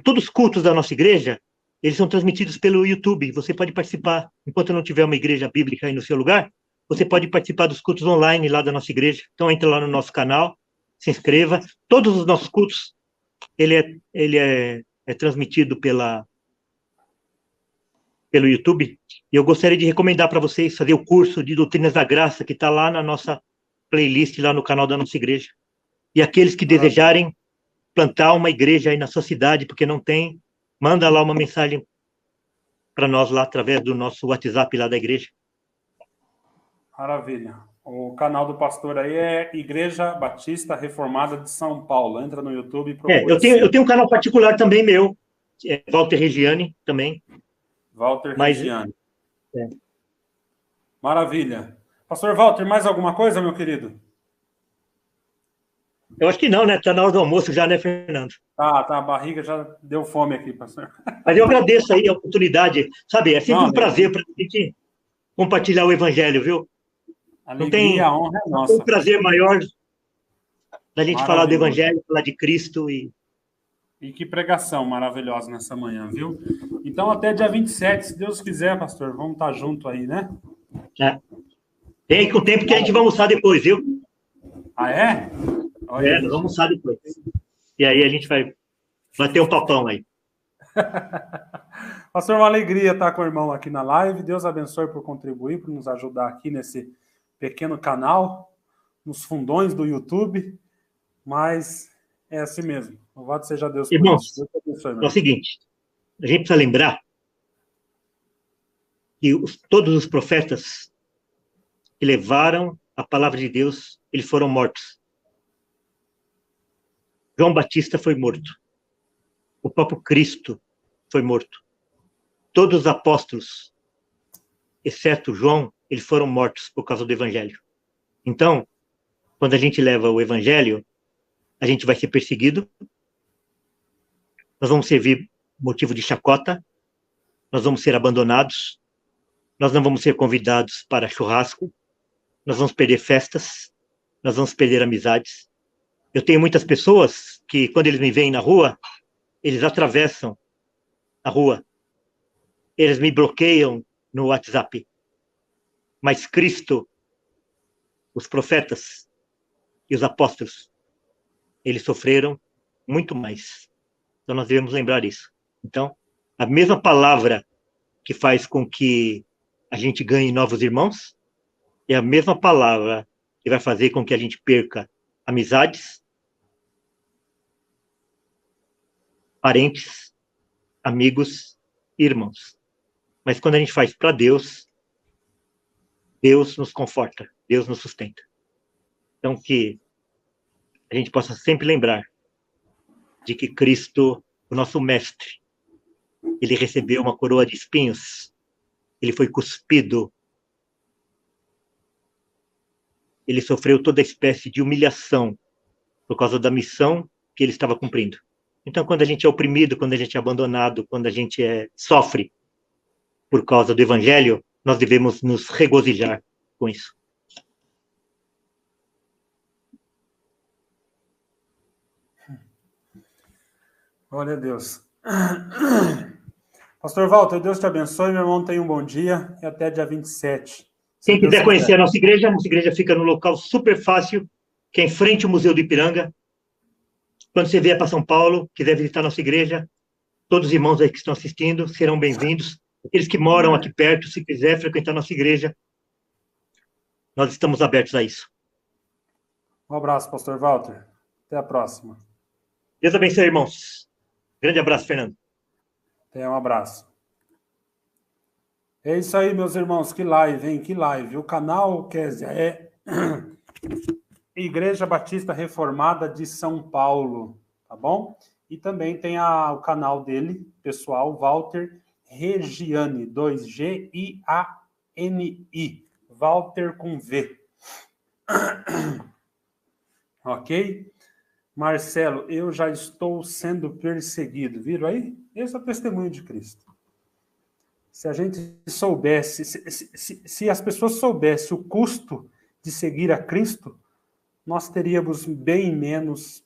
todos os cultos da nossa igreja, eles são transmitidos pelo YouTube. Você pode participar, enquanto não tiver uma igreja bíblica aí no seu lugar, você pode participar dos cultos online lá da nossa igreja. Então, entra lá no nosso canal, se inscreva. Todos os nossos cultos, ele é transmitido pelo YouTube. E eu gostaria de recomendar para vocês fazer o curso de Doutrinas da Graça, que está lá na nossa playlist, lá no canal da nossa igreja. E aqueles que desejarem plantar uma igreja aí na sua cidade, porque não tem, manda lá uma mensagem para nós lá através do nosso WhatsApp lá da igreja. Maravilha. O canal do pastor aí é Igreja Batista Reformada de São Paulo. Entra no YouTube e procura. Eu tenho um canal particular também meu, Walter Regiane também. Walter Regiane. Maravilha. Pastor Walter, mais alguma coisa, meu querido? Eu acho que não, né? Está na hora do almoço já, né, Fernando? Tá, a barriga já deu fome aqui, pastor. Mas eu agradeço aí a oportunidade, sabe? É sempre um prazer para a gente compartilhar o evangelho, viu? Alegria, a honra é nossa. Não tem um prazer maior da gente falar do evangelho, falar de Cristo e que pregação maravilhosa nessa manhã, viu? Então, até dia 27, se Deus quiser, pastor, vamos estar junto aí, né? Tem com o tempo que a gente vai almoçar depois, viu? Ah, é? Nós vamos almoçar depois. E aí a gente vai ter um papão aí. Pastor, uma alegria estar com o irmão aqui na live. Deus abençoe por contribuir, por nos ajudar aqui nesse pequeno canal, nos fundões do YouTube. Mas é assim mesmo. Louvado seja Deus por Irmãos, isso. Deus abençoe, é o seguinte, a gente precisa lembrar que todos os profetas que levaram a palavra de Deus, eles foram mortos. João Batista foi morto. O próprio Cristo foi morto. Todos os apóstolos, exceto João, eles foram mortos por causa do evangelho. Então, quando a gente leva o evangelho, a gente vai ser perseguido, nós vamos servir motivo de chacota, nós vamos ser abandonados, nós não vamos ser convidados para churrasco, nós vamos perder festas, nós vamos perder amizades. Eu tenho muitas pessoas que, quando eles me veem na rua, eles atravessam a rua, eles me bloqueiam no WhatsApp. Mas Cristo, os profetas e os apóstolos, eles sofreram muito mais. Então nós devemos lembrar isso. Então, a mesma palavra que faz com que a gente ganhe novos irmãos é a mesma palavra que vai fazer com que a gente perca amizades, parentes, amigos e irmãos. Mas quando a gente faz para Deus, Deus nos conforta, Deus nos sustenta. Então, que a gente possa sempre lembrar de que Cristo, o nosso mestre, ele recebeu uma coroa de espinhos, ele foi cuspido, ele sofreu toda espécie de humilhação por causa da missão que ele estava cumprindo. Então, quando a gente é oprimido, quando a gente é abandonado, quando a gente sofre por causa do evangelho, nós devemos nos regozijar com isso. Glória a Deus. Pastor Walter, Deus te abençoe, meu irmão, tenha um bom dia e até dia 27. Quem quiser conhecer a nossa igreja fica no local super fácil, que é em frente ao Museu do Ipiranga. Quando você vier para São Paulo, quiser visitar a nossa igreja, todos os irmãos aí que estão assistindo serão bem-vindos. Aqueles que moram aqui perto, se quiser frequentar a nossa igreja, nós estamos abertos a isso. Um abraço, Pastor Walter. Até a próxima. Deus abençoe, irmãos. Grande abraço, Fernando. Até um abraço. É isso aí, meus irmãos. Que live, hein? Que live. O canal, Kézia, é Igreja Batista Reformada de São Paulo, tá bom? E também tem o canal dele, pessoal, Walter Regiani, 2Giani, Walter com V. Ok? Marcelo, eu já estou sendo perseguido. Viram aí? Esse é o testemunho de Cristo. Se a gente soubesse, se as pessoas soubessem o custo de seguir a Cristo, nós teríamos bem menos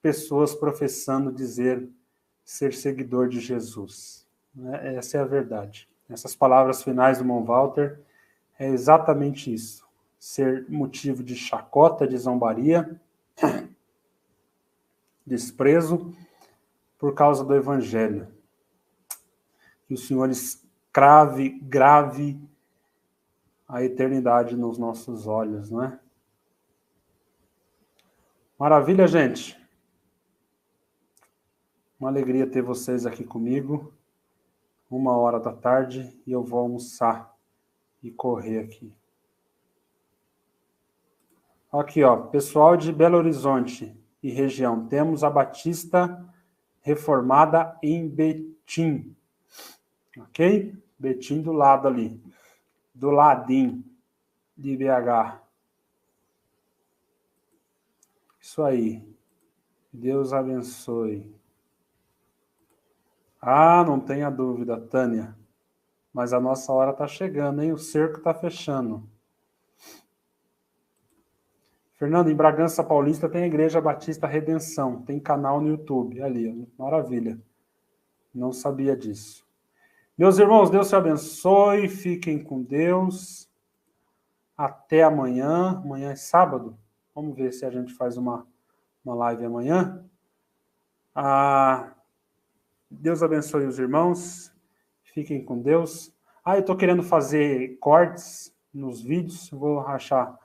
pessoas professando dizer ser seguidor de Jesus. Essa é a verdade. Essas palavras finais do irmão Walter é exatamente isso. Ser motivo de chacota, de zombaria, desprezo por causa do evangelho. Que o Senhor grave a eternidade nos nossos olhos, não é? Maravilha, gente. Uma alegria ter vocês aqui comigo. 13h e eu vou almoçar e correr aqui. Aqui, ó, pessoal de Belo Horizonte e região, temos a Batista Reformada em Betim. Ok? Betim do lado ali. Do ladinho de BH. Isso aí. Deus abençoe. Ah, não tenha dúvida, Tânia. Mas a nossa hora está chegando, hein? O cerco está fechando. Fernando, em Bragança Paulista tem a Igreja Batista Redenção. Tem canal no YouTube. Ali, maravilha. Não sabia disso. Meus irmãos, Deus te abençoe. Fiquem com Deus. Até amanhã. Amanhã é sábado. Vamos ver se a gente faz uma live amanhã. Deus abençoe os irmãos. Fiquem com Deus. Eu estou querendo fazer cortes nos vídeos. Vou achar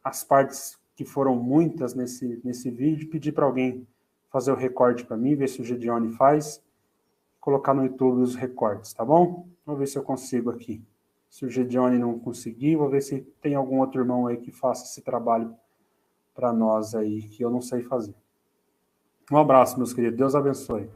as partes que foram muitas nesse vídeo. Pedir para alguém fazer o recorte para mim, ver se o Gedeone faz. Colocar no YouTube os recortes, tá bom? Vou ver se eu consigo aqui. Se o Gedeone não conseguir, vou ver se tem algum outro irmão aí que faça esse trabalho para nós aí, que eu não sei fazer. Um abraço, meus queridos. Deus abençoe.